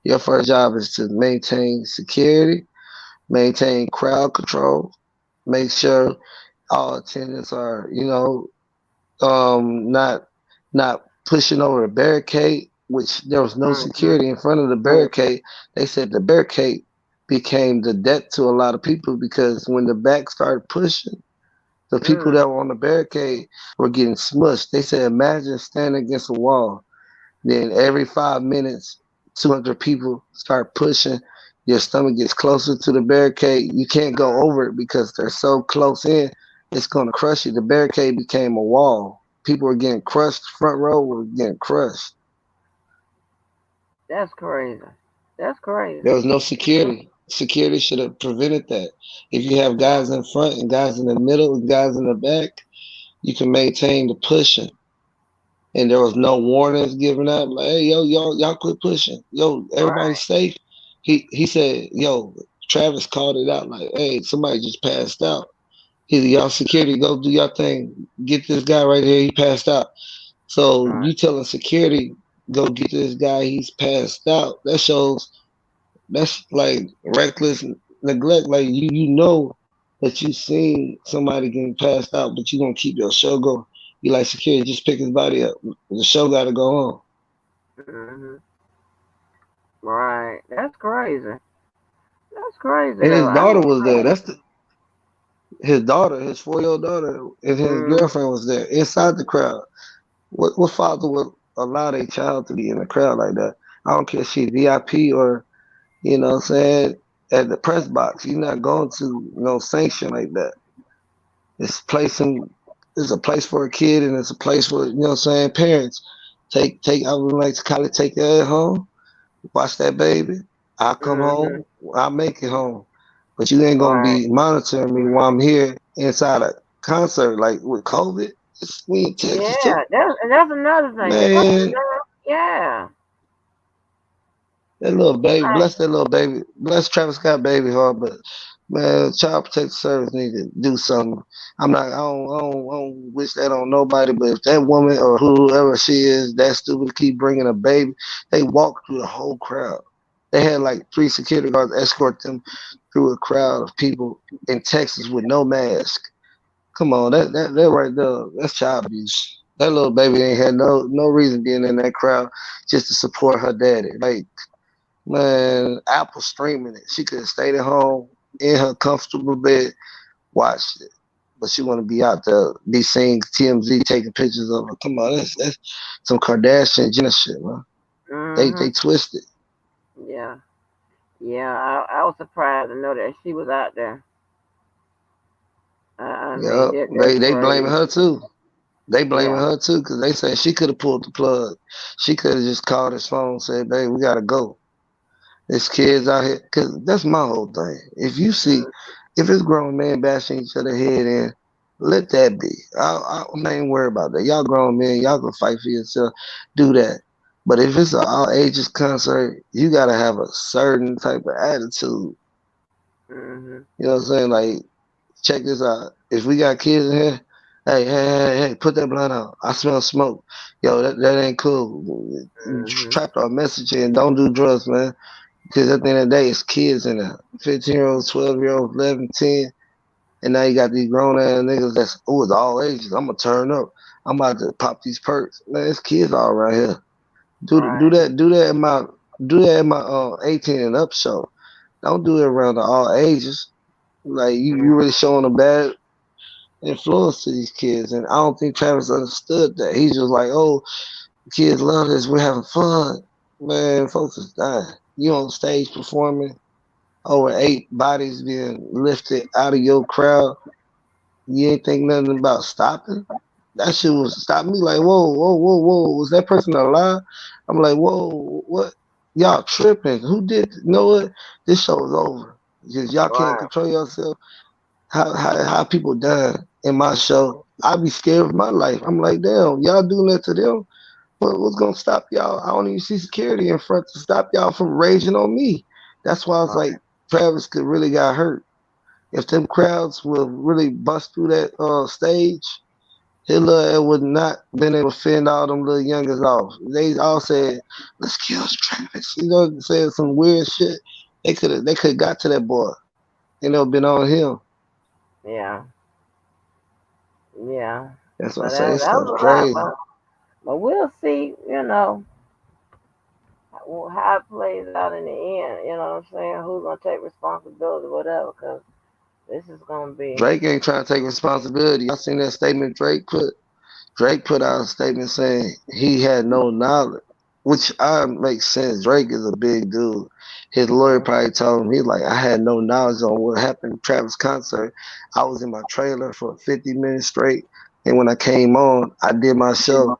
Your first job is to maintain security, maintain crowd control, make sure all attendants are, not pushing over a barricade, which there was no security in front of the barricade. They said the barricade became the death to a lot of people because when the back started pushing, the people that were on the barricade were getting smushed. They said, imagine standing against a wall. Then every 5 minutes, 200 people start pushing. Your stomach gets closer to the barricade. You can't go over it because they're so close in. It's going to crush you. The barricade became a wall. People were getting crushed. Front row were getting crushed. That's crazy. That's crazy. There was no security. Security should have prevented that. If you have guys in front and guys in the middle and guys in the back, you can maintain the pushing. And there was no warnings given out. Like, hey, yo, y'all quit pushing. Yo, everybody's safe. He said, yo, Travis called it out like, hey, somebody just passed out. He said, y'all security, go do your thing. Get this guy right here. He passed out. So you telling security, go get this guy. He's passed out. That's like reckless neglect. Like you know that you seen somebody getting passed out, but you gonna keep your show going. You like security, just pick his body up. The show got to go on. Mm-hmm. Right. That's crazy. That's crazy And though. his daughter was there. His daughter, his 4-year-old daughter, and his girlfriend was there inside the crowd. What father would allow their child to be in a crowd like that? I don't care if she's VIP or, what I'm saying, at the press box. You're not going to no sanction like that. It's a place for a kid and it's a place for, what I'm saying, parents. I would like to kind of take her at home, watch that baby. I'll come home, I'll make it home. But you ain't gonna be monitoring me while I'm here inside a concert like with COVID. We in Texas too. Yeah, that's another thing. Man, Yeah. that little baby, bless that little baby, bless Travis Scott baby heart, but man, Child Protective Service need to do something. I don't wish that on nobody, but if that woman or whoever she is that stupid to keep bringing a baby, they walk through the whole crowd. They had like 3 security guards escort them through a crowd of people in Texas with no mask. Come on, that right there, that's child abuse. That little baby ain't had no reason being in that crowd just to support her daddy. Like, man, Apple streaming it. She could have stayed at home in her comfortable bed, watched it. But she want to be out there, be seeing TMZ taking pictures of her. Come on, that's some Kardashian Jenner shit, man. They twisted. Yeah. Yeah, I was surprised to know that she was out there. Yeah, they blaming her too. They blaming Yeah. her too because they say she could have pulled the plug. She could have just called his phone and said, "Babe, we gotta go." There's kids out here, cause that's my whole thing. If you see, if it's grown men bashing each other head in, let that be. I'm not even worried about that. Y'all grown men, y'all can fight for yourself. Do that. But if it's an all ages concert, you gotta have a certain type of attitude. Mm-hmm. You know what I'm saying? Like, check this out. If we got kids in here, hey, put that blunt out. I smell smoke. Yo, that ain't cool. Mm-hmm. Trap our message and don't do drugs, man. Because at the end of the day, it's kids in there. 15-year-olds, 12-year-olds, 11, 10. And now you got these grown ass niggas that's, oh, it's all ages. I'm going to turn up. I'm about to pop these perks. Man, it's kids all around here. Do that in my 18 and up show. Don't do it around the all ages. Like, you really showing a bad influence to these kids. And I don't think Travis understood that. He's just like, oh, kids love this. We're having fun. Man, folks is dying. You on stage performing, over 8 bodies being lifted out of your crowd. You ain't think nothing about stopping? That shit was stop me like, whoa. Was that person alive? I'm like, whoa, what? Y'all tripping. Who did? You know what? This show is over. Because y'all can't control yourself. How people dying in my show. I be scared of my life. I'm like, damn, y'all doing that to them? What's gonna stop y'all? I don't even see security in front to stop y'all from raging on me. That's why I was like, Travis could really got hurt. If them crowds would really bust through that stage, Hitler would not been able to fend all them little youngers off. They all said, "Let's kill Travis." You know, saying some weird shit. They could got to that boy, and it would been on him. Yeah. Yeah. That's what I But say. that It's was stuff a crazy. lot. But we'll see, how it plays out in the end. You know what I'm saying? Who's gonna take responsibility, whatever? Because this is gonna be. Drake ain't trying to take responsibility. I seen that statement Drake put. Drake put out a statement saying he had no knowledge, which makes sense. Drake is a big dude. His lawyer probably told him, he's like, I had no knowledge on what happened at Travis' concert. I was in my trailer for 50 minutes straight, and when I came on, I did my show.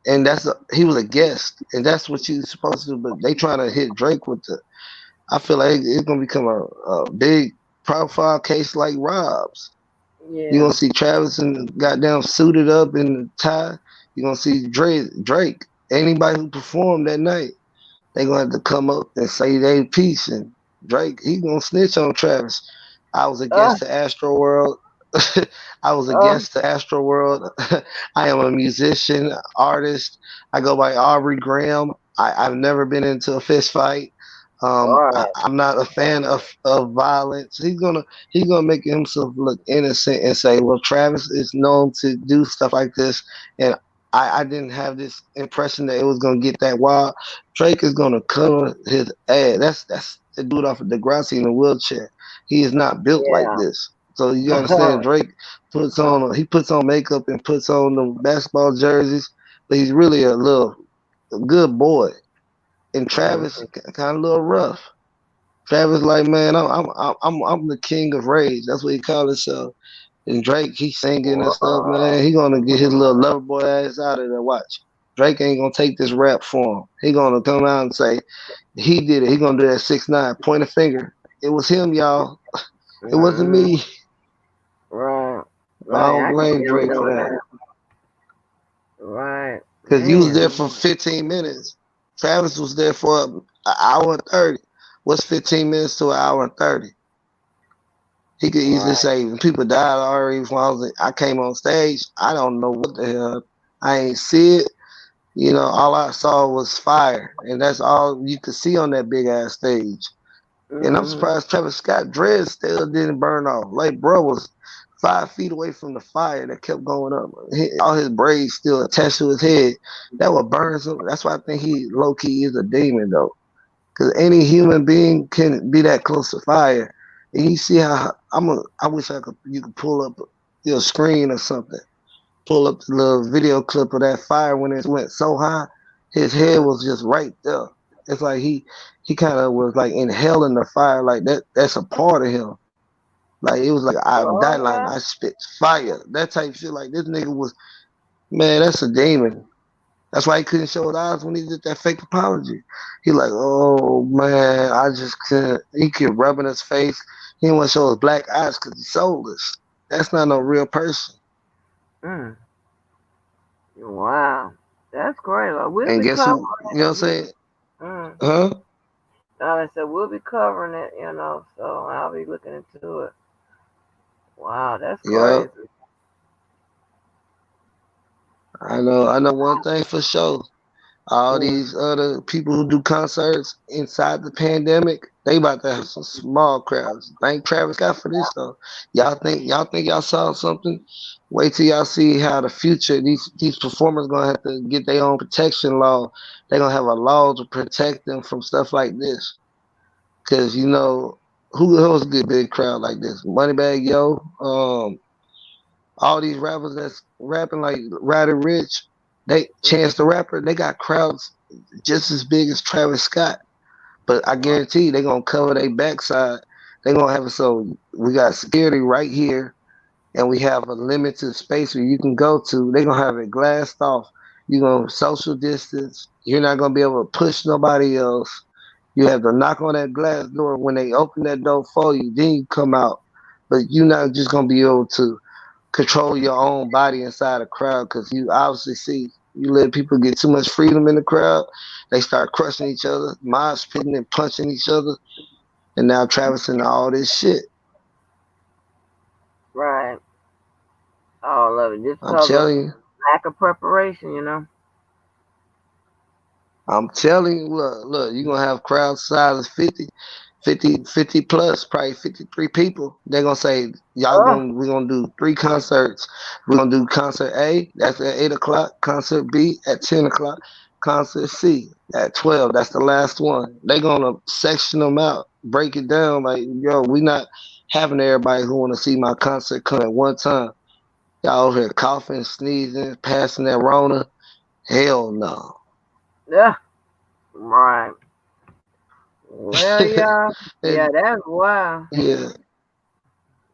And he was a guest, and that's what you're supposed to do. But they trying to hit Drake with the. I feel like it's gonna become a big profile case like Rob's. Yeah. You're gonna see Travis and goddamn suited up in the tie. You're gonna see Drake. Anybody who performed that night, they gonna have to come up and say their piece. And Drake, he gonna snitch on Travis. I was a guest to Astroworld. I was a guest to Astroworld. I am a musician, artist. I go by Aubrey Graham. I've never been into a fist fight. I'm not a fan of violence. He's gonna make himself look innocent and say, well, Travis is known to do stuff like this, and I didn't have this impression that it was gonna get that wild. Drake is gonna cover his ass. That's the dude off of Degrassi in a wheelchair. He is not built like this. So you understand, Drake puts on makeup and puts on the basketball jerseys, but he's really a good boy. And Travis kind of a little rough. Travis like, man, I'm the king of rage. That's what he called himself. And Drake, he's singing and stuff, man. He gonna get his little lover boy ass out of there. Watch. Drake ain't gonna take this rap for him. He gonna come out and say he did it. He gonna do that 6ix9ine, point a finger. It was him, y'all. It wasn't me. Right. I don't blame Drake for that. Right. Because you was there for 15 minutes. Travis was there for an hour and 30. What's 15 minutes to an hour and 30? He could easily say, when people died already, when I came on stage, I don't know what the hell. I ain't see it. You know, all I saw was fire. And that's all you could see on that big ass stage. And I'm surprised Travis Scott dread still didn't burn off. Like, bro was 5 feet away from the fire that kept going up. All his braids still attached to his head. That would burn him. That's why I think he low-key is a demon, though. Because any human being can be that close to fire. And you see how I wish you could pull up your screen or something. Pull up the little video clip of that fire when it went so high. His head was just right there. It's like he kind of was like inhaling the fire, like that's a part of him. Like it was like I'm dying, like I spit fire, that type shit. Like this nigga was, man, that's a demon. That's why he couldn't show his eyes when he did that fake apology. He like, oh man, I just couldn't. He kept rubbing his face. He didn't want to show his black eyes because he's soulless. That's not no real person. Mm. Wow. That's great. We'll And be guess covering who? You know what I'm it. saying? Mm. Huh? I said we'll be covering it, so I'll be looking into it. Wow, that's Yeah. crazy. I know. I know one thing for sure. All Mm. these other people who do concerts inside the pandemic, they about to have some small crowds. Thank Travis Scott for this though. Y'all think y'all saw something? Wait till y'all see how the future these performers gonna have to get their own protection law. They're gonna have a law to protect them from stuff like this. Cause who else get big crowd like this? Moneybag Yo, all these rappers that's rapping like Ryder Rich, they Chance the Rapper, they got crowds just as big as Travis Scott. But I guarantee they're gonna cover their backside. They're gonna have it so we got security right here and we have a limited space where you can go to. They're gonna have it glassed off. You're gonna social distance. You're not gonna be able to push nobody else. You have to knock on that glass door. When they open that door for you, then you come out. But you're not just gonna be able to control your own body inside a crowd because you obviously see you let people get too much freedom in the crowd. They start crushing each other, mosh pitting and punching each other, and now Travis and all this shit. Right. All of it. Just I'm because of telling you. lack of preparation. I'm telling you, look, you're gonna have crowd sizes 50 plus, probably 53 people. They're gonna say, Oh. we're gonna do 3 concerts. We're gonna do concert A, that's at 8 o'clock, concert B at 10 o'clock, concert C at 12. That's the last one. They're gonna section them out, break it down like, yo, we not having everybody who wanna see my concert come at one time. Y'all over here coughing, sneezing, passing that Rona. Hell no. Yeah. Right. Well, yeah. Yeah, And, that's wild. yeah.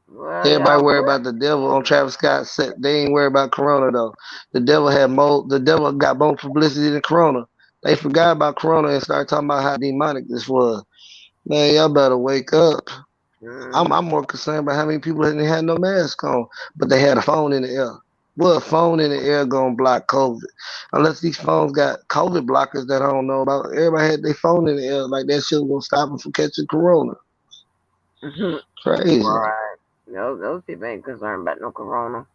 Well, Everybody yeah. worry about the devil on Travis Scott's set. They ain't worried about Corona though. The devil got more publicity than Corona. They forgot about Corona and started talking about how demonic this was. Man, y'all better wake up. I'm more concerned about how many people didn't have no mask on, but they had a phone in the air. Well, a phone in the air gonna block COVID. Unless these phones got COVID blockers that I don't know about. Everybody had their phone in the air like that shit was gonna stop them from catching Corona. Crazy. Right. Those people ain't concerned about no corona.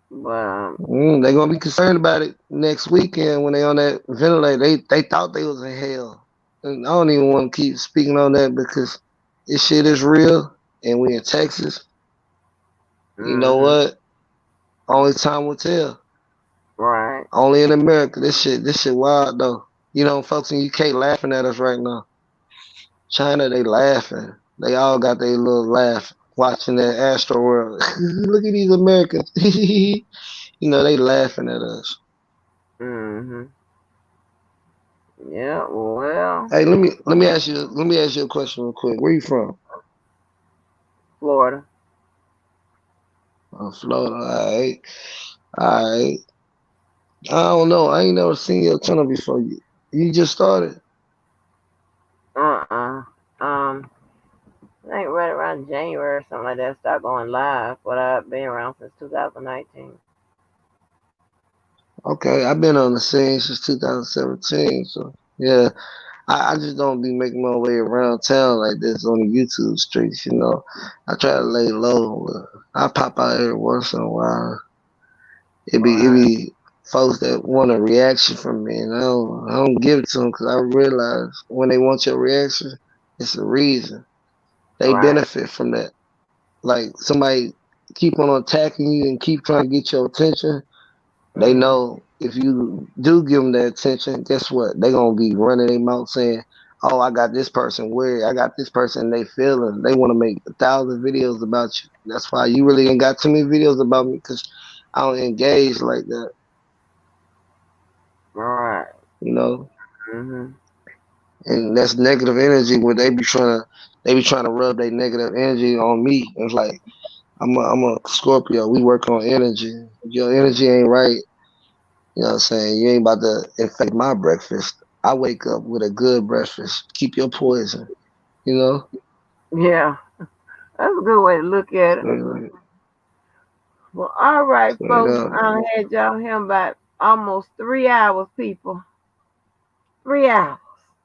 But They gonna be concerned about it next weekend when they on that ventilator. They thought they was in hell, and I don't even want to keep speaking on that because this shit is real, and we in Texas. You know what? Only time will tell. Right. Only in America. This shit wild though. Folks in UK laughing at us right now. China, they laughing. They all got their little laugh watching that Astroworld. Look at these Americans. They laughing at us. Yeah. Well. Hey, let me ask you a question real quick. Where you from? Florida. Oh, Florida. All right. I don't know. I ain't never seen your channel before. You just started. I think right around January or something like that, start going live. But I've been around since 2019. Okay, I've been on the scene since 2017. So yeah, I just don't be making my way around town like this on the YouTube streets. I try to lay low. I pop out every once in a while. It be folks that want a reaction from me, and I don't give it to them because I realize when they want your reaction, it's a reason. They benefit from that. Like somebody keep on attacking you and keep trying to get your attention. They know if you do give them that attention, guess what? They gonna be running their mouth saying, "Oh, I got this person weird. I got this person. They feeling. They want to make 1,000 videos about you. That's why you really ain't got too many videos about me because I don't engage like that. Right. And that's negative energy where they be trying to rub their negative energy on me. It's like I'm a Scorpio. We work on energy. If your energy ain't right, You know what I'm saying? You ain't about to infect my breakfast. I wake up with a good breakfast. Keep your poison. You know? Yeah, that's a good way to look at it. Straight Well, all right, folks. up. I had y'all here about almost 3 hours, people. 3 hours.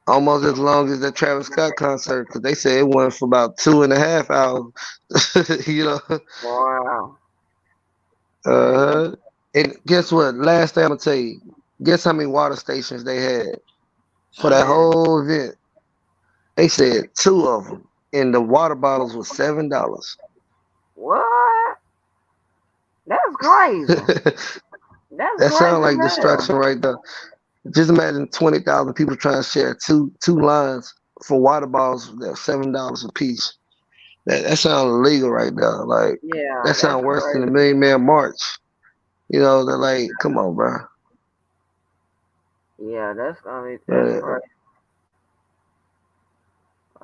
Almost as long as the Travis Scott concert, because they said it went for about 2.5 hours. You know? Wow. Man. And guess what? Last thing I'm gonna tell you. Guess how many water stations they had for How that many? whole event? They said two of them, and the water bottles was $7. What? That's crazy. That That's sounds crazy like as hell. destruction right there. Just imagine 20,000 people trying to share two lines for water bottles that's $7 a piece. That sounds illegal right now. Like Yeah, that that's sounds worse than the crazy. Million Man March. You know, they're like, come on, bro. Yeah, that's crazy.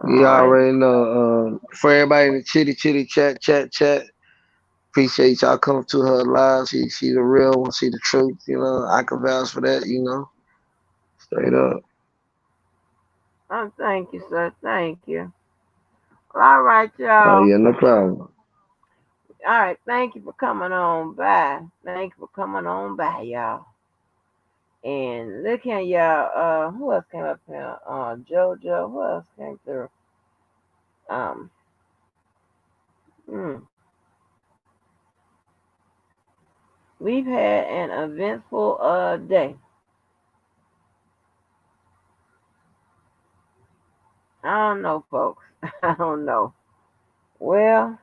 You All right. already know. For everybody in the chitty chat. Appreciate y'all coming to her live. She the real one. She the truth. You know, I can vouch for that. You know, straight up. Thank you, sir. Thank you. All right, y'all. Yeah, no problem. All right. Thank you for coming on by. Thank you for coming on by, y'all. And look at y'all. Who else came up here? JoJo. Who else came through? Um. Hmm. We've had an eventful day. I don't know, folks. I don't know. Well,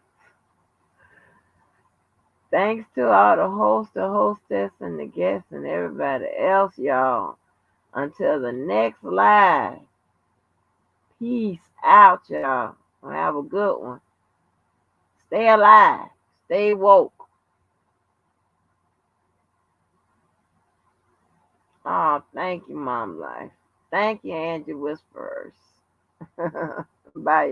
thanks to all the hosts, the hostess, and the guests, and everybody else, y'all. Until the next live. Peace out, y'all. Have a good one. Stay alive. Stay woke. Oh, thank you, Mom Life. Thank you, Angie Whisperers. Bye.